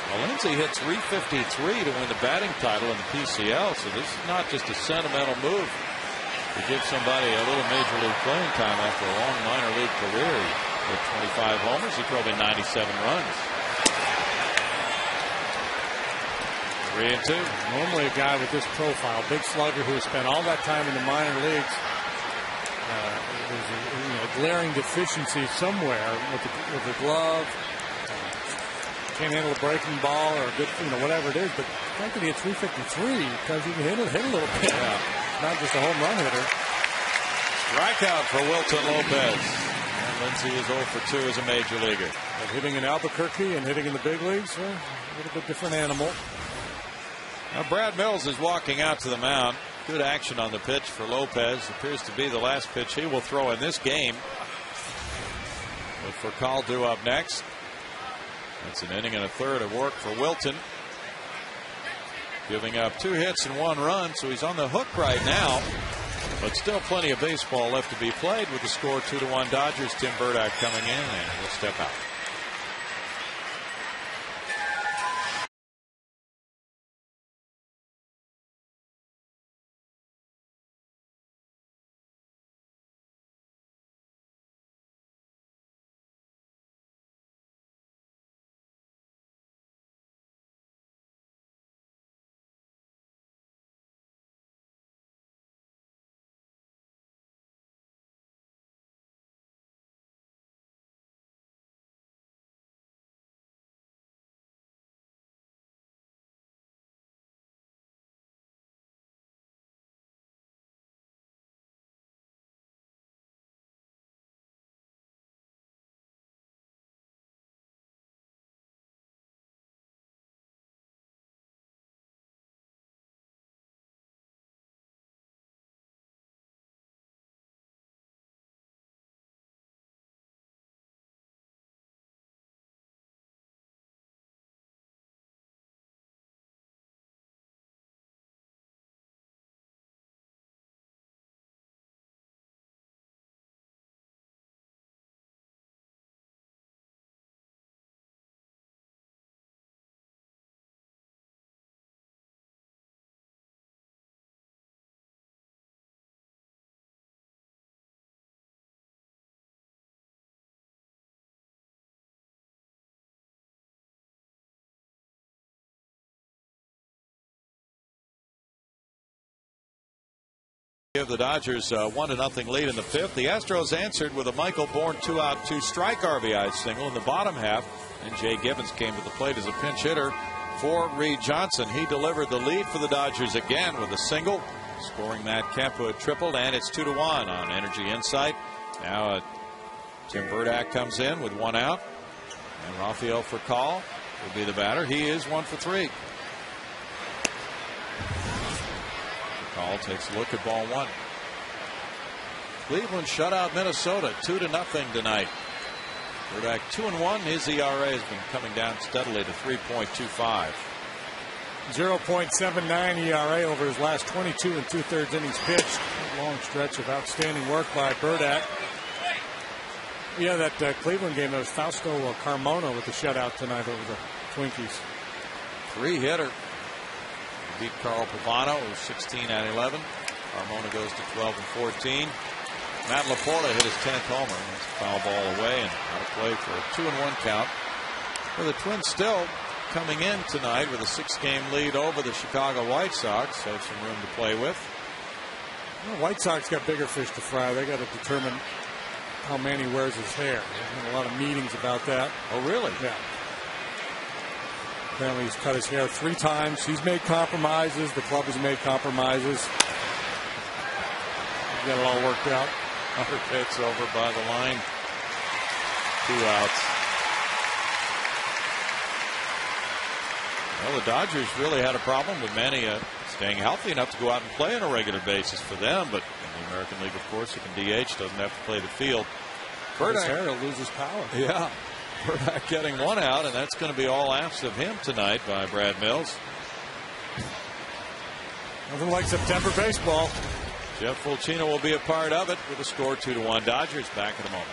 Well, Lindsey hit .353 to win the batting title in the PCL, so this is not just a sentimental move to give somebody a little major league playing time after a long minor league career. He hit 25 homers. He drove in 97 runs. 3-2. Normally a guy with this profile, big slugger who has spent all that time in the minor leagues, there's a glaring deficiency somewhere with the glove. Can't handle a breaking ball or a good, whatever it is. But the fact that he hit .353 because he can hit a little bit. Yeah. Not just a home run hitter. Strikeout for Wilton Lopez. And Lindsey is 0 for 2 as a major leaguer. But hitting in Albuquerque and hitting in the big leagues, a little bit different animal. Now Brad Mills is walking out to the mound. Good action on the pitch for Lopez. Appears to be the last pitch he will throw in this game. But for Call due up next. That's an inning and a third of work for Wilton. Giving up 2 hits and 1 run, so he's on the hook right now. But still plenty of baseball left to be played with the score 2-1 Dodgers. Tim Burdack coming in, and he'll step out. Give the Dodgers a 1-0 lead in the 5th. The Astros answered with a Michael Bourne 2-out 2-strike RBI single in the bottom half, and Jay Gibbons came to the plate as a pinch hitter for Reed Johnson. He delivered the lead for the Dodgers again with a single, scoring Matt Kemp, who had tripled, and it's 2-1 on Energy Insight. Now Tim Burdack comes in with 1 out, and Rafael Furcal will be the batter. He is 1 for 3. Call takes a look at ball 1. Cleveland shut out Minnesota 2-0 tonight. Burdack 2-1. His ERA has been coming down steadily to 3.25. 0.79 ERA over his last 22 2/3 innings pitched. A long stretch of outstanding work by Burdack. Yeah, that Cleveland game, that was Fausto Carmona with the shutout tonight over the Twinkies. 3-hitter. Beat Carl Pavano, who was 16 out of 11. Carmona goes to 12 and 14. Matt Laporta hit his 10th homer. That's a foul ball away and out of play for a 2-1 count. Well, the Twins still coming in tonight with a 6-game lead over the Chicago White Sox. So some room to play with. Well, White Sox got bigger fish to fry. They got to determine how Manny wears his hair. There's been a lot of meetings about that. Oh, really? Yeah. Apparently he's cut his hair 3 times. He's made compromises. The club has made compromises. He's got it all worked out. Hunter Pitts over by the line. 2 outs. Well, the Dodgers really had a problem with Manny staying healthy enough to go out and play on a regular basis for them. But in the American League, of course, he can DH, doesn't have to play the field. His hair will lose his power. Yeah. Burdick getting 1 out, and that's going to be all asked of him tonight by Brad Mills. Nothing like September baseball. Jeff Fulcino will be a part of it with a score 2-1. Dodgers back in a moment.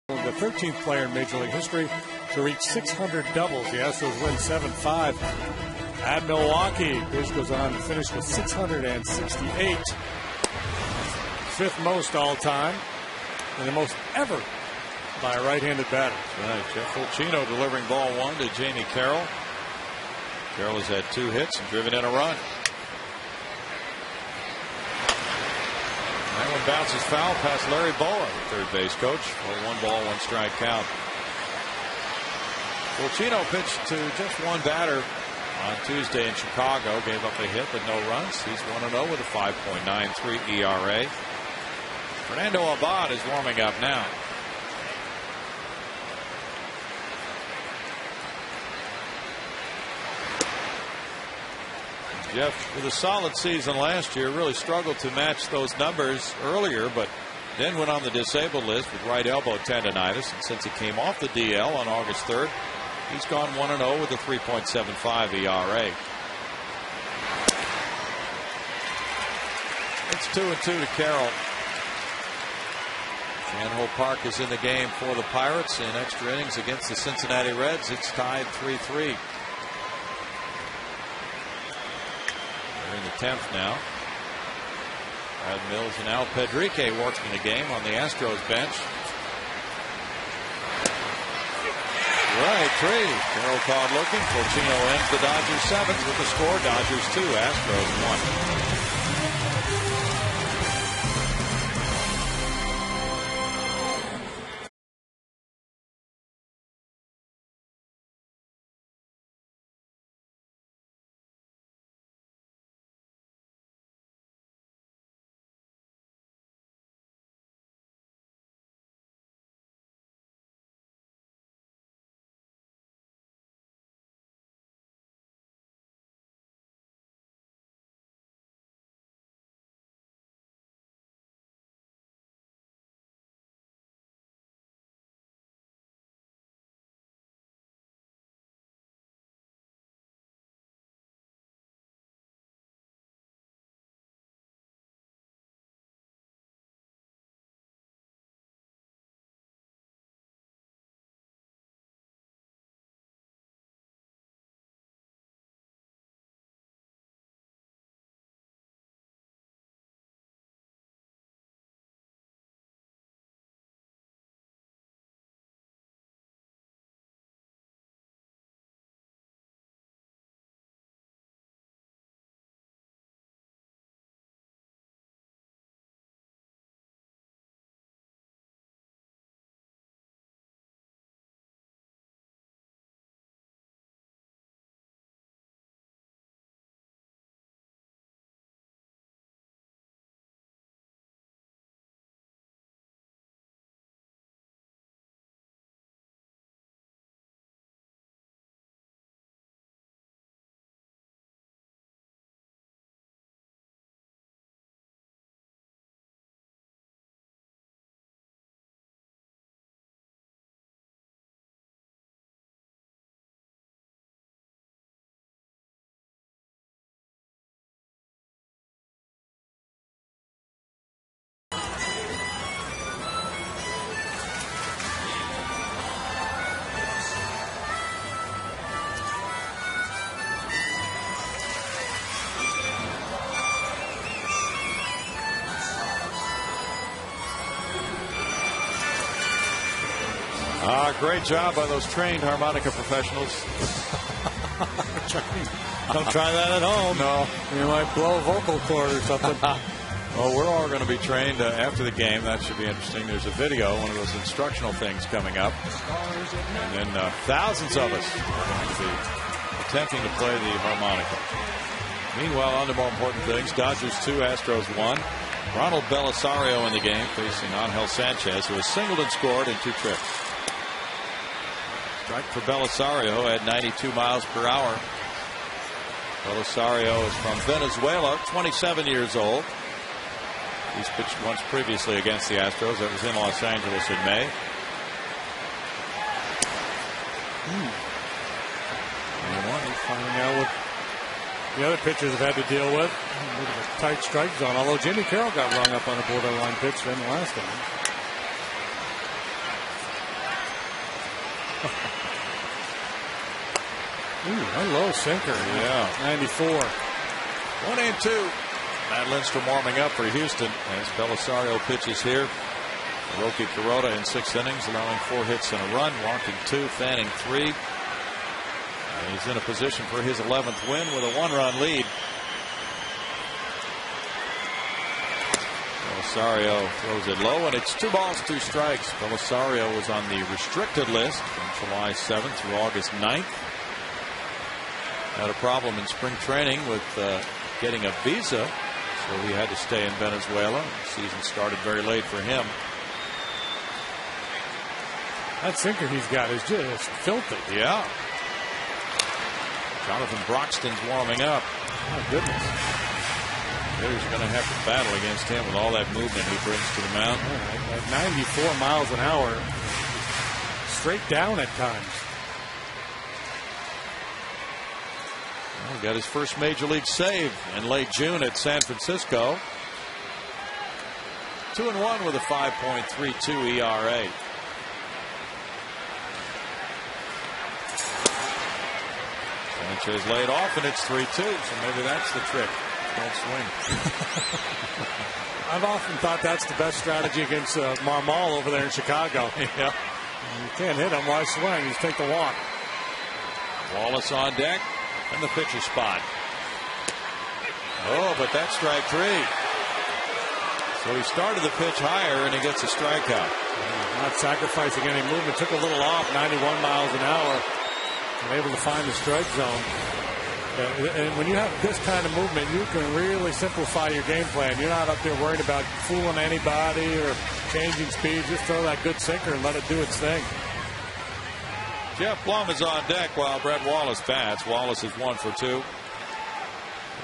The 13th player in Major League history to reach 600 doubles. The Astros win 7-5 at Milwaukee. Biz goes on to finish with 668. 5th most all time, and the most ever by a right-handed batter. Right, Jeff Fulcino delivering ball 1 to Jamie Carroll. Carroll has had 2 hits and driven in a run. That one bounces foul past Larry Boa, the third base coach, for a 1-1 strike count. Fulcino pitched to just 1 batter on Tuesday in Chicago. Gave up a hit but no runs. He's 1-0 with a 5.93 ERA. Fernando Abad is warming up now. Jeff, with a solid season last year, really struggled to match those numbers earlier, but then went on the disabled list with right elbow tendonitis. And since he came off the DL on August 3rd, he's gone 1-0 with a 3.75 ERA. It's 2-2 to Carroll. Shanhoe Park is in the game for the Pirates in extra innings against the Cincinnati Reds. It's tied 3-3. They're in the 10th now. Brad Mills and Al Pedrique working the game on the Astros bench. Right, 3. Carroll caught looking. Fulcino ends the Dodgers 7th with the score. Dodgers 2, Astros 1. Great job by those trained harmonica professionals. Don't try that at home. No. You might blow a vocal cord or something. Well, we're all going to be trained after the game. That should be interesting. There's a video, one of those instructional things coming up. And then thousands of us are going to be attempting to play the harmonica. Meanwhile, on to more important things. Dodgers 2, Astros 1. Ronald Belisario in the game facing Angel Sanchez, who has singled and scored in 2 trips. Strike for Belisario at 92 miles per hour. Belisario is from Venezuela, 27 years old. He's pitched once previously against the Astros. That was in Los Angeles in May. He's finding out what the other pitchers have had to deal with. Look at the tight strike zone. Although Jimmy Carroll got rung up on a borderline pitch for him last time. Hello, sinker. Yeah. 94. 1-2. Matt Lindstrom warming up for Houston as Belisario pitches here. Hiroki Kuroda in 6 innings, allowing 4 hits and a run, walking 2, fanning 3. And he's in a position for his 11th win with a 1-run lead. Belisario throws it low, and it's 2 balls, 2 strikes. Belisario was on the restricted list from July 7th through August 9th. Had a problem in spring training with getting a visa, so he had to stay in Venezuela. The season started very late for him. That sinker he's got is just filthy. Yeah. Jonathan Broxton's warming up. My goodness. Hitters are going to have to battle against him with all that movement he brings to the mound. At 94 miles an hour, straight down at times. Well, got his first major league save in late June at San Francisco. 2-1 with a 5.32 ERA. Sanchez laid off, and it's 3-2, so maybe that's the trick. Don't swing. I've often thought that's the best strategy against Marmol over there in Chicago. Yeah. You can't hit him. Why swing? Just take the walk. Wallace on deck, and the pitcher spot. Oh, but that's strike 3. So he started the pitch higher, and he gets a strikeout. Not sacrificing any movement. Took a little off, 91 miles an hour. And able to find the strike zone. And when you have this kind of movement, you can really simplify your game plan. You're not up there worried about fooling anybody or changing speed. Just throw that good sinker and let it do its thing. Jeff Blum is on deck while Brett Wallace bats. Wallace is 1 for 2.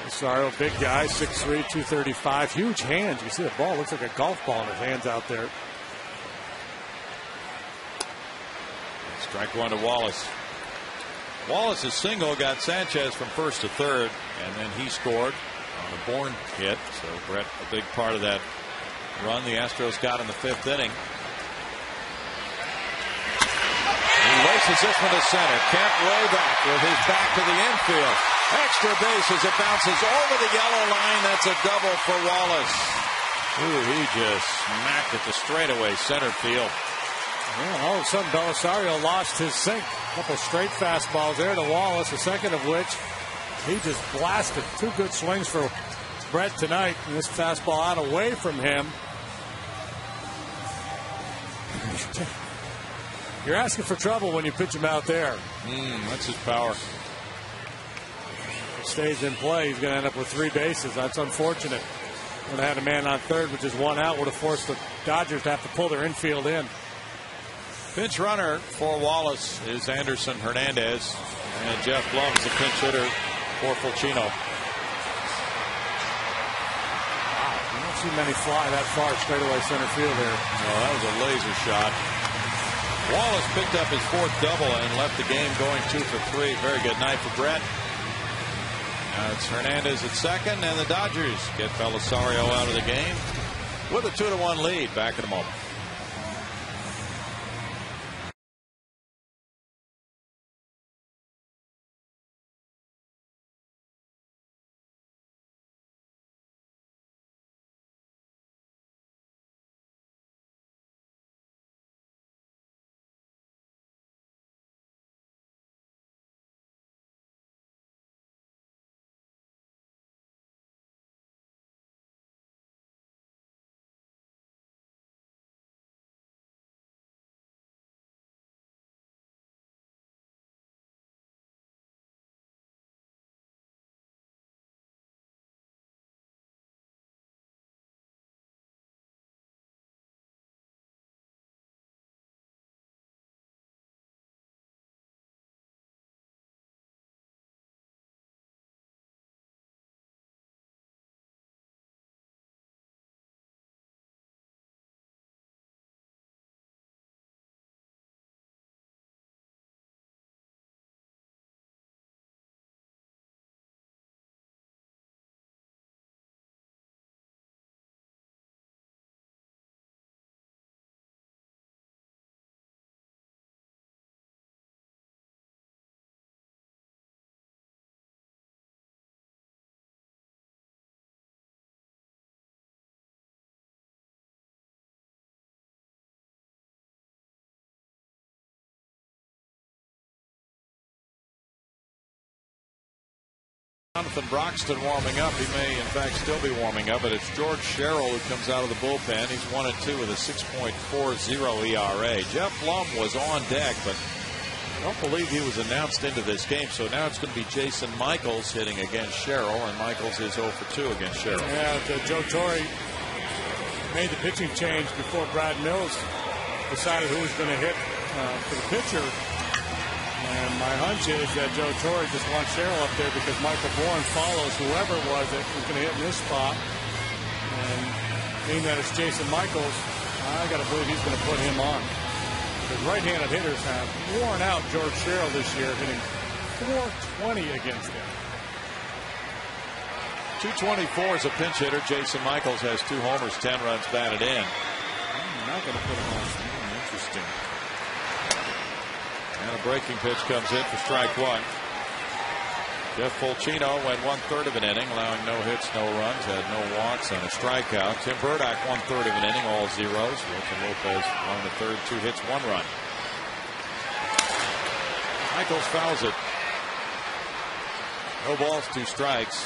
Sorrow, big guy, 6'3", 235. Huge hands. You see the ball. Looks like a golf ball in his hands out there. Strike 1 to Wallace. Wallace's single got Sanchez from first to third, and then he scored on a Bourne hit. So Brett, a big part of that run the Astros got in the 5th inning. He laces this one to center. Kemp way back with his back to the infield. Extra base as it bounces over the yellow line. That's a double for Wallace. Ooh, he just smacked it to straightaway center field. Well, all of a sudden, Belisario lost his sink. A couple straight fastballs there to Wallace, the second of which he just blasted. 2 good swings for Brett tonight. And this fastball out away from him. You're asking for trouble when you pitch him out there. That's his power. If it stays in play, he's going to end up with 3 bases. That's unfortunate. Would have had a man on third, which is 1 out. Would have forced the Dodgers to have to pull their infield in. Pinch runner for Wallace is Anderson Hernandez, and Jeff Blum is the pinch hitter for Fulcino. Wow, you don't see many fly that far straightaway center field there. No, that was a laser shot. Wallace picked up his 4th double and left the game going 2 for 3. Very good night for Brett. Now it's Hernandez at second, and the Dodgers get Belisario out of the game with a 2-1 lead. Back in a moment. Jonathan Broxton warming up. He may, in fact, still be warming up, but it's George Sherrill who comes out of the bullpen. He's 1-2 with a 6.40 ERA. Jeff Blum was on deck, but I don't believe he was announced into this game. So now it's going to be Jason Michaels hitting against Sherrill, and Michaels is 0 for 2 against Sherrill. Yeah, Joe Torre made the pitching change before Brad Mills decided who was going to hit for the pitcher. And my hunch is that Joe Torre just wants Sherrill up there because Michael Bourne follows whoever it was that was going to hit in this spot. And being that it's Jason Michaels, I got to believe he's going to put him on. Because right-handed hitters have worn out George Sherrill this year, hitting .420 against him. 224 as a pinch hitter. Jason Michaels has 2 homers, 10 runs batted in. I'm not going to put him on. Interesting. And a breaking pitch comes in for strike 1. Jeff Fulcino went 1/3 of an inning, allowing no hits, no runs, had no walks and a strikeout. Tim Burdock 1/3 of an inning, all zeros. Wilson Lopez 1 1/3, 2 hits, 1 run. Michaels fouls it. No balls, 2 strikes.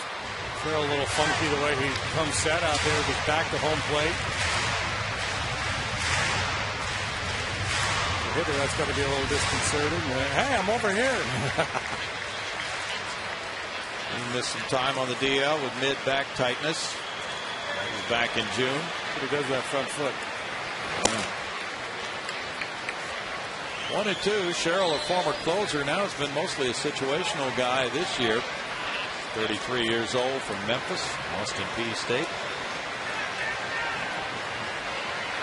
Sherrill a little funky the way he comes set out there with his back to home plate. Hitter, that's got to be a little disconcerting. Hey, I'm over here. He missed some time on the DL with mid-back tightness. He was back in June. But he does that front foot. 1-2. Sherrill, a former closer, now has been mostly a situational guy this year. 33 years old from Memphis, Austin Peay State.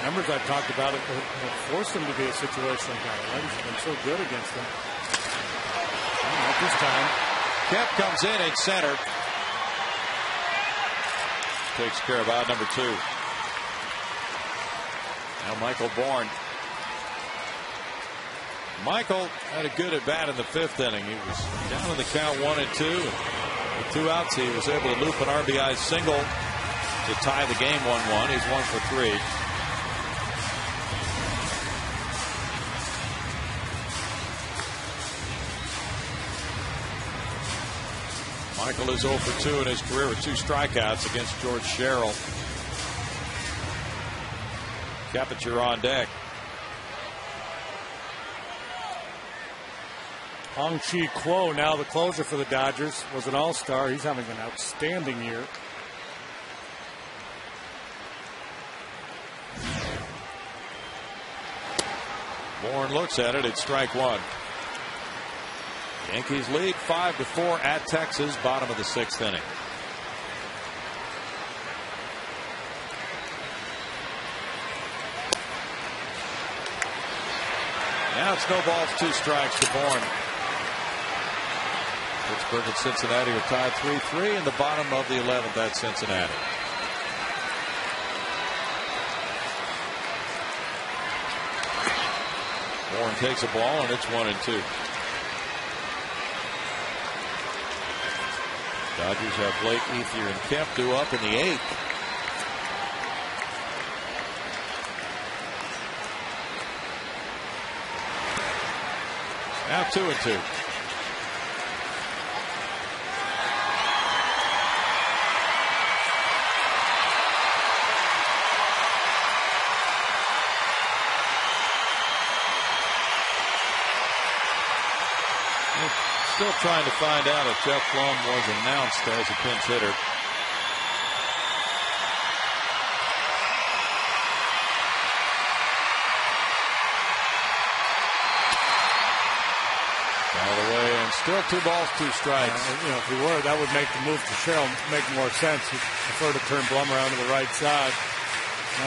Numbers I've talked about it have forced him to be a situational guy. Right? He's been so good against them. Not this time. Kemp comes in center. Takes care of out number 2. Now Michael Bourne. Michael had a good at bat in the 5th inning. He was down in the count 1-2. With 2 outs, he was able to loop an RBI single to tie the game 1-1. He's 1 for 3. Michael is 0 for 2 in his career with 2 strikeouts against George Sherrill. Capture on deck. Hong-Chi Kuo, now the closer for the Dodgers, was an all-star. He's having an outstanding year. Bourne looks at it. It's strike 1. Yankees lead 5-4 at Texas, bottom of the 6th inning. Now it's no balls, 2 strikes to Bourne. Pittsburgh and Cincinnati are tied 3-3 in the bottom of the 11th at Cincinnati. Bourne takes a ball and it's 1-2. Dodgers have Blake, Ethier, and Kemp due up in the 8th. Now 2-2. Still trying to find out if Jeff Blum was announced as a pinch hitter. All the way, and still 2 balls, 2 strikes. If he were, that would make the move to Sherrill make more sense. He'd prefer to turn Blum around to the right side.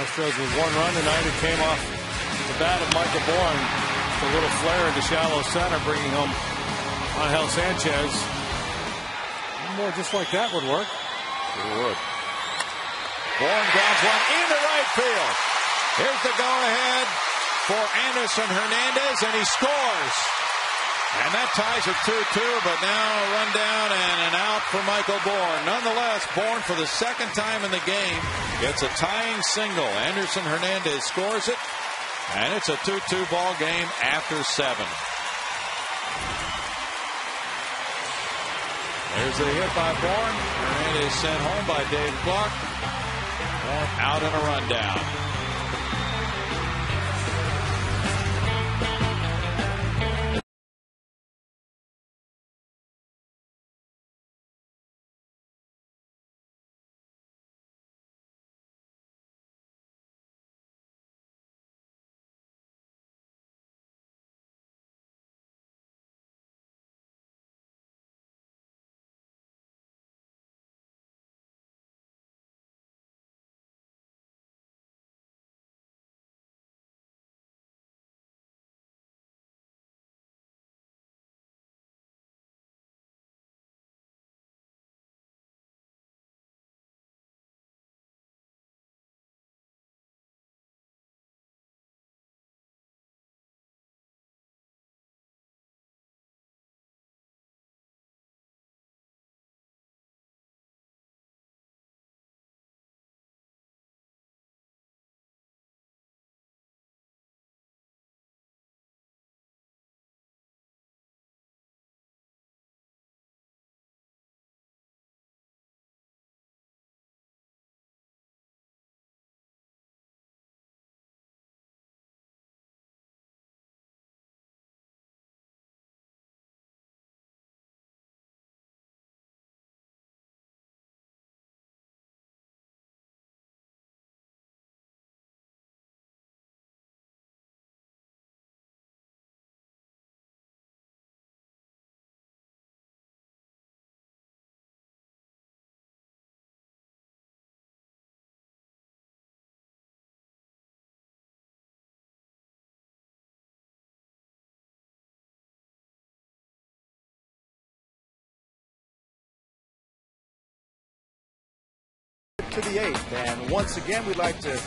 Astros with 1 run tonight. It came off the bat of Michael Bourne. A little flare into shallow center, bringing home Angel Sanchez. One more just like that would work. It would. Bourne grounds one into right field. Here's the go-ahead for Anderson Hernandez, and he scores. And that ties at 2-2, but now a run down and an out for Michael Bourne. Nonetheless, Bourne, for the 2nd time in the game, gets a tying single. Anderson Hernandez scores it, and it's a 2-2 ball game after 7. There's a hit by Bourne, and it is sent home by Dave Clark. Bourne out in a rundown. To the 8th, and once again we'd like to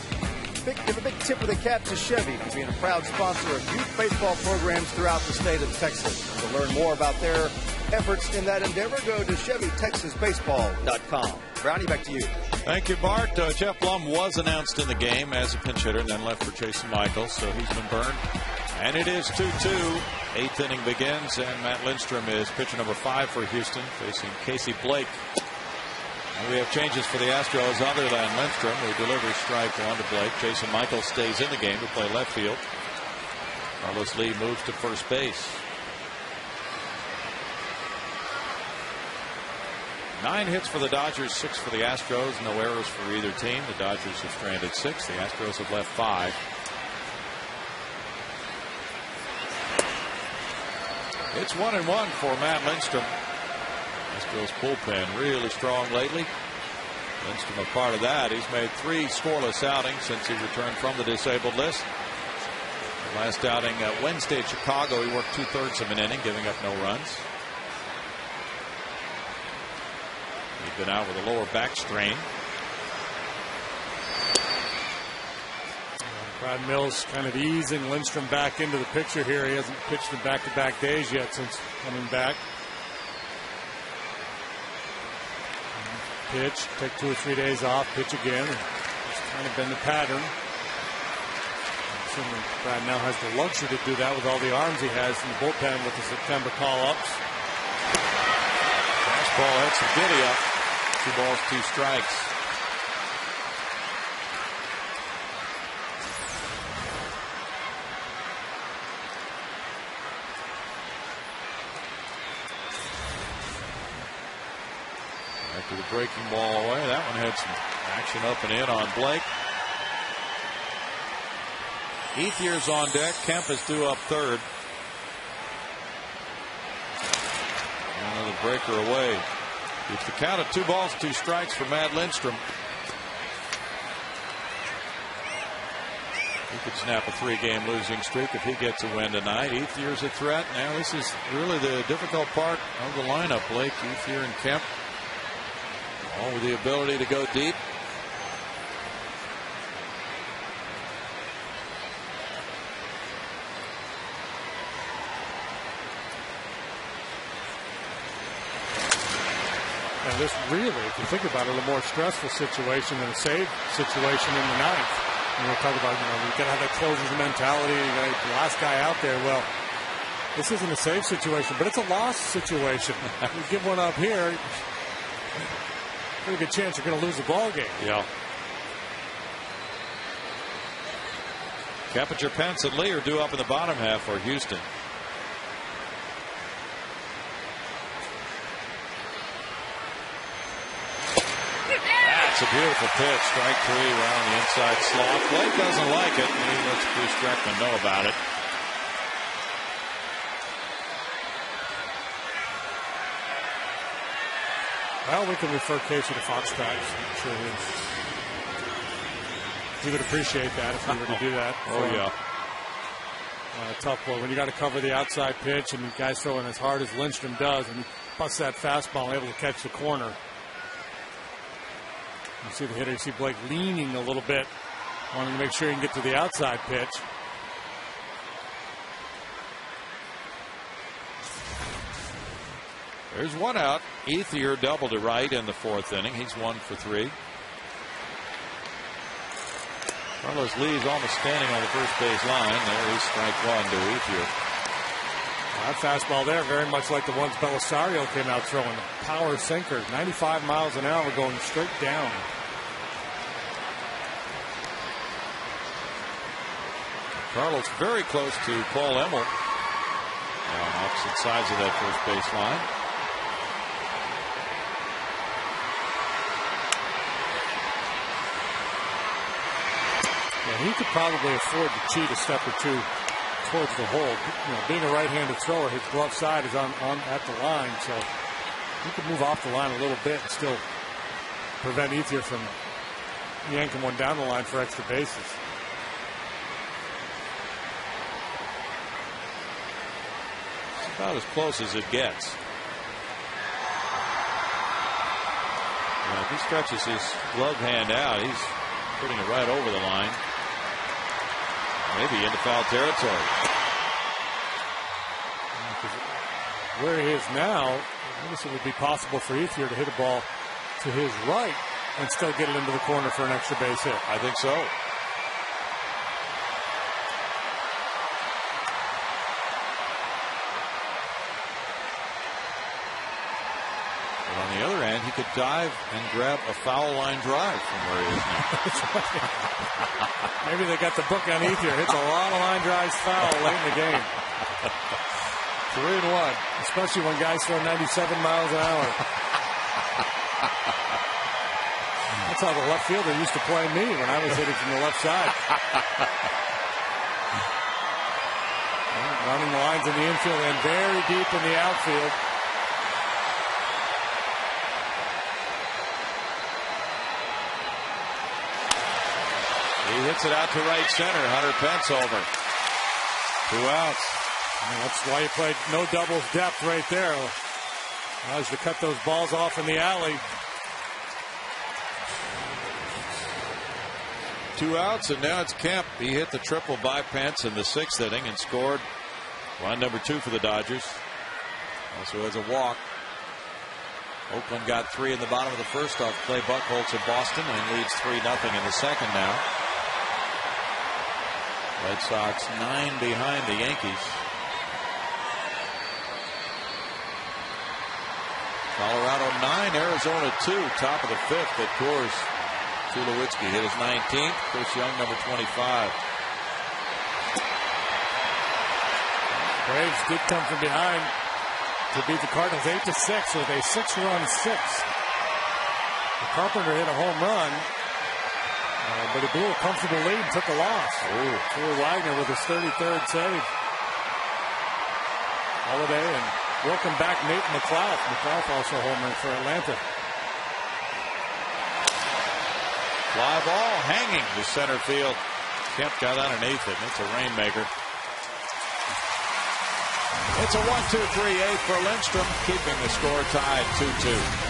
give a big tip of the cap to Chevy for being a proud sponsor of youth baseball programs throughout the state of Texas. To learn more about their efforts in that endeavor, go to ChevyTexasBaseball.com. Brownie, back to you. Thank you, Bart. Jeff Blum was announced in the game as a pinch hitter and then left for Jason Michaels, so he's been burned. And it is 2-2. 8th inning begins, and Matt Lindstrom is pitcher number 5 for Houston, facing Casey Blake. And we have changes for the Astros other than Lindstrom, who delivers strike 1 to Blake. Jason Michaels stays in the game to play left field. Carlos Lee moves to first base. 9 hits for the Dodgers, 6 for the Astros. No errors for either team. The Dodgers have stranded 6. The Astros have left 5. It's 1-1 for Matt Lindstrom. Astros bullpen really strong lately. Lindstrom a part of that. He's made 3 scoreless outings since he returned from the disabled list. The last outing Wednesday at Chicago, he worked 2/3 of an inning, giving up no runs. He'd been out with a lower back strain. Brad Mills kind of easing Lindstrom back into the picture here. He hasn't pitched in back-to-back days yet since coming back. Pitch, take 2 or 3 days off, pitch again. It's kind of been the pattern. Assuming Brad now has the luxury to do that with all the arms he has in the bullpen with the September call-ups. Fastball hits the giddy up. 2 balls, 2 strikes. After the breaking ball away, that one had some action up and in on Blake. Ethier's on deck. Kemp is due up third. Another breaker away. It's the count of 2 balls, 2 strikes for Matt Lindstrom. He could snap a 3-game losing streak if he gets a win tonight. Ethier's a threat. Now this is really the difficult part of the lineup. Blake, Ethier, and Kemp, all with the ability to go deep. And this really, if you think about it, a more stressful situation than a save situation in the 9th. And we'll talk about, you got to have that closer's mentality. You got the last guy out there. Well, This isn't a save situation, but it's a loss situation. You give one up here, pretty good chance you're going to lose the ball game. Yeah. Keppinger, Pence, and Lee are due up in the bottom half for Houston. That's a beautiful pitch. Strike 3 around the inside slot. Blake doesn't like it. He lets Bruce Streckman know about it. Well, we can refer Casey to Foxtrot. I'm sure he would appreciate that if we were to do that. Oh, yeah. Tough one. When you got to cover the outside pitch and the guy's throwing as hard as Lindstrom does, and he busts that fastball, able to catch the corner. You see the hitter, you see Blake leaning a little bit, wanting to make sure he can get to the outside pitch. There's one out. Ethier doubled to right in the 4th inning. He's 1 for 3. Carlos Lee's almost standing on the first base line. There is strike 1 to Ethier. That fastball there, very much like the ones Belisario came out throwing. Power sinker, 95 miles an hour going straight down. Carlos very close to Paul Emmel on opposite sides of that first base line. Yeah, he could probably afford to cheat a step or two towards the hole. You know, being a right-handed thrower, his glove side is on at the line, so he could move off the line a little bit and still prevent Ethier from yanking one down the line for extra bases. It's about as close as it gets. If he stretches his glove hand out, he's putting it right over the line. Maybe into foul territory. Where he is now, I guess it would be possible for Ethier to hit a ball to his right and still get it into the corner for an extra base hit. I think so. But on the other hand, he could dive and grab a foul line drive from where he is now. Maybe they got the book on Ethier. Hits a lot of line drives foul late in the game. 3-1. Especially when guys throw 97 miles an hour. That's how the left fielder used to play me when I was hitting from the left side. Running the lines in the infield and very deep in the outfield. He hits it out to right center. Hunter Pence over. 2 outs. That's why you played no doubles depth right there. Allows you to cut those balls off in the alley. 2 outs, and now it's Kemp. He hit the triple by Pence in the 6th inning and scored run number 2 for the Dodgers. Also has a walk. Oakland got 3 in the bottom of the 1st off Clay Buchholz of Boston and leads 3-0 in the 2nd now. Red Sox 9 behind the Yankees. Colorado 9, Arizona 2, top of the 5th at Coors. Tulowitzki hit his 19th. Chris Young, number 25. Braves did come from behind to beat the Cardinals 8-6 with a 6-run 6. Carpenter hit a home run, but he blew a comfortable lead and took a loss. Troy Wagner with his 33rd save. Holiday and welcome back Nate McLouth. McLouth also home run for Atlanta. Fly ball hanging to center field. Kemp got underneath it, and it's a rainmaker. It's a 1-2-3-8 for Lindstrom, keeping the score tied 2-2.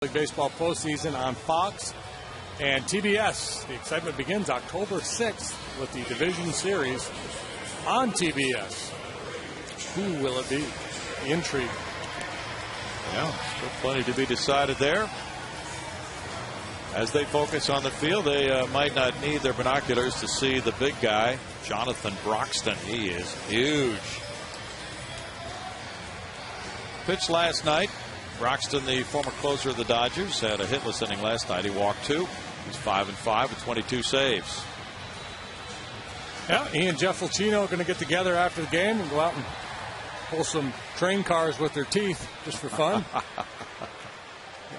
Baseball postseason on Fox and TBS. The excitement begins October 6th with the division series on TBS. Who will it be? The intrigue. Yeah, still plenty to be decided there. As they focus on the field, they might not need their binoculars to see the big guy, Jonathan Broxton. He is huge. Pitched last night. Broxton, the former closer of the Dodgers, had a hitless inning last night. He walked 2. He's 5-5 with 22 saves. Yeah, he and Jeff Fulcino are going to get together after the game and go out and pull some train cars with their teeth just for fun.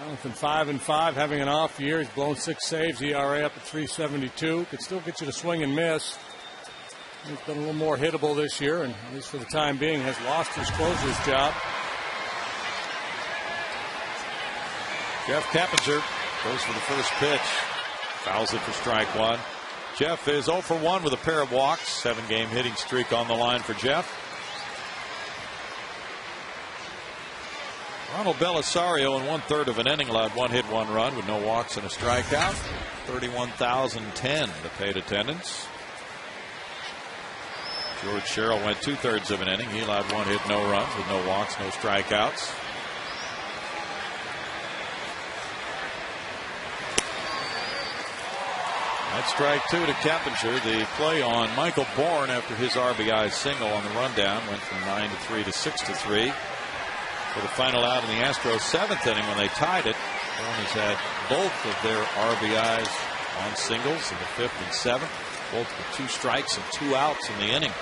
Jonathan 5-5, having an off year. He's blown 6 saves, ERA up at 3.72. Could still get you to swing and miss. He's been a little more hittable this year, and at least for the time being, has lost his closer's job. Jeff Keppinger goes for the first pitch. Fouls it for strike 1. Jeff is 0 for 1 with a pair of walks. 7-game hitting streak on the line for Jeff. Ronald Belisario in 1/3 of an inning allowed 1 hit, 1 run with no walks and a strikeout. 31,010 to paid attendance. George Sherrill went 2/3 of an inning. He allowed 1 hit, no runs with no walks, no strikeouts. That's strike 2 to Keppinger. The play on Michael Bourne after his RBI single on the rundown went from 9-3 to 6-3. For the final out in the Astros 7th inning when they tied it. Bourne has had both of their RBIs on singles in the 5th and 7th. Both with 2 strikes and 2 outs in the inning.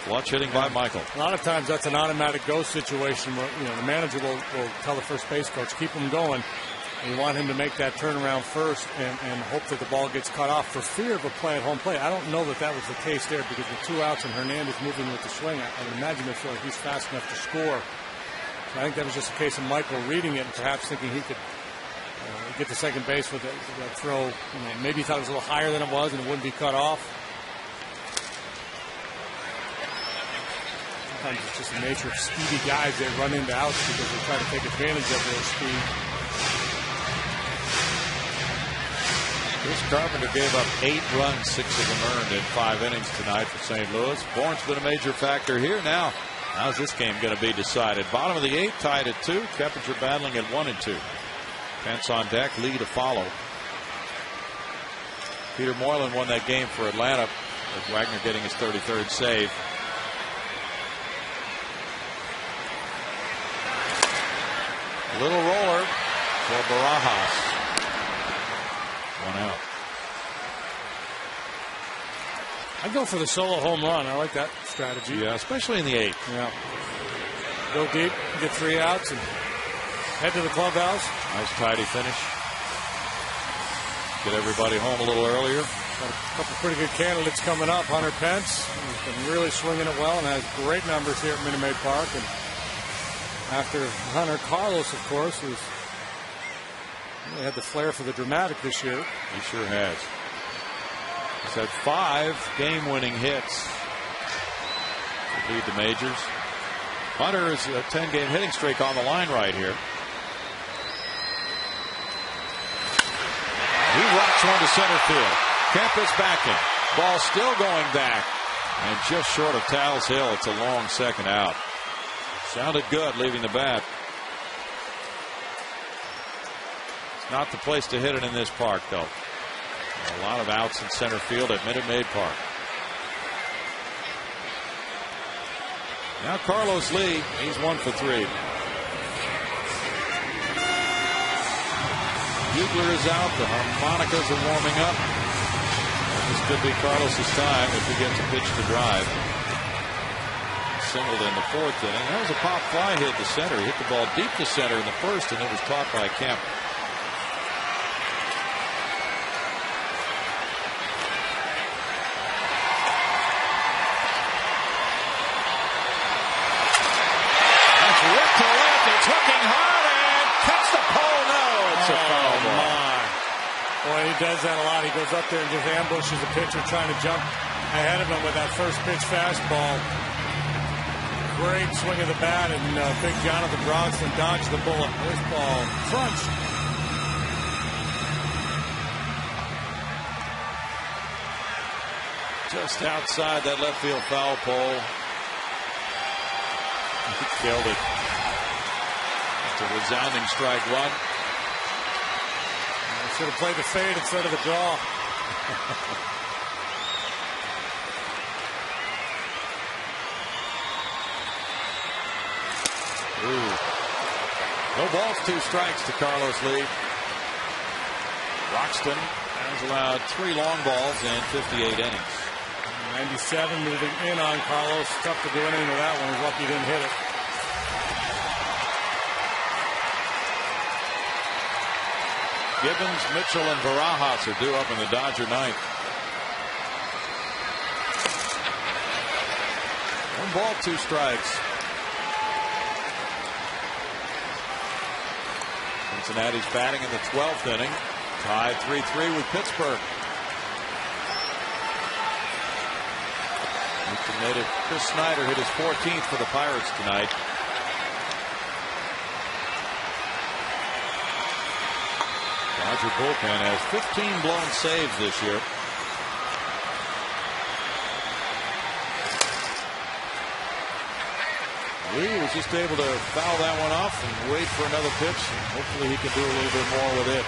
Clutch hitting by Michael. A lot of times that's an automatic go situation where the manager will tell the first base coach, keep him going. And you want him to make that turnaround first and hope that the ball gets cut off for fear of a play at home plate. I don't know that that was the case there because with 2 outs and Hernandez moving with the swing, I would imagine they feel like he's fast enough to score. So I think that was just a case of Michael reading it and perhaps thinking he could get to second base with that throw. Maybe he thought it was a little higher than it was and it wouldn't be cut off. Sometimes it's just the nature of speedy guys. They run into outs because they try to take advantage of their speed. Chris Carpenter gave up 8 runs, 6 of them earned in 5 innings tonight for St. Louis. Bourne's been a major factor here. Now, how's this game going to be decided? Bottom of the 8th, tied at 2. Keppinger battling at 1-2. Pence on deck, Lee to follow. Peter Moylan won that game for Atlanta with Wagner getting his 33rd save. A little roller for Barajas. 1 out. I'd go for the solo home run. I like that strategy. Yeah, especially in the 8th. Yeah. Go deep, get 3 outs, and head to the clubhouse. Nice tidy finish. Get everybody home a little earlier. Got a couple pretty good candidates coming up. Hunter Pence, who's been really swinging it well and has great numbers here at Minute Maid Park. And after Hunter, Carlos, of course, who's really had the flair for the dramatic this year. He sure has. He's had 5 game-winning hits to lead the majors. Hunter is a 10-game hitting streak on the line right here. He rocks one to center field. Kemp is backing. Ball still going back. And just short of Tal's Hill. It's a long second out. Sounded good leaving the bat. Not the place to hit it in this park, though. A lot of outs in center field at Minute Maid Park. Now Carlos Lee, he's 1 for 3. Bugler is out. The harmonicas are warming up. This could be Carlos's time if he gets a pitch to drive. Singled in the 4th inning. That was a pop fly hit to center. He hit the ball deep to center in the 1st, and it was caught by Kemp. He does that a lot. He goes up there and just ambushes a pitcher trying to jump ahead of him with that first pitch fastball. Great swing of the bat, and big Jonathan Bronson dodged the bullet. This ball crunched. Just outside that left field foul pole. He killed it. It's a resounding strike one. Should have played the fade instead of the draw. Ooh. No balls, 2 strikes to Carlos Lee. Roxton has allowed 3 long balls in 58 innings. 97 moving in on Carlos. Tough to do anything with that one. He's lucky he didn't hit it. Gibbons, Mitchell, and Barajas are due up in the Dodger ninth. 1 ball, 2 strikes. Cincinnati's batting in the 12th inning. Tied 3-3 with Pittsburgh. Houston native Chris Snyder hit his 14th for the Pirates tonight. Dodger bullpen has 15 blown saves this year. Lee was just able to foul that one off and wait for another pitch, and hopefully he can do a little bit more with it.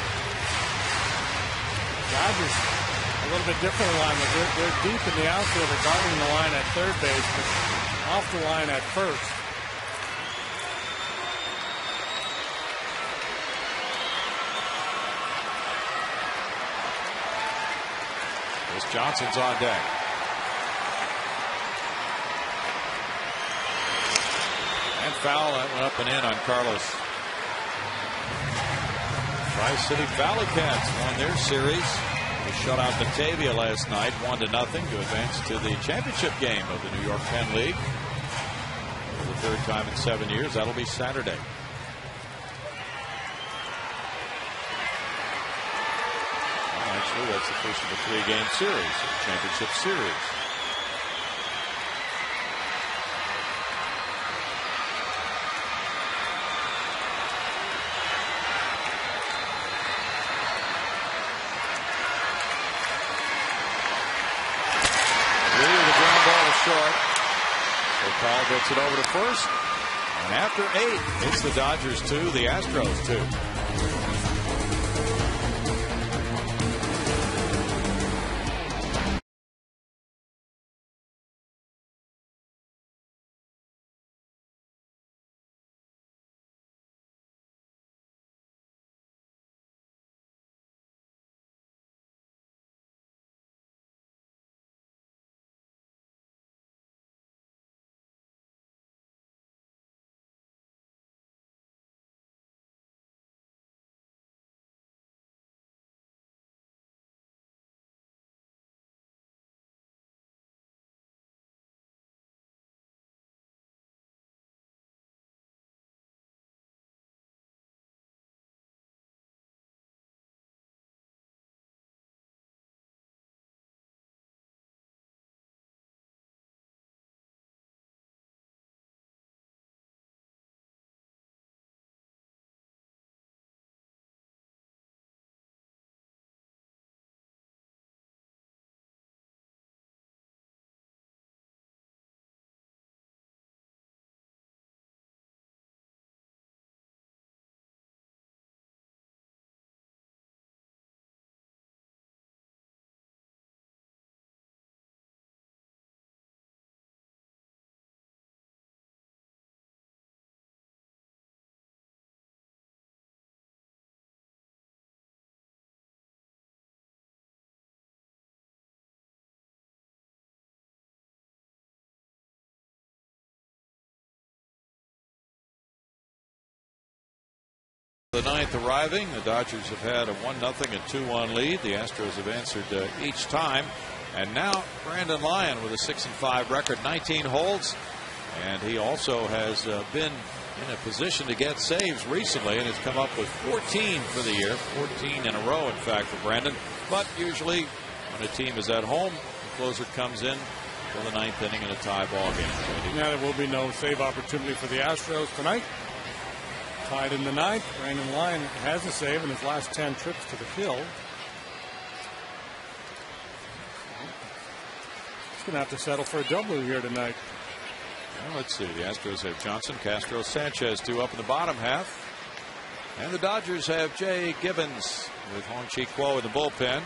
Dodgers a little bit different alignment. They're deep in the outfield, they're guarding the line at third base, but off the line at first. This Johnson's on deck. And foul, that went up and in on Carlos. Tri-City Valley Cats won their series. They shut out Batavia last night, 1-0 to advance to the championship game of the New York Penn League. For the 3rd time in 7 years, that'll be Saturday. Actually, that's the first of a 3-game series, a championship series. The ground ball is short. So Paul gets it over to first. And after 8, it's the Dodgers 2, the Astros 2. The 9th arriving. The Dodgers have had a 1-0 and 2-1 lead. The Astros have answered each time. And now Brandon Lyon with a 6-5 record, 19 holds. And he also has been in a position to get saves recently and has come up with 14 for the year. 14 in a row, in fact, for Brandon. But usually when a team is at home, the closer comes in for the 9th inning in a tie ball game. Now there will be no save opportunity for the Astros tonight. Tied in the 9th. Brandon Lyon has a save in his last 10 trips to the kill. He's going to have to settle for a double here tonight. Well, let's see. The Astros have Johnson, Castro, Sanchez due up in the bottom half. And the Dodgers have Jay Gibbons with Hong Chi Kuo in the bullpen.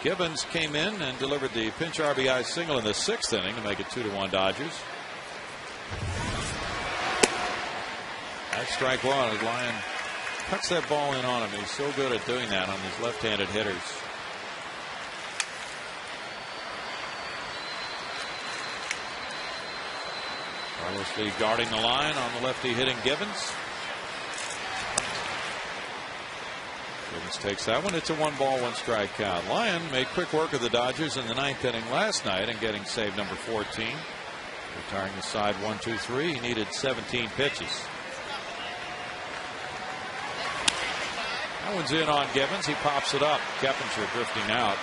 Gibbons came in and delivered the pinch RBI single in the 6th inning to make it 2-1 Dodgers. That's strike one as Lyon cuts that ball in on him. He's so good at doing that on these left-handed hitters. Carlos Lee guarding the line on the lefty hitting Gibbons. Gibbons takes that one. It's a 1-ball, 1-strike count. Lyon made quick work of the Dodgers in the 9th inning last night and getting save number 14. Retiring the side 1-2-3. He needed 17 pitches. That one's in on Gibbons. He pops it up. Keppinger drifting out.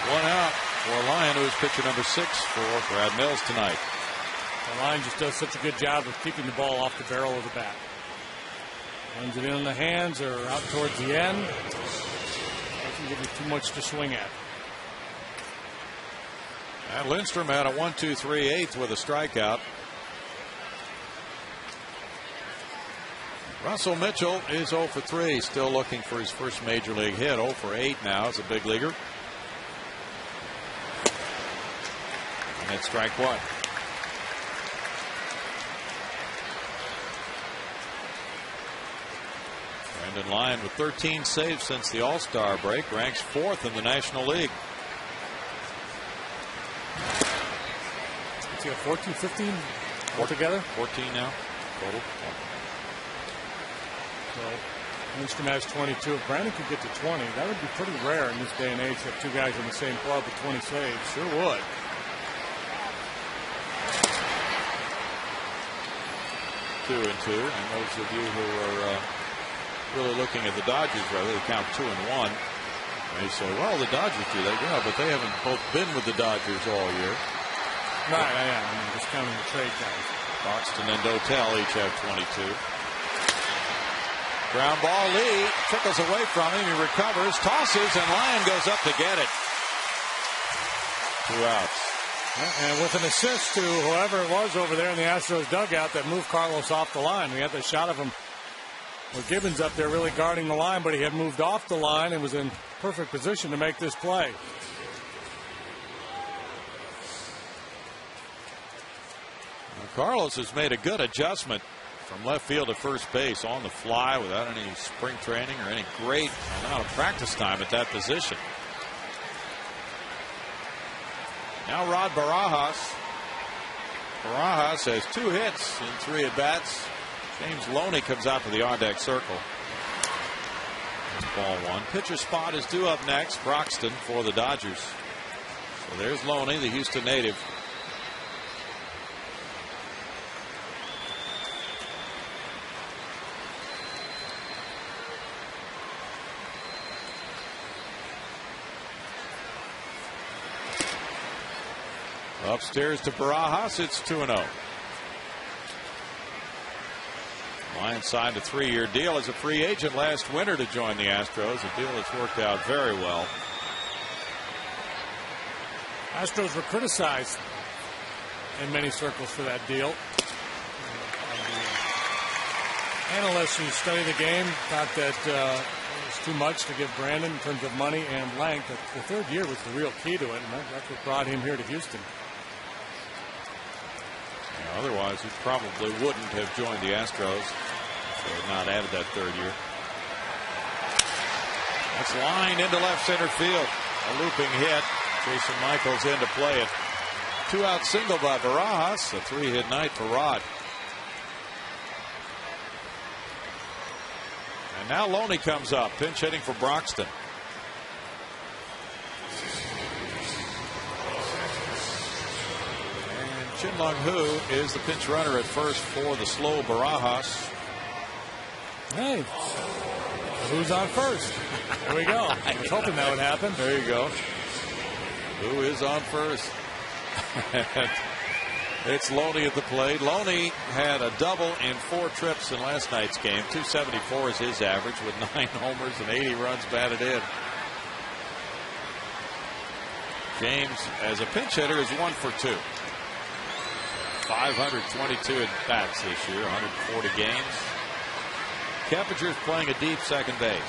1 out for Lyon, who is pitcher number 6 for Brad Mills tonight. The Lyon just does such a good job of keeping the ball off the barrel of the bat. Runs it in the hands or out towards the end. Doesn't give you too much to swing at. And Lindstrom had a 1-2-3-8 with a strikeout. Russell Mitchell is 0 for 3, still looking for his first major league hit. 0 for 8 now as a big leaguer. And it's strike one. Brandon Lyon with 13 saves since the All-Star break, ranks 4th in the National League. Is he at 14, 15 altogether? 14 now total. So Lindstrom has 22. If Brandon could get to 20, that would be pretty rare in this day and age to have 2 guys in the same club with 20 saves. Sure would. 2-2, and those of you who are really looking at the Dodgers, rather, they count 2-1. They say, well, the Dodgers do that. Yeah, but they haven't both been with the Dodgers all year. Right, yeah. I mean, just counting the trade guys. Buxton and Dotel each have 22. Ground ball, Lee trickles away from him. He recovers, tosses, and Lyon goes up to get it. 2 outs. And with an assist to whoever it was over there in the Astros dugout that moved Carlos off the line. We had the shot of him with Gibbons up there really guarding the line, but he had moved off the line and was in perfect position to make this play. Carlos has made a good adjustment from left field to first base on the fly without any spring training or any great amount of practice time at that position. Now Rod Barajas. Barajas has 2 hits in 3 at-bats. James Loney comes out to the on-deck circle. Ball 1. Pitcher spot is due up next. Broxton for the Dodgers. So there's Loney, the Houston native. Upstairs to Barajas. It's 2-0. Lyon signed a 3-year deal as a free agent last winter to join the Astros, a deal that's worked out very well. Astros were criticized in many circles for that deal. Analysts who study the game thought that it was too much to give Brandon in terms of money and length. The 3rd year was the real key to it, and that's what brought him here to Houston. Otherwise, he probably wouldn't have joined the Astros if they had not added that 3rd year. That's lined into left center field. A looping hit. Jason Michaels in to play it. 2-out single by Barajas. A 3-hit night for Rod. And now Loney comes up. Pinch hitting for Broxton. Chin Lung Hu is the pinch runner at first for the slow Barajas. Hey, who's on first? There we go. I was hoping that would happen. There you go. Who is on first? It's Loney at the plate. Loney had a double in 4 trips in last night's game. 274 is his average with 9 homers and 80 runs batted in. James, as a pinch hitter, is 1 for 2. 522 at bats this year, 140 games. Kempinger's playing a deep second base.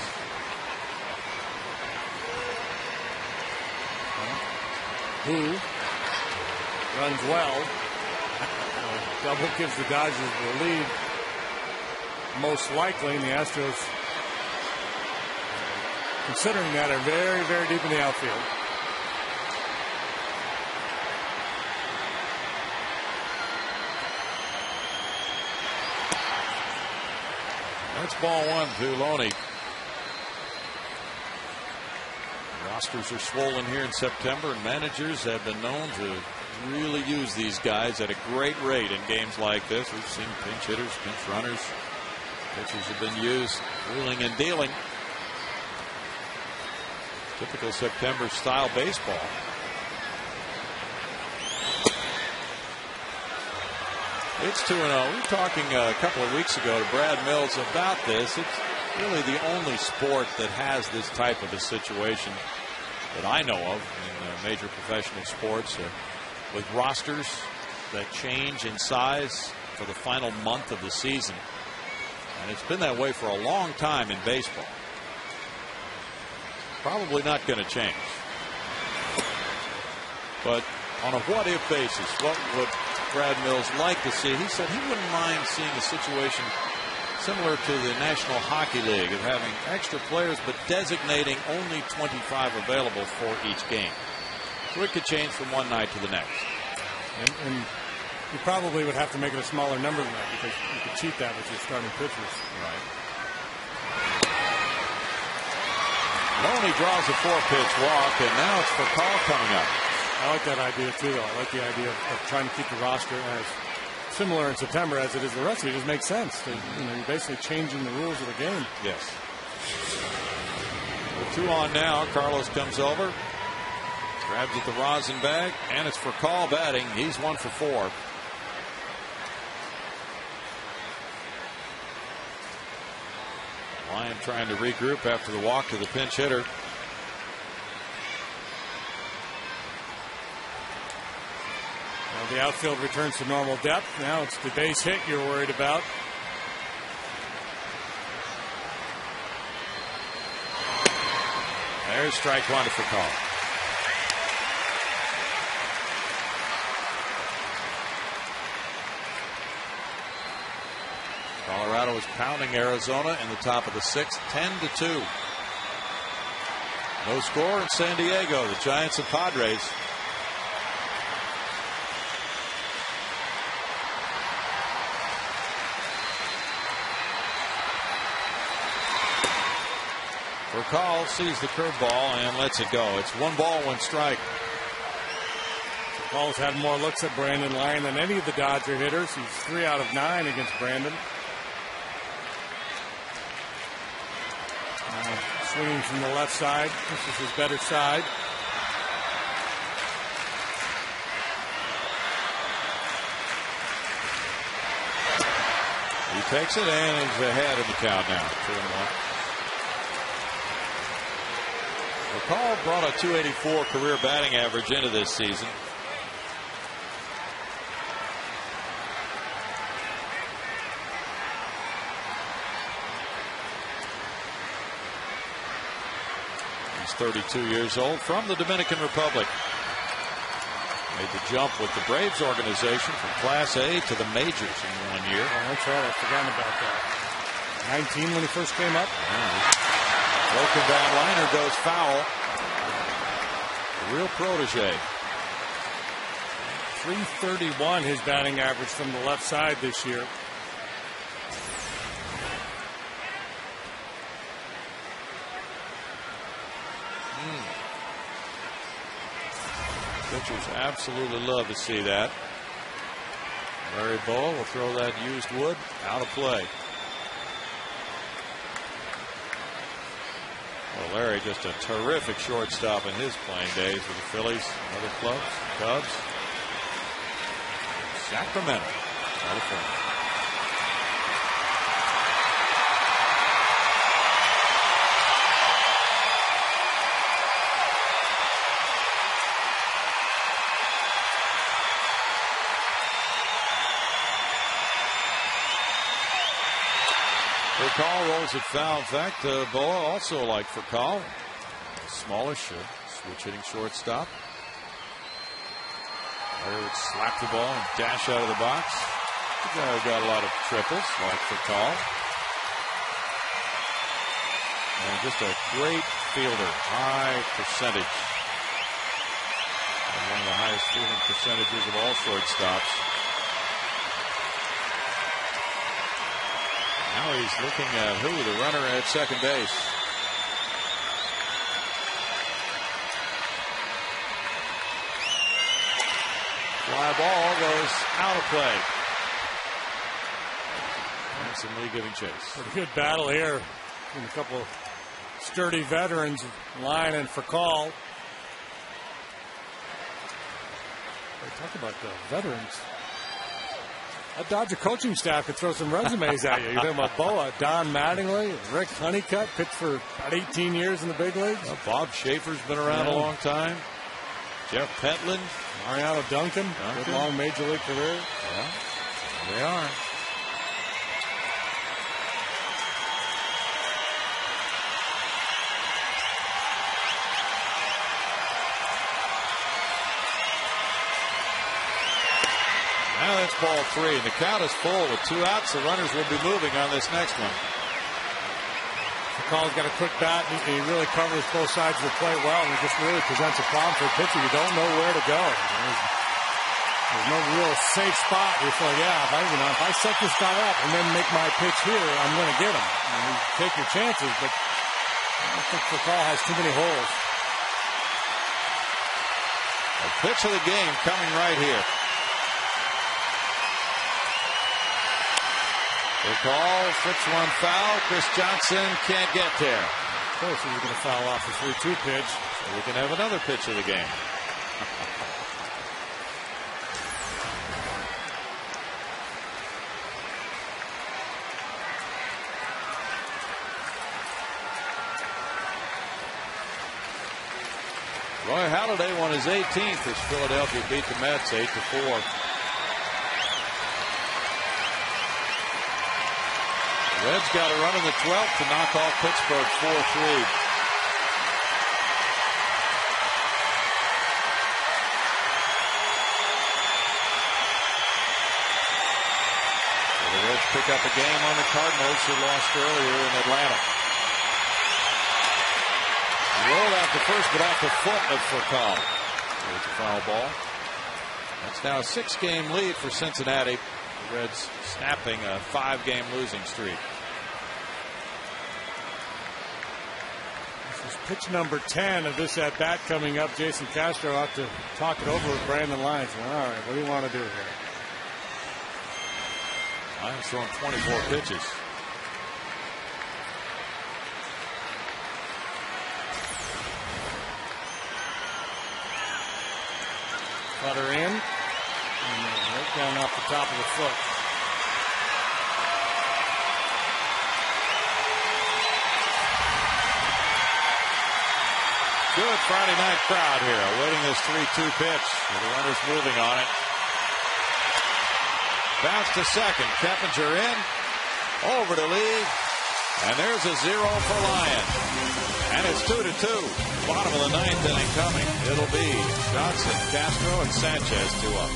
Who runs well. Double gives the Dodgers the lead. Most likely, and the Astros, considering that, are very, very deep in the outfield. That's ball 1 to Loney. Rosters are swollen here in September, and managers have been known to really use these guys at a great rate in games like this. We've seen pinch hitters, pinch runners. Pitchers have been used wheeling and dealing. Typical September style baseball. It's 2-0. We were talking a couple of weeks ago to Brad Mills about this. It's really the only sport that has this type of a situation that I know of in major professional sports, with rosters that change in size for the final month of the season. And it's been that way for a long time in baseball. Probably not going to change. But on a what-if basis, what would Brad Mills like to see? He said he wouldn't mind seeing a situation similar to the National Hockey League of having extra players but designating only 25 available for each game. So it could change from one night to the next. And you probably would have to make it a smaller number than that, because you could cheat that with your starting pitchers. Right. Loney draws a 4-pitch walk, and now it's for call coming up. I like that idea too, though. I like the idea of trying to keep the roster as similar in September as it is the rest of it. It just makes sense. You're basically changing the rules of the game. Yes. With 2 on now, Carlos comes over, grabs at the rosin bag, and it's for call batting. He's 1 for 4. Lyon trying to regroup after the walk to the pinch hitter. Well, the outfield returns to normal depth. Now it's the base hit you're worried about. There's strike 1 for call. Colorado is pounding Arizona in the top of the 6th, 10-2. No score in San Diego. The Giants and Padres. Call sees the curveball and lets it go. It's 1 ball, 1 strike. Call's had more looks at Brandon Lyon than any of the Dodger hitters. He's 3 out of 9 against Brandon. Swinging from the left side. This is his better side. He takes it and is ahead in the count now. 2-1. Call brought a .284 career batting average into this season. He's 32 years old, from the Dominican Republic. Made the jump with the Braves organization from Class A to the majors in 1 year. Oh, that's right. I've forgotten about that. 19 when he first came up. Broken down liner goes foul. A real protege. 331 his batting average from the left side this year. Pitchers absolutely love to see that. Larry Bowa will throw that used wood out of play. Larry, just a terrific shortstop in his playing days with the Phillies and other clubs, Cubs, Sacramento, California. For call, rolls it foul. In fact, Boa also like for call. Smallish, switch hitting shortstop. Larry would slap the ball and dash out of the box. The guy who got a lot of triples, like for call. And just a great fielder, high percentage. And one of the highest fielding percentages of all shortstops. Now he's looking at who, the runner at second base. Fly ball goes out of play. Hanson Lee giving chase. Pretty good battle here. And a couple of sturdy veterans lining for call. They talk about the veterans. That Dodger coaching staff could throw some resumes at you. You're talking about Boa, Don Mattingly, Rick Honeycutt, pitched for about 18 years in the big leagues. Well, Bob Schaefer's been around a long time. Jeff Pentland. Mariano Duncan. Good long major league career. Yeah, they are. Now that's ball 3. The count is full with 2 outs. The runners will be moving on this next one. McCall's got a quick bat. He really covers both sides of the plate well, and it just really presents a problem for a pitcher. You don't know where to go. There's no real safe spot. You feel like, yeah, if I set this guy up and then make my pitch here, I'm going to get him. And you take your chances, but I don't think McCall has too many holes. A pitch of the game coming right here. The call, flips one foul. Chris Johnson can't get there. Of course, he was going to foul off the 3-2 pitch. So we can have another pitch of the game. Roy Halladay won his 18th as Philadelphia beat the Mets 8-4. Reds got a run in the 12th to knock off Pittsburgh 4-3. So the Reds pick up a game on the Cardinals, who lost earlier in Atlanta. He rolled out to first, but off the foot of Furcal. There's a foul ball. That's now a 6-game lead for Cincinnati. The Reds snapping a 5-game losing streak. This is pitch number 10 of this at bat coming up. Jason Castro ought to talk it over with Brandon Lyons. All right, what do you want to do here? I'm throwing 24 pitches. Cutter in. And right down off the top of the foot. Good Friday night crowd here awaiting this 3-2 pitch. With the runners moving on it. Bounce to second. Keppinger in. Over to Lee. And there's a 0 for Lyon. And it's 2-2. Bottom of the 9th inning coming. It'll be Johnson, Castro, and Sanchez 2 up.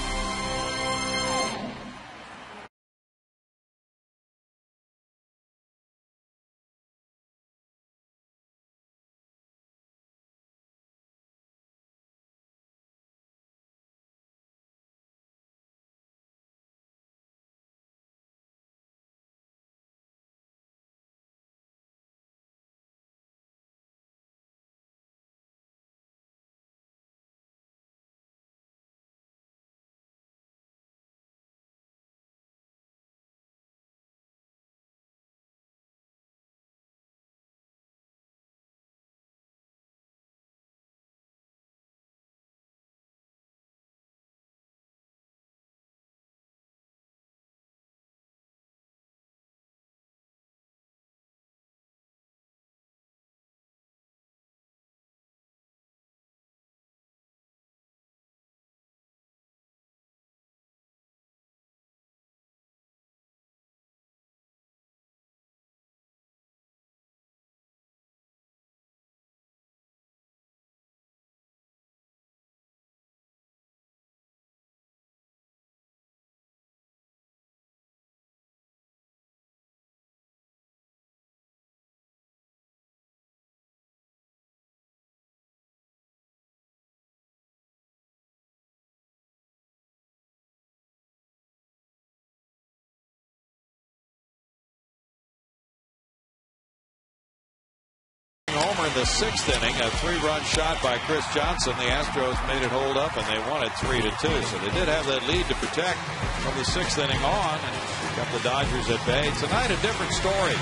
homer in the 6th inning, a 3-run shot by Chris Johnson. The Astros made it hold up, and they won it 3-2. So they did have that lead to protect from the 6th inning on, and kept the Dodgers at bay. Tonight, a different story.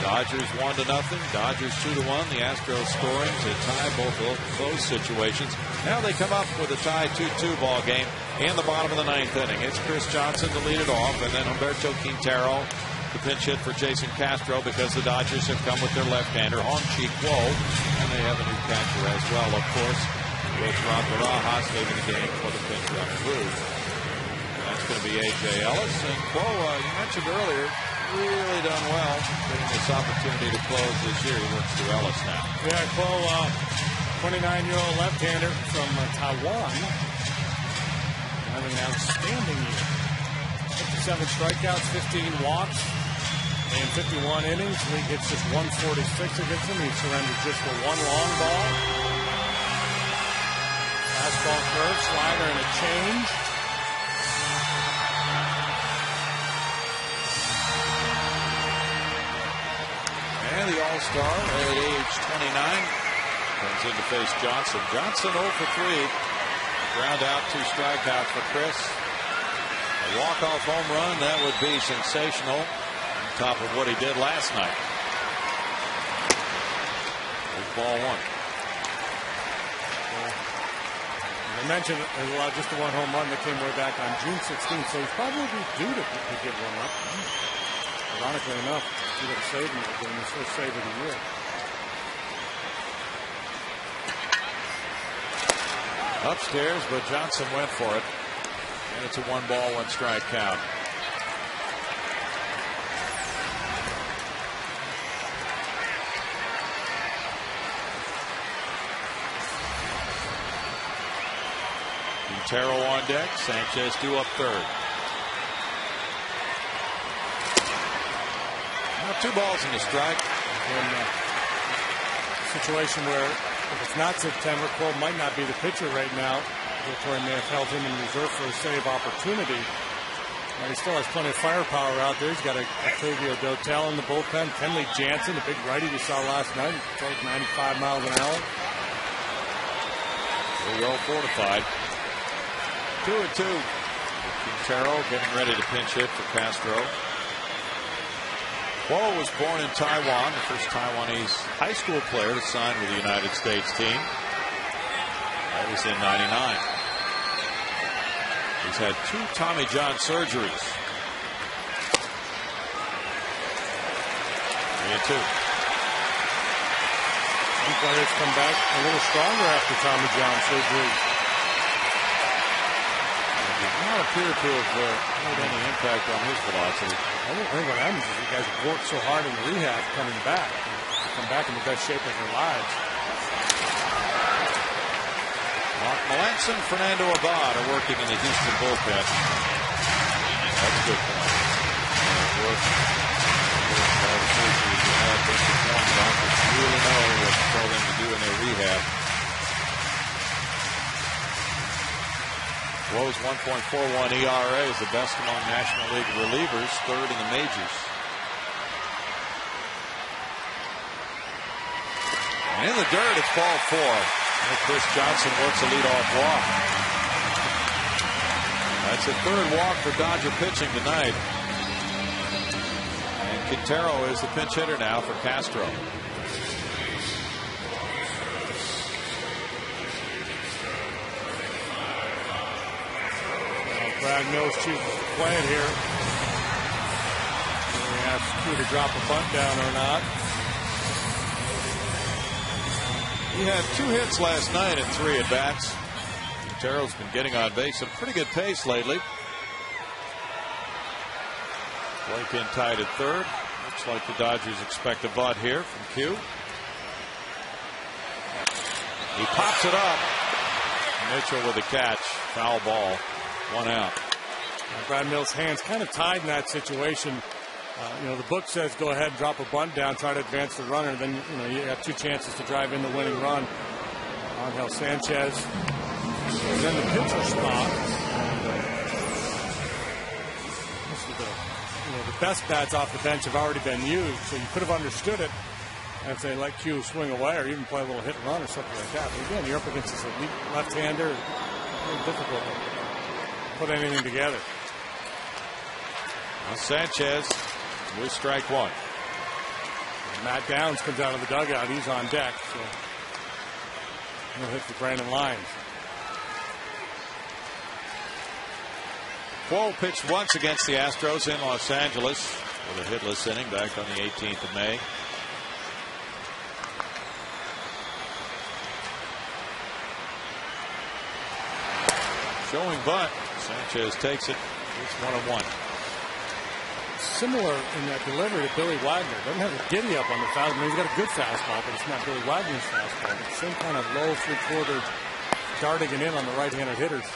Dodgers 1-0. Dodgers 2-1. The Astros scoring to tie both those situations. Now they come up with a tie 2-2 ball game in the bottom of the 9th inning. It's Chris Johnson to lead it off, and then Humberto Quintero the pinch hit for Jason Castro because the Dodgers have come with their left-hander, Hong-Chi Kuo, and they have a new catcher as well, of course. Coach Ron Barajas leaving the game for the pinch runner Cruz. That's going to be A.J. Ellis. And Kuo, you mentioned earlier, really done well getting this opportunity to close this year. He looks to Ellis now. Yeah, Kuo, 29-year-old left-hander from Taiwan, having an outstanding year. 57 strikeouts, 15 walks, in 51 innings. He gets just 146 against him. He surrendered just for one long ball. Fastball curve, slider, and a change. And the All-Star at age 29 comes in to face Johnson. Johnson 0 for 3. Ground out, 2 strikeouts for Chris. A walk-off home run, that would be sensational on top of what he did last night. There's ball 1. I mentioned just the one home run that came way back on June 16th, so he's probably due to give one up. Ironically enough, he got a save in that game, his first save of the year. Upstairs, but Johnson went for it. And it's a 1-ball, 1-strike count. Quintero on deck. Sanchez due up third. Now 2 balls and a strike. In a situation where if it's not September, Kuo might not be the pitcher right now. Torrey may have held him in reserve for a save opportunity. He still has plenty of firepower out there. He's got Octavio Dotel in the bullpen. Kenley Jansen, the big righty we saw last night, throws 95 miles an hour. Very well fortified. 2-2. Quintero getting ready to pinch hit for Castro. Kuo was born in Taiwan, the first Taiwanese high school player to sign with the United States team. That was in '99. He's had 2 Tommy John surgeries. 3-2. Some players come back a little stronger after Tommy John surgery. He does not appear to have made any impact on his velocity. I think what happens is you guys work so hard in the rehab coming back. They come back in the best shape of their lives. Mark Melanson, Fernando Abad are working in the Houston bullpen. That's a good point. All the surgeries you have, doctors really know what to tell them to do in their rehab. Kuo's 1.41 ERA is the best among National League relievers, 3rd in the majors. And in the dirt, it's ball 4. And Chris Johnson works a leadoff walk. That's a 3rd walk for Dodger pitching tonight. And Quintero is the pinch hitter now for Castro. Brad Mills chooses to play it here. He asks Q to drop a bunt down or not. He had 2 hits last night and 3 at-bats. Quintero's been getting on base at a pretty good pace lately. Blake in tied at 3rd. Looks like the Dodgers expect a bunt here from Q. He pops it up. Mitchell with a catch. Foul ball. 1 out. Brad Mills' hands kind of tied in that situation. The book says go ahead, drop a bunt down, try to advance the runner. Then you have 2 chances to drive in the winning run. Angel Sanchez is in the pitcher spot. This is the best bats off the bench have already been used, so you could have understood it. if they let Q swing away or even play a little hit and run or something like that. But again, you're up against this elite left-hander. Very difficult to put anything together. Well, Sanchez with strike one. And Matt Downs comes out of the dugout. He's on deck. So no hit for Brandon Lyons. Quo pitched once against the Astros in Los Angeles with a hitless inning back on the 18th of May. Showing bunt. Sanchez takes it. It's 1-1. Similar in that delivery to Billy Wagner. Doesn't have a giddy up on the fastball. He's got a good fastball, but it's not Billy Wagner's fastball. It's the same kind of low three-quarter darting it in on the right-handed hitters.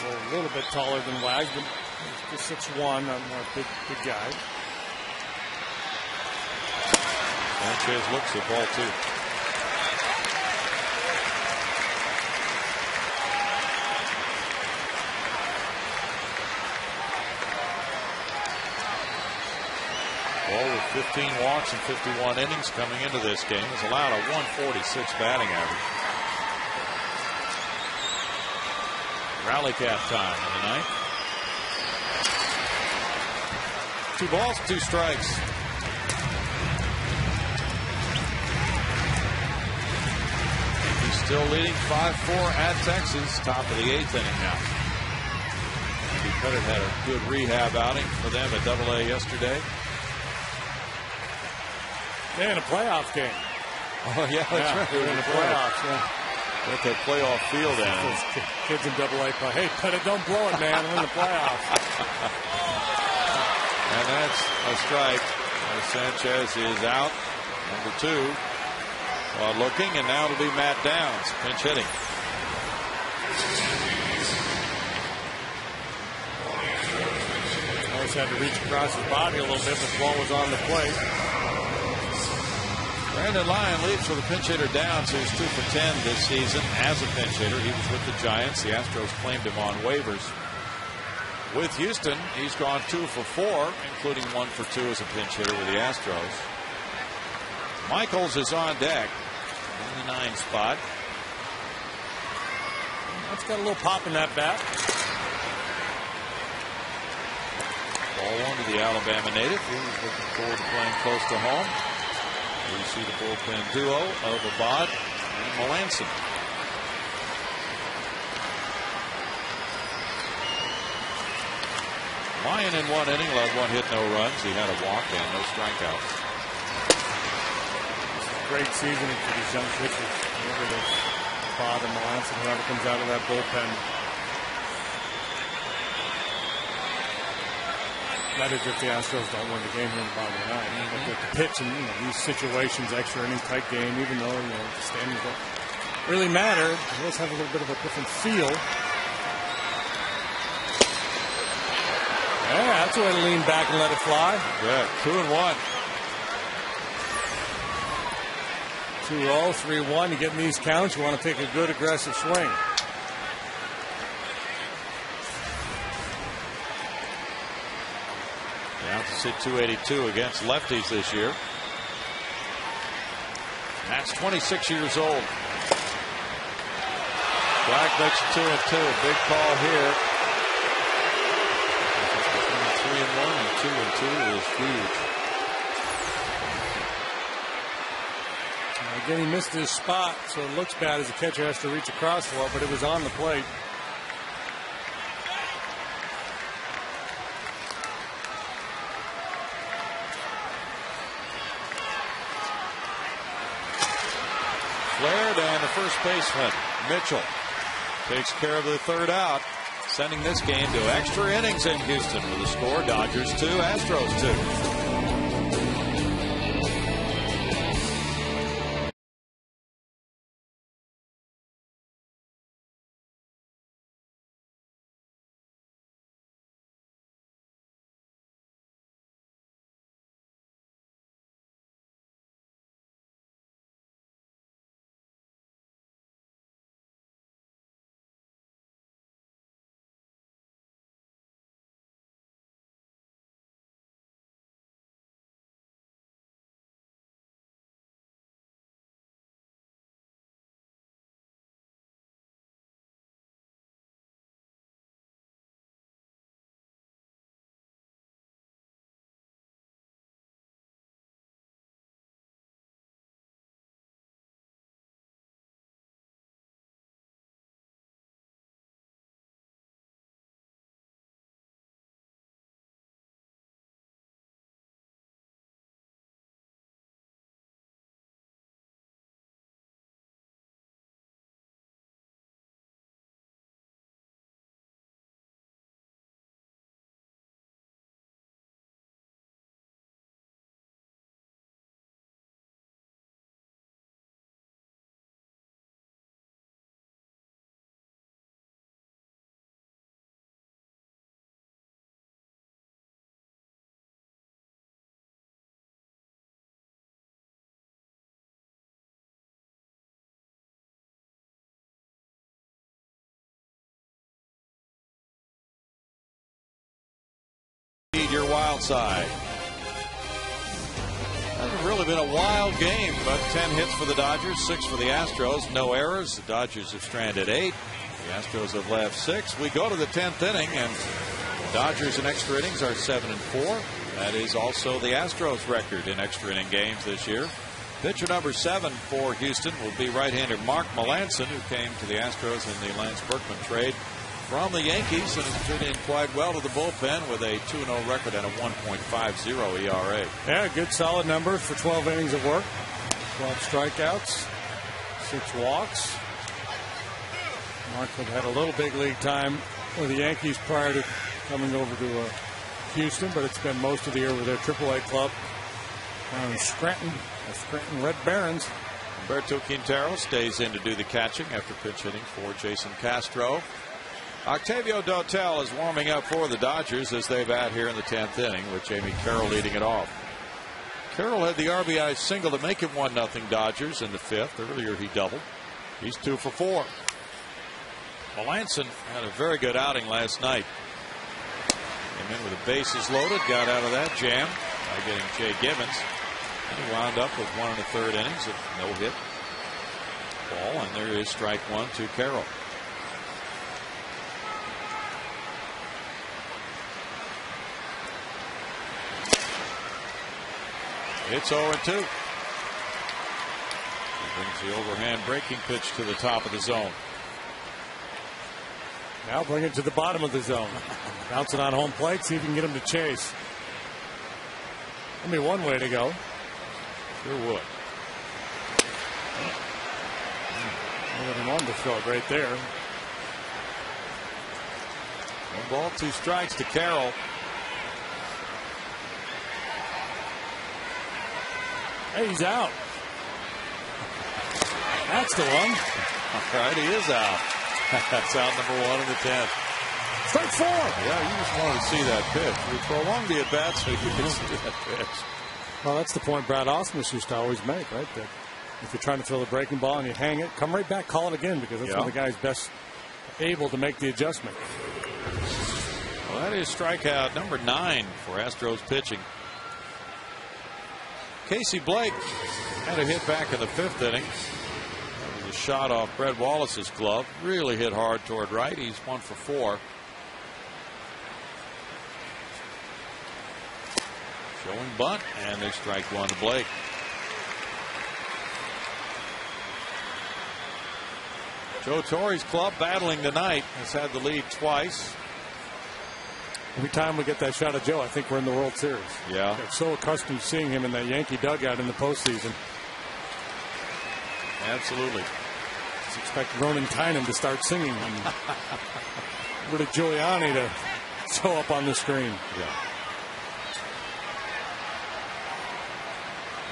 A little bit taller than Wags, but he's just 6'1", not a big guy. Sanchez looks at ball two. Ball with 15 walks and 51 innings coming into this game has allowed a 146 batting average. Rally cap time in the ninth. 2 balls, 2 strikes. He's still leading 5-4 at Texas, top of the 8th inning now. Andy Pettit had a good rehab outing for them at Double-A yesterday. Yeah, in a playoff game. Oh, yeah, that's right. They're in the playoffs, yeah. Got that playoff feel down. Kids in Double-A play. Hey, Pettit, don't blow it, man. We're in the playoffs. And that's a strike. Sanchez is out. Number 2. Looking, and now it'll be Matt Downs, pinch hitting. Always had to reach across his body a little bit, but the ball was on the plate. Brandon Lyon leads for the pinch hitter Downs, who's 2 for 10 this season as a pinch hitter. He was with the Giants. The Astros claimed him on waivers. With Houston, he's gone 2 for 4, including 1 for 2 as a pinch hitter with the Astros. Michaels is on deck in the 9 spot. That's got a little pop in that bat. Ball 1 to the Alabama native. He's looking forward to playing close to home. You see the bullpen duo of Abad and Melanson. Lyon in 1 inning, allowed 1 hit, no runs. He had a walk and no strikeouts. Great season for these young pitchers. Whoever it is, Abad and Melanson, whoever comes out of that bullpen. That is if the Astros don't win the game here in the bottom of the ninth. But the pitch in these situations, extra inning type game, even though the standings don't really matter, it does have a little bit of a different feel. Yeah, that's a way to lean back and let it fly. Yeah, 2-1. 2-0, 3-1. You get in these counts, you want to take a good aggressive swing. Down to sit 282 against lefties this year. That's 26 years old. Black makes it 2-2. Big call here. Between 3-1 and 2-2 is huge. Again, he missed his spot, so it looks bad as the catcher has to reach across for it, but it was on the plate. Flared, and the first baseman, Mitchell, takes care of the 3rd out, sending this game to extra innings in Houston with a score: Dodgers 2, Astros 2. outside. Hasn't really been a wild game, but 10 hits for the Dodgers, 6 for the Astros. No errors. The Dodgers have stranded 8. The Astros have left 6. We go to the 10th inning, and the Dodgers in extra innings are 7-4. That is also the Astros record in extra inning games this year. Pitcher number 7 for Houston will be right-hander Mark Melanson, who came to the Astros in the Lance Berkman trade from the Yankees and has fit in quite well to the bullpen with a 2-0 record and a 1.50 ERA. Yeah, good solid numbers for 12 innings of work. 12 strikeouts, 6 walks. Mark had a little big league time with the Yankees prior to coming over to Houston, but it's been most of the year with their AAA club down in Scranton, the Scranton Red Barons. Humberto Quintero stays in to do the catching after pinch hitting for Jason Castro. Octavio Dotel is warming up for the Dodgers as they bat here in the 10th inning with Jamie Carroll leading it off. Carroll had the RBI single to make it 1-0 Dodgers in the 5th. Earlier he doubled. He's 2 for 4. Melanson had a very good outing last night. Came in with the bases loaded, got out of that jam by getting Jay Gibbons. And he wound up with 1 1/3 innings of no hit ball, and there is strike 1 to Carroll. It's 0-2. He brings the overhand breaking pitch to the top of the zone. Now bring it to the bottom of the zone. Bounce it on home plate, see if you can get him to chase. That'd be one way to go. Sure would. I would have wanted to throw it right there. 1 ball, 2 strikes to Carroll. Hey, he's out. That's the one. All right, he is out. That's out number 1 in the 10th. Strike 4. Yeah, you just wanted to see that pitch. We prolonged the at-bat so you could see that pitch. Well, that's the point Brad Ausmus used to always make, right? That if you're trying to throw the breaking ball and you hang it, come right back, call it again, because that's when the guy's best able to make the adjustment. Well, that is strikeout number 9 for Astros pitching. Casey Blake had a hit back in the 5th inning. That was a shot off Brett Wallace's glove. Really hit hard toward right. He's 1 for 4. Showing bunt, and they strike 1 to Blake. Joe Torre's club battling tonight has had the lead twice. Every time we get that shot of Joe, I think we're in the World Series. Yeah. I'm so accustomed to seeing him in that Yankee dugout in the postseason. Absolutely. Just expect Ronan Tynan to start singing and Rudy Giuliani to show up on the screen. Yeah.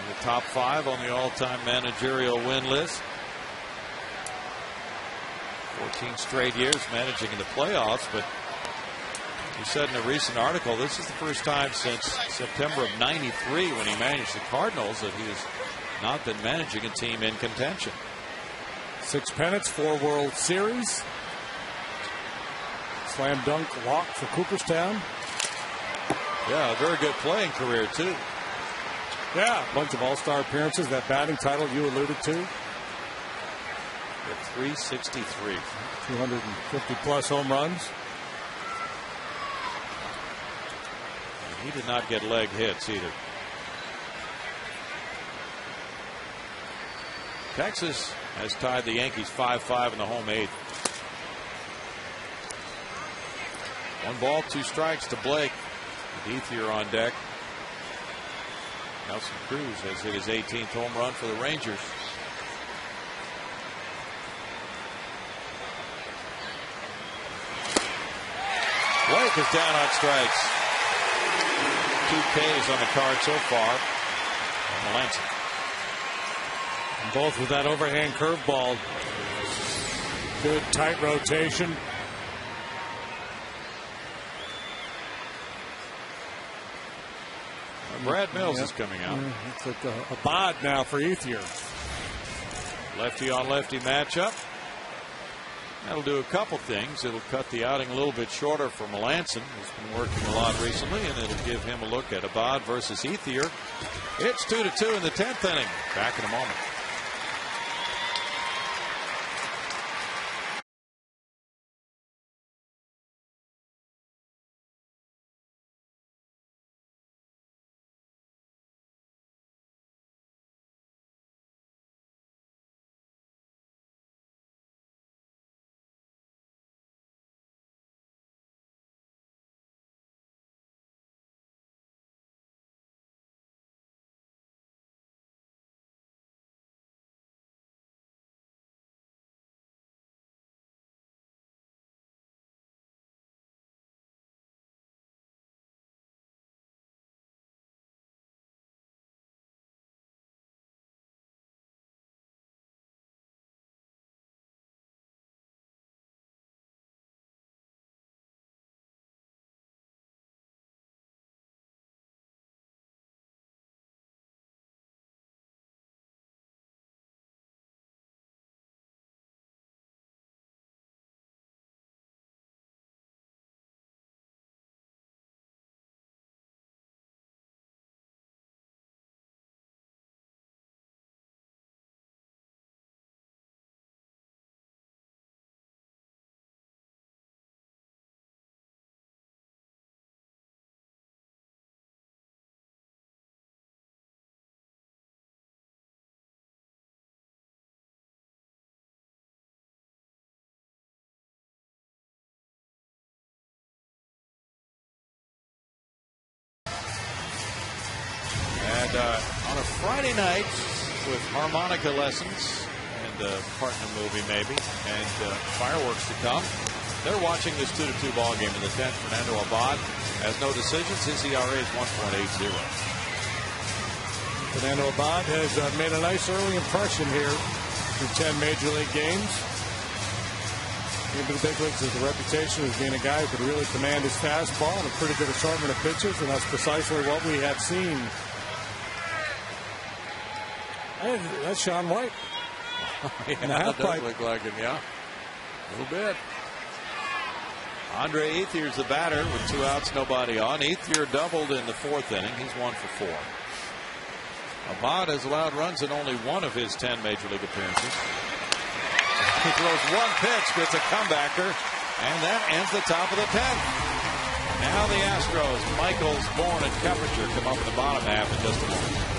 In the top 5 on the all-time managerial win list. 14 straight years managing in the playoffs, but he said in a recent article this is the first time since September of '93 when he managed the Cardinals that he has not been managing a team in contention. 6 pennants, 4 World Series. Slam dunk walk for Cooperstown. Yeah, a very good playing career too. Yeah, a bunch of all-star appearances. That batting title you alluded to. At 363. 250 plus home runs. He did not get leg hits either. Texas has tied the Yankees 5-5 in the home 8th. 1 ball, 2 strikes to Blake. With Ethier on deck. Nelson Cruz has hit his 18th home run for the Rangers. Blake is down on strikes. 2 Ks on the card so far. Melanson. And both with that overhand curveball. Good tight rotation. Brad Mills is coming out. It's like a bod now for Ethier. Lefty on lefty matchup. That'll do a couple things. It'll cut the outing a little bit shorter for Melanson, who's been working a lot recently, and it'll give him a look at Abad versus Ethier. It's 2-2 in the 10th inning. Back in a moment. On a Friday night with harmonica lessons and a partner movie maybe and fireworks to come, they're watching this 2-2 ball game in the 10th. Fernando Abad has no decisions. His ERA is 1.80. Fernando Abad has made a nice early impression here through 10 Major League games. Into the big leagues has a reputation as being a guy who could really command his fastball and a pretty good assortment of pitches, and that's precisely what we have seen. Hey, that's Sean White. Yeah, that does look like him, yeah. A little bit. Andre Ethier's the batter with 2 outs, nobody on. Ethier doubled in the 4th inning. He's 1 for 4. Abad has allowed runs in only 1 of his 10 Major League appearances. He throws 1 pitch, gets a comebacker, and that ends the top of the 10th. Now the Astros, Michaels, Bourne, and Keppinger come up in the bottom half in just a moment.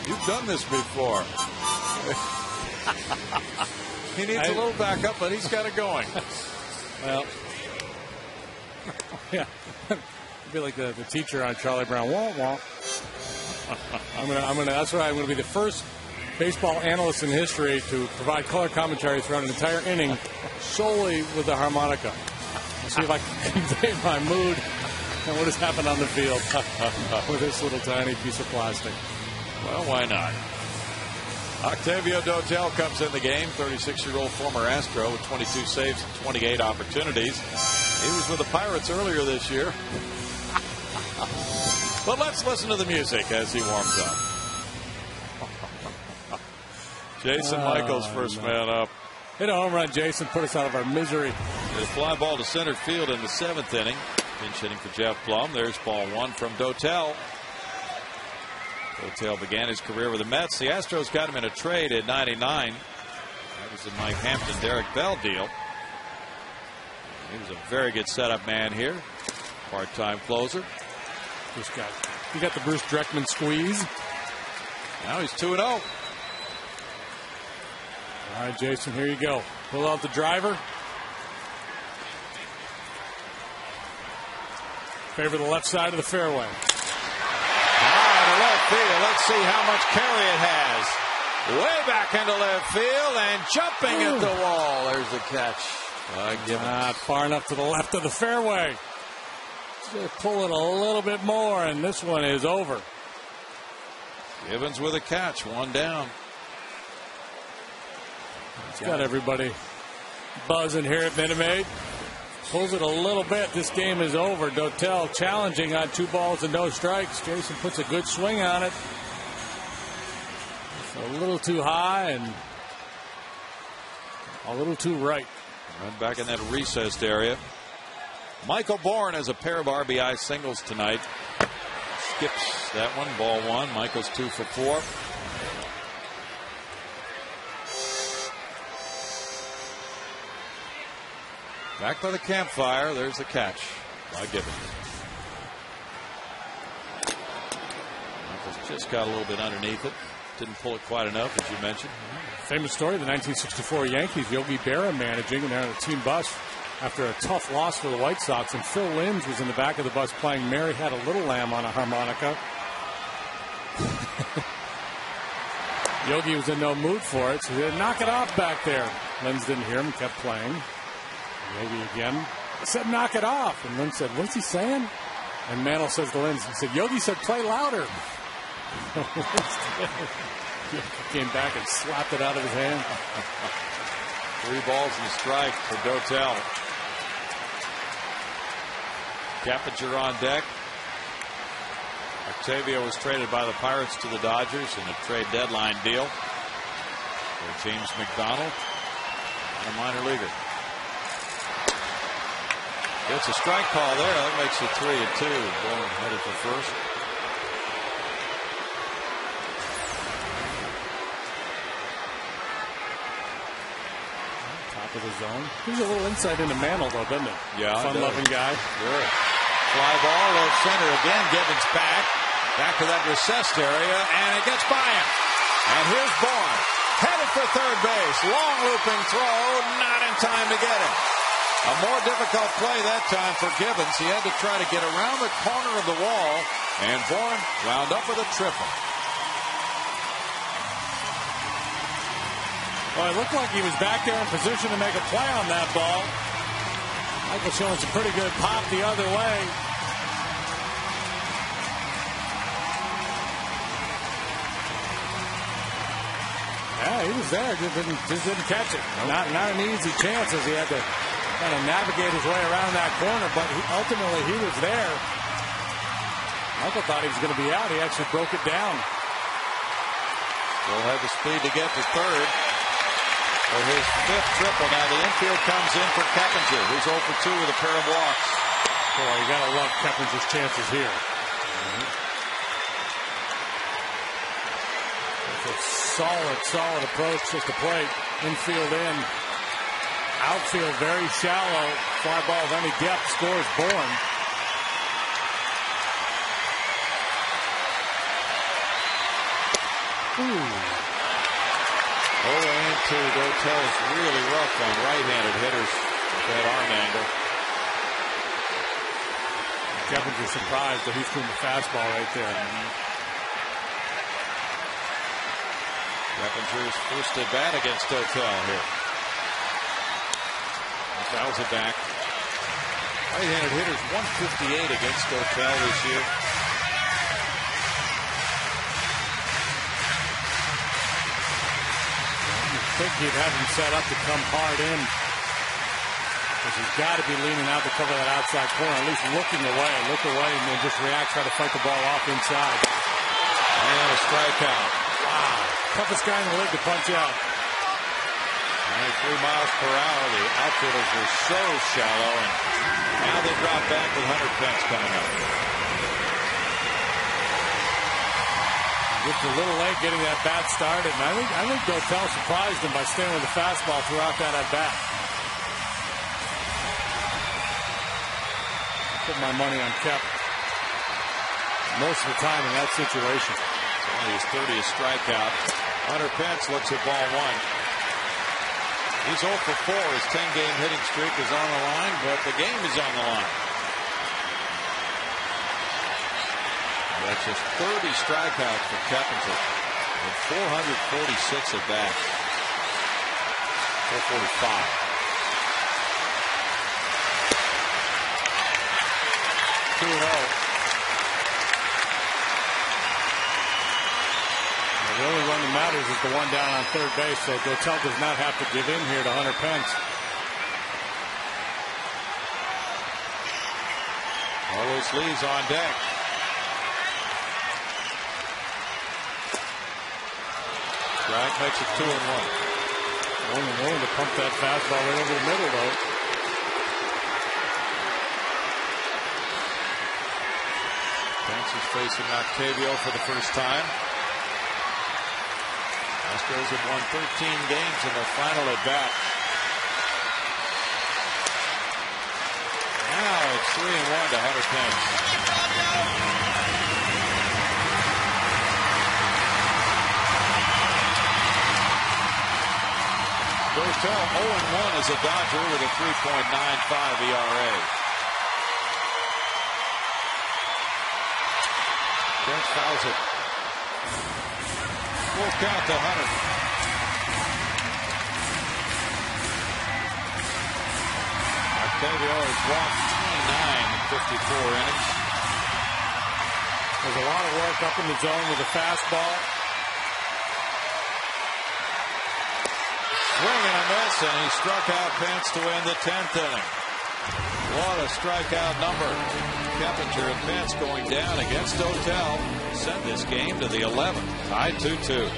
You've done this before. He needs a little backup, but he's got it going. Well, yeah, be like the teacher on Charlie Brown. Wah, wah. That's why I'm gonna be the first baseball analyst in history to provide color commentary throughout an entire inning solely with the harmonica. Let's see if I can convey my mood and what has happened on the field with this little tiny piece of plastic. Well, why not? Octavio Dotel comes in the game, 36-year-old former Astro with 22 saves and 28 opportunities. He was with the Pirates earlier this year. But let's listen to the music as he warms up. Jason Michaels, first man up. Hit a home run, Jason. Put us out of our misery. Hit a fly ball to center field in the 7th inning. Pinch hitting for Jeff Plum. There's ball 1 from Dotel. Dotel began his career with the Mets. The Astros got him in a trade in '99. That was the Mike Hampton, Derek Bell deal. He was a very good setup man here. Part-time closer. He got the Bruce Dreckman squeeze. Now he's 2-0. All right, Jason, here you go. Pull out the driver. Favor the left side of the fairway. High to left field. Let's see how much carry it has. Way back into left field and jumping at the wall. There's the catch. Not far enough to the left of the fairway. Just pull it a little bit more, and this one is over. Gibbons with a catch, 1 down. It's got everybody buzzing here at Minute Maid. Pulls it a little bit. This game is over. Dotel challenging on 2 balls and no strikes. Jason puts a good swing on it. It's a little too high and a little too right. Run back in that recessed area. Michael Bourne has a pair of RBI singles tonight. Skips that one. Ball 1. Michael's 2 for 4. Back by the campfire. There's the catch by Gibbons. Michael's just got a little bit underneath it. Didn't pull it quite enough, as you mentioned. Famous story, the 1964 Yankees, Yogi Berra managing, and they're on a team bus after a tough loss for the White Sox, and Phil Linz was in the back of the bus playing Mary Had a Little Lamb on a harmonica. Yogi was in no mood for it, so he said, knock it off back there. Linz didn't hear him, kept playing. Yogi again said, knock it off. And Linz said, what's he saying? And Mantle says to Linz, he said, Yogi said, play louder. Came back and slapped it out of his hand. 3 balls and a strike for Dotel. Cappinger on deck. Octavio was traded by the Pirates to the Dodgers in a trade deadline deal for James McDonald, a minor leaguer. It's a strike call there. That makes it 3-2. Bourne headed for first. Top of the zone. Gives a little insight into Mantle, though, doesn't it? Yeah. Fun-loving guy. Sure. Fly ball, left center again. Gibbons back to that recessed area, and it gets by him. And here's Bourne, headed for third base. Long looping throw, not in time to get it. A more difficult play that time for Gibbons. He had to try to get around the corner of the wall, and Bourne wound up with a triple. Well, it looked like he was back there in position to make a play on that ball. Michael showing some pretty good pop the other way. Yeah, he was there, just didn't catch it. Nope. Not an easy chance, as he had to kind of navigate his way around that corner, but ultimately he was there. Michael thought he was going to be out. He actually broke it down. Still have the speed to get to third for his 5th triple. Now the infield comes in for Cappinger, who's 0 for 2 with a pair of walks. Boy, you got to love Keppinger's chances here. It's a solid approach just the plate. Infield in. Outfield very shallow. Fly ball of any depth scores Bourne. Ooh. 0-2. Dotel's really rough on right-handed hitters that arm angle. Keppinger's surprised that he's threw the fastball right there. Keppinger's first at bat against Dotel here. He fouls it back. Right-handed hitters 158 against Dotel this year. I think he'd have him set up to come hard in, because he's got to be leaning out to cover that outside corner, at least look away, and then just react, try to fight the ball off inside. And a strikeout. Wow. Toughest guy in the league to punch out. 93 miles per hour. The outfielders were so shallow, and now they drop back with Hunter Pence coming up. Just a little late getting that bat started, and I think Dotel surprised him by staying with the fastball throughout that at bat. Put my money on Kep most of the time in that situation. It's only his 30th strikeout. Hunter Pence looks at ball one. He's 0 for 4. His 10-game hitting streak is on the line, but the game is on the line. That's just 30 strikeouts for Keppinger and 446 at bats. 445. Two and 0. The only run that matters is the one down on third base, so Dotel does not have to give in here to Hunter Pence. Carlos Lee's on deck. Strike makes it 2 and 1. Only willing to pump that fastball right over the middle, though. Pence is facing Octavio for the first time. Astros have won 13 games in their final at bat. Now it's 3 and 1 to Hunter Pence. Dotel 0-1 as a Dodger with a 3.95 ERA. Pence fouls it. Full count to Hunter. Octavio has walked 29 in 54 innings. There's a lot of work up in the zone with a fastball. Swing and a miss, and he struck out Pence to win the 10th inning. What a strikeout number. Keppinger and Pence going down against Dotel send this game to the 11th, tied 2-2.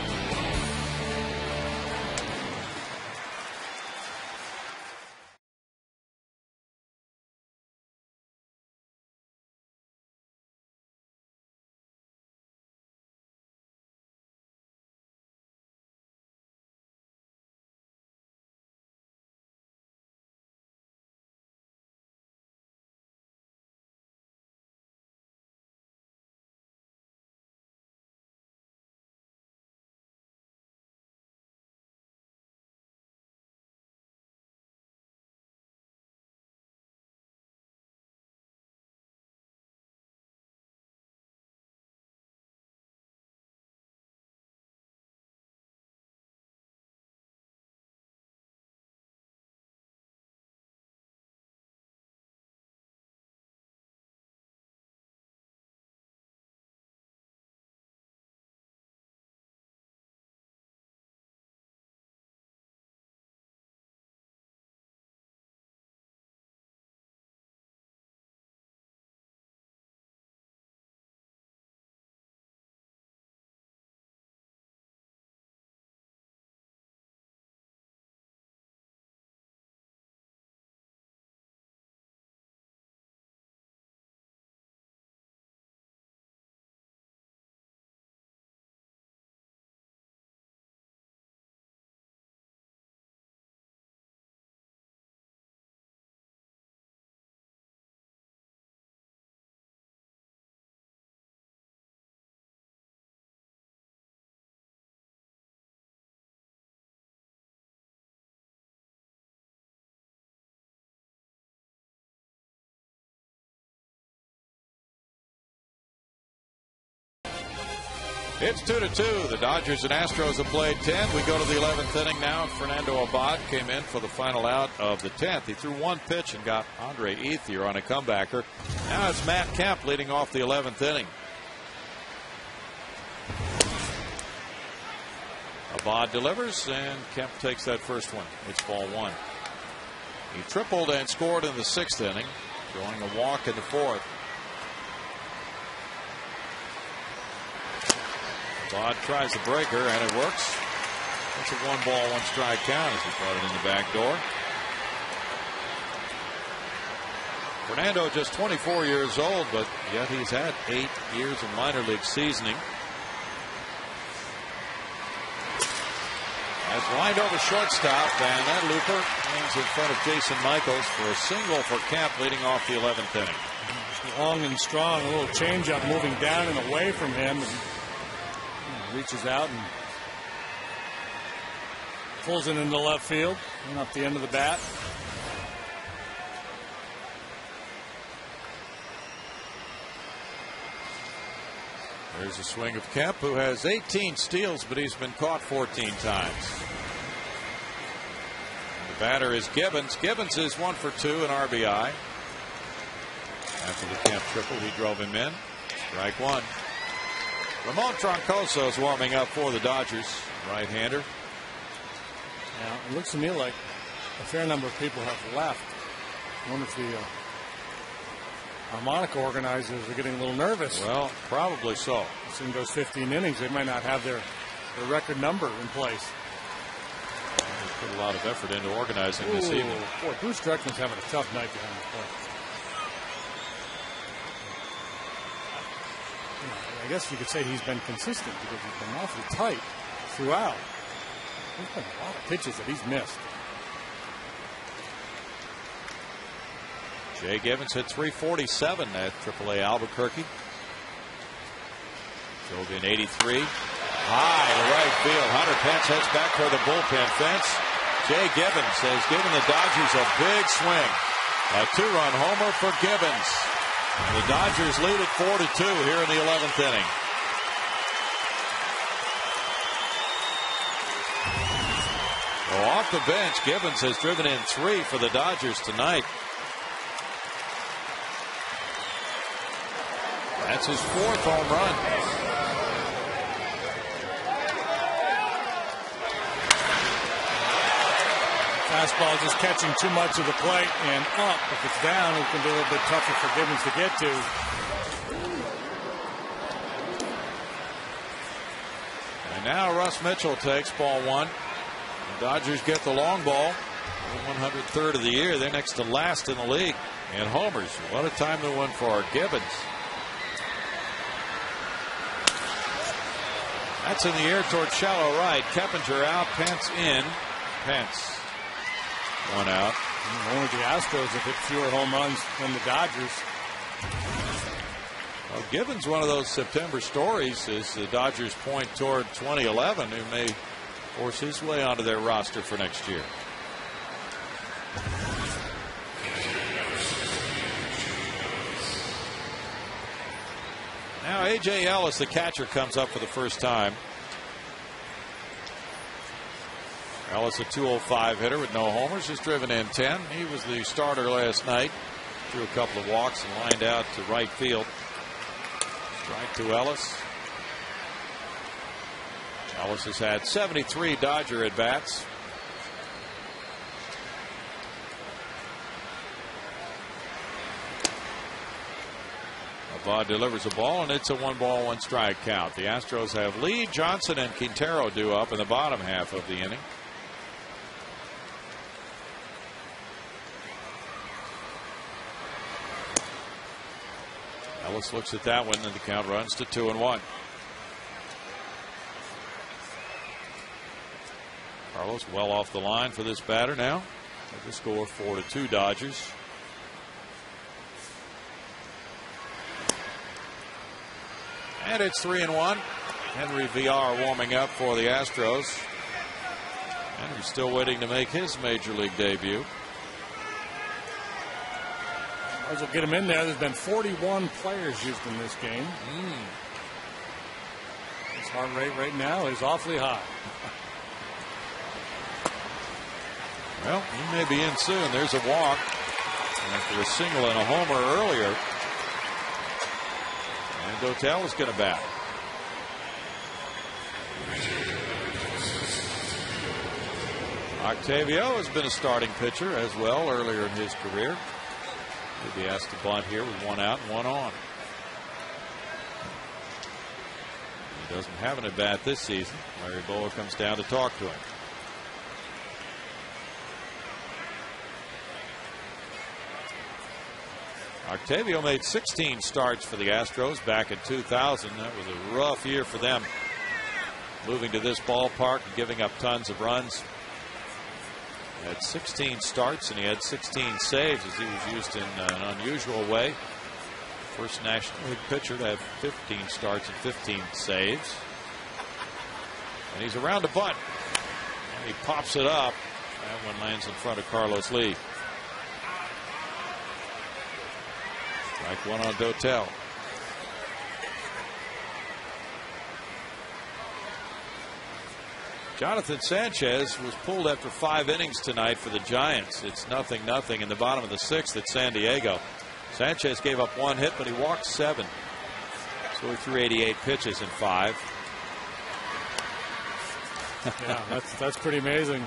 It's 2-2. The Dodgers and Astros have played 10. We go to the 11th inning now. Fernando Abad came in for the final out of the 10th. He threw one pitch and got Andre Ethier on a comebacker. Now it's Matt Kemp leading off the 11th inning. Abad delivers, and Kemp takes that first one. It's ball one. He tripled and scored in the 6th inning, drawing a walk in the 4th. Abad tries the breaker, and it works. It's a 1-ball, 1-strike count as he brought it in the back door. Fernando just 24 years old, but yet he's had 8 years of minor league seasoning. That's lined over shortstop, and that looper lands in front of Jason Michaels for a single for Kemp leading off the 11th inning. Long and strong, a little changeup moving down and away from him. And reaches out and pulls it into left field and up the end of the bat. There's a swing of Kemp, who has 18 steals, but he's been caught 14 times. The batter is Gibbons. Gibbons is 1 for 2 in RBI. After the Kemp triple, he drove him in. Strike one. Ramon Troncoso is warming up for the Dodgers, right-hander. Now, it looks to me like a fair number of people have left. I wonder if the Harmonica organizers are getting a little nervous. Well, probably so. This thing goes 15 innings. They might not have their record number in place. They put a lot of effort into organizing this evening. Boy, Bruce Druckmann's having a tough night behind the plate. I guess you could say he's been consistent because he's been awfully tight throughout. There's been a lot of pitches that he's missed. Jay Gibbons hit .347 at AAA Albuquerque. Drove in 83. High to right field. Hunter Pence heads back for the bullpen fence. Jay Gibbons has given the Dodgers a big swing. A 2-run homer for Gibbons. And the Dodgers lead at 4-2 here in the 11th inning. Well, off the bench, Gibbons has driven in 3 for the Dodgers tonight. That's his 4th home run. Fastball just catching too much of the plate and up. If it's down, it can be a little bit tougher for Gibbons to get to. And now Russ Mitchell takes ball one. The Dodgers get the long ball. The 103rd of the year. They're next to last in the league. And homers. What a time to win for Gibbons. That's in the air towards shallow right. Keppinger out. Pence in. Pence. One out. Only the Astros have hit fewer home runs than the Dodgers. Well, Gibbons, one of those September stories, as the Dodgers point toward 2011, who may force his way onto their roster for next year. Now A.J. Ellis, the catcher, comes up for the first time. Ellis, a .205 hitter with no homers, has driven in 10. He was the starter last night. Threw a couple of walks and lined out to right field. Strike to Ellis. Ellis has had 73 Dodger at bats. Abad delivers a ball, and it's a 1-ball, 1-strike count. The Astros have Lee, Johnson, and Quintero due up in the bottom half of the inning. Ellis looks at that one, and the count runs to 2-1. Carlos well off the line for this batter now. The score 4-2 Dodgers. And it's 3-1. Henry VR warming up for the Astros. Henry's still waiting to make his major league debut. As we'll get him in there, there's been 41 players used in this game. This heart rate right now is awfully high. Well, he may be in soon. There's a walk after a single and a homer earlier. And Dotel is going to bat. Octavio has been a starting pitcher as well earlier in his career. He'll be asked to bunt here with 1 out and 1 on. He doesn't have an at bat this season. Larry Bowa comes down to talk to him. Octavio made 16 starts for the Astros back in 2000. That was a rough year for them, moving to this ballpark and giving up tons of runs. He had 16 starts and he had 16 saves as he was used in an unusual way. First National League pitcher to have 15 starts and 15 saves. And he's around to bunt. And he pops it up. That one lands in front of Carlos Lee. Strike 1 on Dotel. Jonathan Sanchez was pulled after 5 innings tonight for the Giants. It's 0-0 in the bottom of the 6th at San Diego. Sanchez gave up 1 hit, but he walked 7. So he threw 88 pitches in 5. Yeah, that's pretty amazing.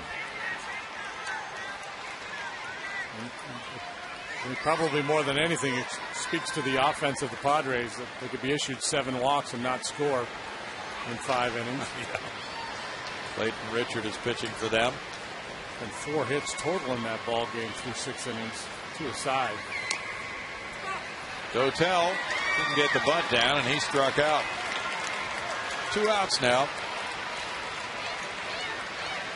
And probably more than anything, it speaks to the offense of the Padres that they could be issued 7 walks and not score in 5 innings. Yeah. Clayton Richard is pitching for them. And 4 hits total in that ball game through 6 innings, 2 aside. Dotel didn't get the bunt down, and he struck out. 2 outs now.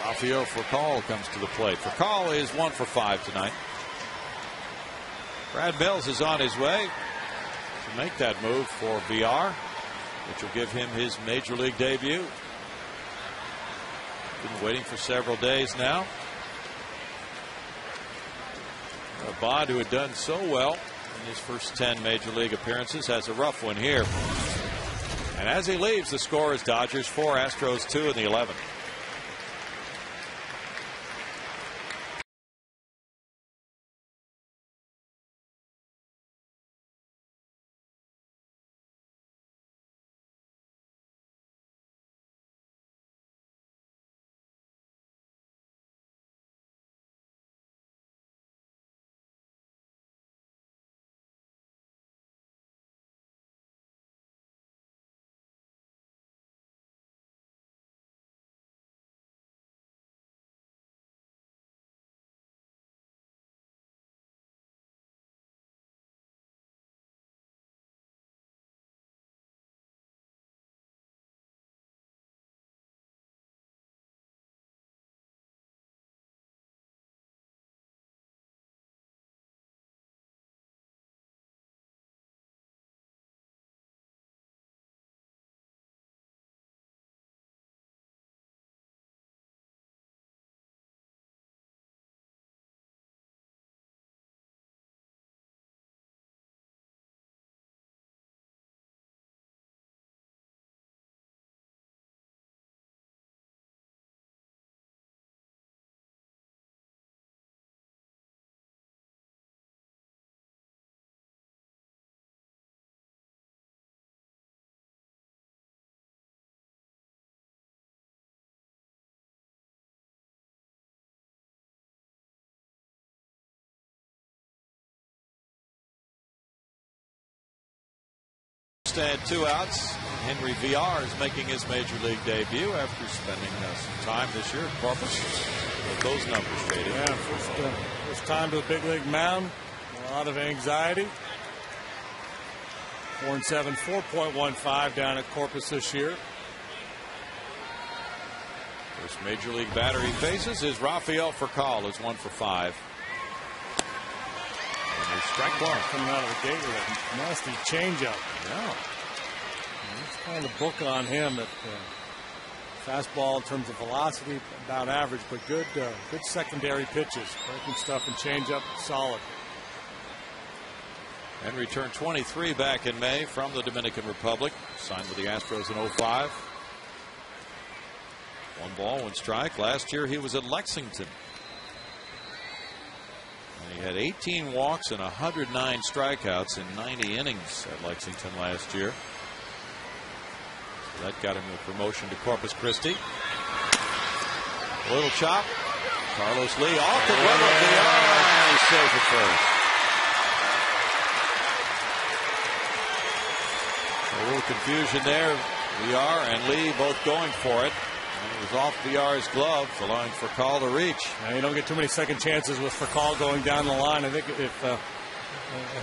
Rafael Furcal comes to the plate. Furcal is 1 for 5 tonight. Brad Mills is on his way to make that move for VR, which will give him his major league debut. Been waiting for several days now. Bond, who had done so well in his first 10 major league appearances, has a rough one here. And as he leaves, the score is Dodgers 4, Astros 2 in the 11th. And 2 outs. Henry VR is making his major league debut after spending some time this year at Corpus. With those numbers faded. Yeah, first time to the big league mound. A lot of anxiety. 4-7, 4.15 down at Corpus this year. First major league batter he faces is Rafael Furcal, who's 1 for 5. Strike 1. Coming out of the gate with a nasty changeup. Yeah. It's kind of the book on him. That fastball in terms of velocity about average, but good secondary pitches. Breaking stuff and changeup solid. Henry turned 23 back in May from the Dominican Republic. Signed with the Astros in 05. 1 ball, 1 strike. Last year he was at Lexington. And he had 18 walks and 109 strikeouts in 90 innings at Lexington last year. So that got him a promotion to Corpus Christi. A little chop. Carlos Lee off the glove of the arm, and he saves it first. A little confusion there. VR and Lee both going for it. And it was off VR's glove, allowing Furcal to reach. Now, you don't get too many second chances with Furcal going down the line. I think if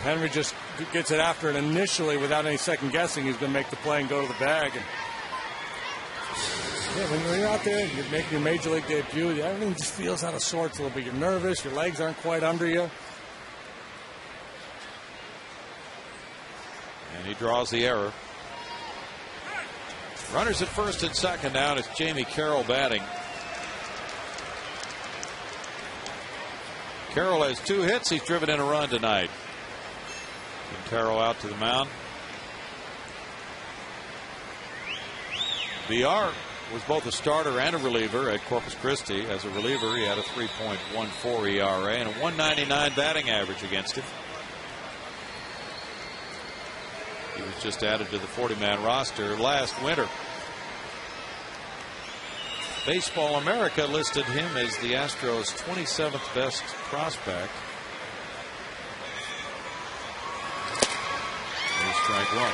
Henry just gets it after it initially without any second guessing, he's going to make the play and go to the bag. And yeah, when you're out there, you're making your major league debut, everything just feels out of sorts a little bit. You're nervous, your legs aren't quite under you. And he draws the error. Runners at first and second now. It's Jamie Carroll batting. Carroll has 2 hits. He's driven in a run tonight. Quintero out to the mound. VR was both a starter and a reliever at Corpus Christi. As a reliever, he had a 3.14 ERA and a 199 batting average against him. He was just added to the 40-man roster last winter. Baseball America listed him as the Astros' 27th best prospect. Here's strike 1.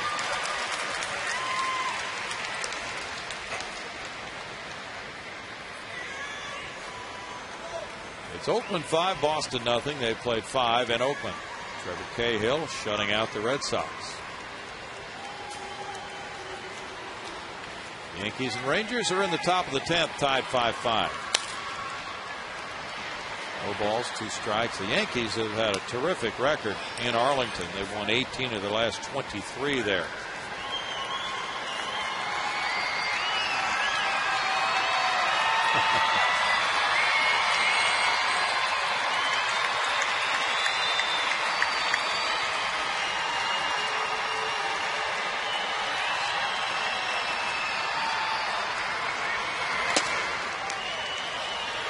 It's Oakland 5, Boston nothing. They've played 5 in Oakland. Trevor Cahill shutting out the Red Sox. Yankees and Rangers are in the top of the 10th, tied 5-5. No balls, 2 strikes. The Yankees have had a terrific record in Arlington. They've won 18 of the last 23 there.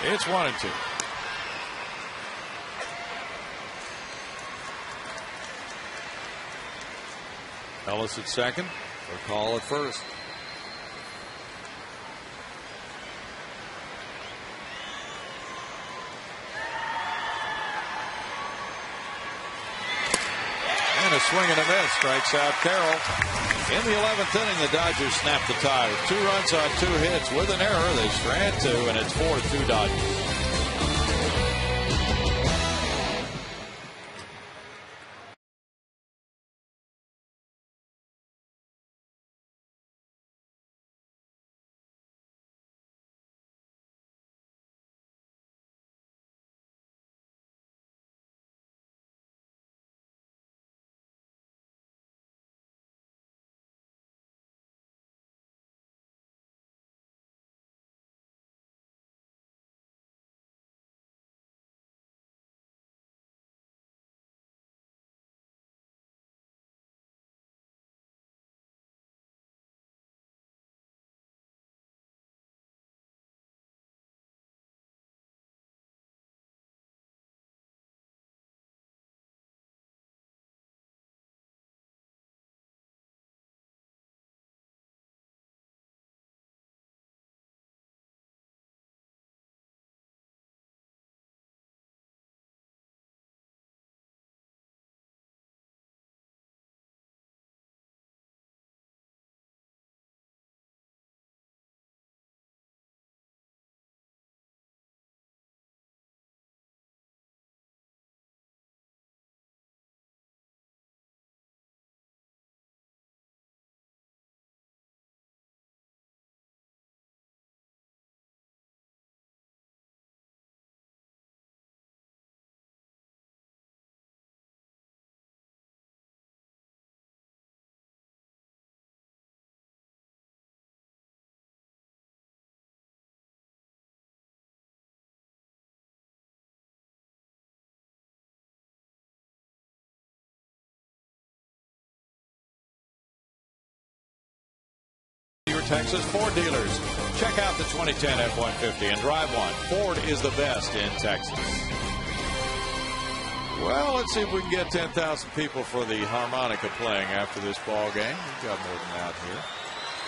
It's 1-2. Ellis at second. Furcal at first. And a swing and a miss. Strikes out Carroll. In the 11th inning, the Dodgers snap the tie. 2 runs on 2 hits with an error. They strand 2, and it's 4-2 Dodgers. Texas Ford dealers. Check out the 2010 F-150 and drive one. Ford is the best in Texas. Well, let's see if we can get 10,000 people for the harmonica playing after this ball game. We've got more than that here.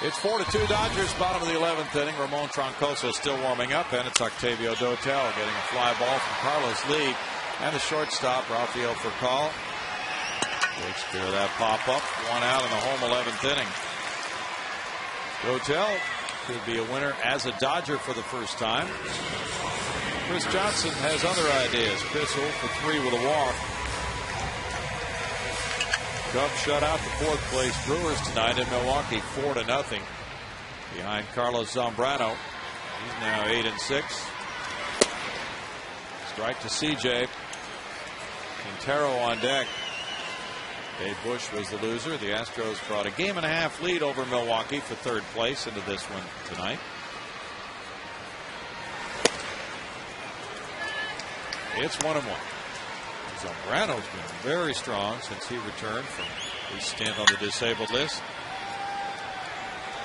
It's 4-2 Dodgers, bottom of the 11th inning. Ramon Troncoso still warming up, and it's Octavio Dotel getting a fly ball from Carlos Lee. And the shortstop, Rafael Furcal, takes care of that pop-up. One out in the home 11th inning. Dotel could be a winner as a Dodger for the first time. Chris Johnson has other ideas. Chris 0 for 3 with a walk. Cubs shut out the fourth place Brewers tonight in Milwaukee 4-0 behind Carlos Zambrano. He's now 8-6. Strike to CJ. Quintero on deck. Dave Bush was the loser. The Astros brought a 1.5 lead over Milwaukee for third place into this one tonight. It's 1-1. Zambrano's been very strong since he returned from his stint on the disabled list.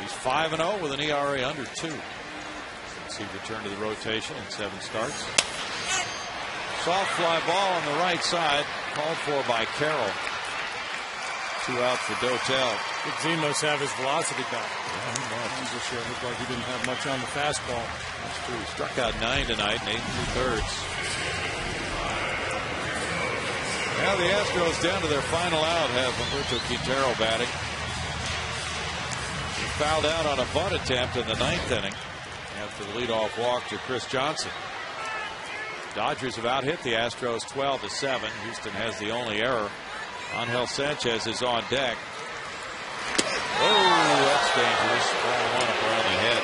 He's 5-0 with an ERA under 2 since he returned to the rotation in 7 starts. Soft fly ball on the right side, called for by Carroll. 2 outs for Dotel. Did Zimos have his velocity back? Yeah, he must. This year looked like he didn't have much on the fastball. That's true. He struck out 9 tonight in 8 2/3. Now the Astros down to their final out have Humberto Quintero batting. He fouled out on a bunt attempt in the 9th inning after the leadoff walk to Chris Johnson. Dodgers have out-hit the Astros 12-7. Houston has the only error. Angel Sanchez is on deck. Oh, that's dangerous. Ball one up around the head.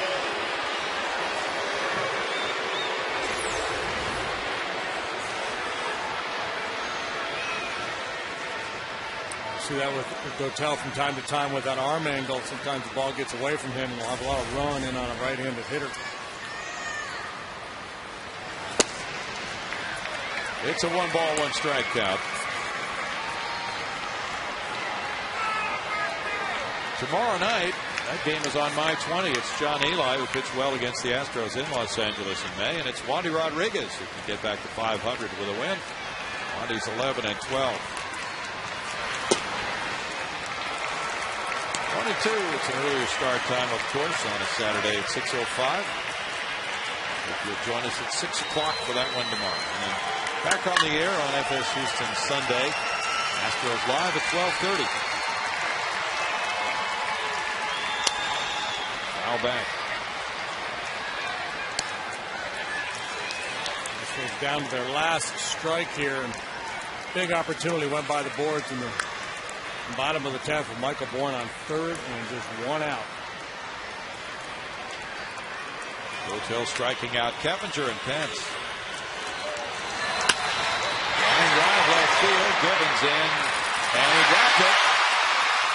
See that with Dotel from time to time with that arm angle. Sometimes the ball gets away from him and we'll have a lot of run in on a right-handed hitter. It's a 1-ball, 1-strike count. Tomorrow night, that game is on May 20. It's John Eli who pitched well against the Astros in Los Angeles in May, and it's Wandy Rodriguez who can get back to 500 with a win. Wandy's 11-12. 22. It's an earlier start time, of course, on a Saturday at 6:05. If you'll join us at 6 o'clock for that one tomorrow. And then back on the air on FS Houston Sunday. Astros live at 12:30. Foul back. Astros down to their last strike here. And big opportunity went by the boards in the bottom of the 10th with Michael Bourne on third and just 1 out. Dotel striking out Keppinger and Pence. Line drive left field. Gibbons in. And he dropped it.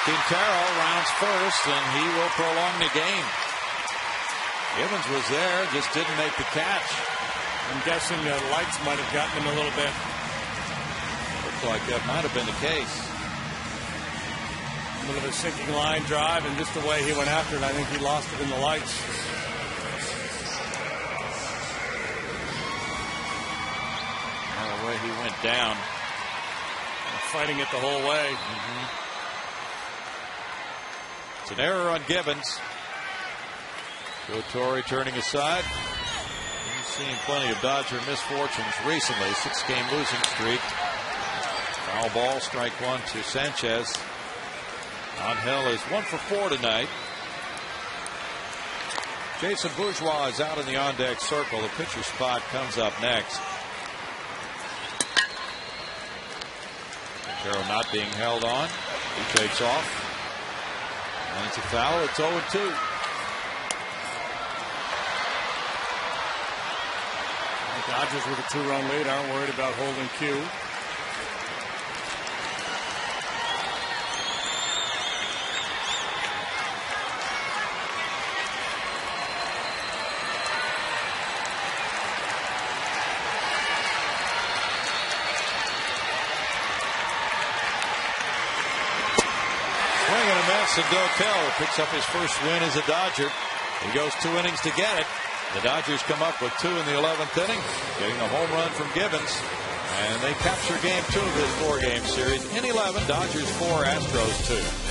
Quintero rounds first, and he will prolong the game. Gibbons was there, just didn't make the catch. I'm guessing the lights might have gotten him a little bit. Looks like that might have been the case. A little bit of a sinking line drive, and just the way he went after it, I think he lost it in the lights. The way he went down. Fighting it the whole way. It's an error on Gibbons. Joe Torre turning aside. He's seen plenty of Dodger misfortunes recently. 6-game losing streak. Foul ball, strike one to Sanchez. Angel is 1 for 4 tonight. Jason Bourgeois is out in the on-deck circle. The pitcher spot comes up next. Quintero not being held on. He takes off. And it's a foul. It's 0-2. The Dodgers with a 2-run lead aren't worried about holding Q. Jason Dotel picks up his first win as a Dodger. He goes 2 innings to get it. The Dodgers come up with 2 in the 11th inning, getting a home run from Gibbons. And they capture game 2 of this 4-game series. In 11, Dodgers 4, Astros 2.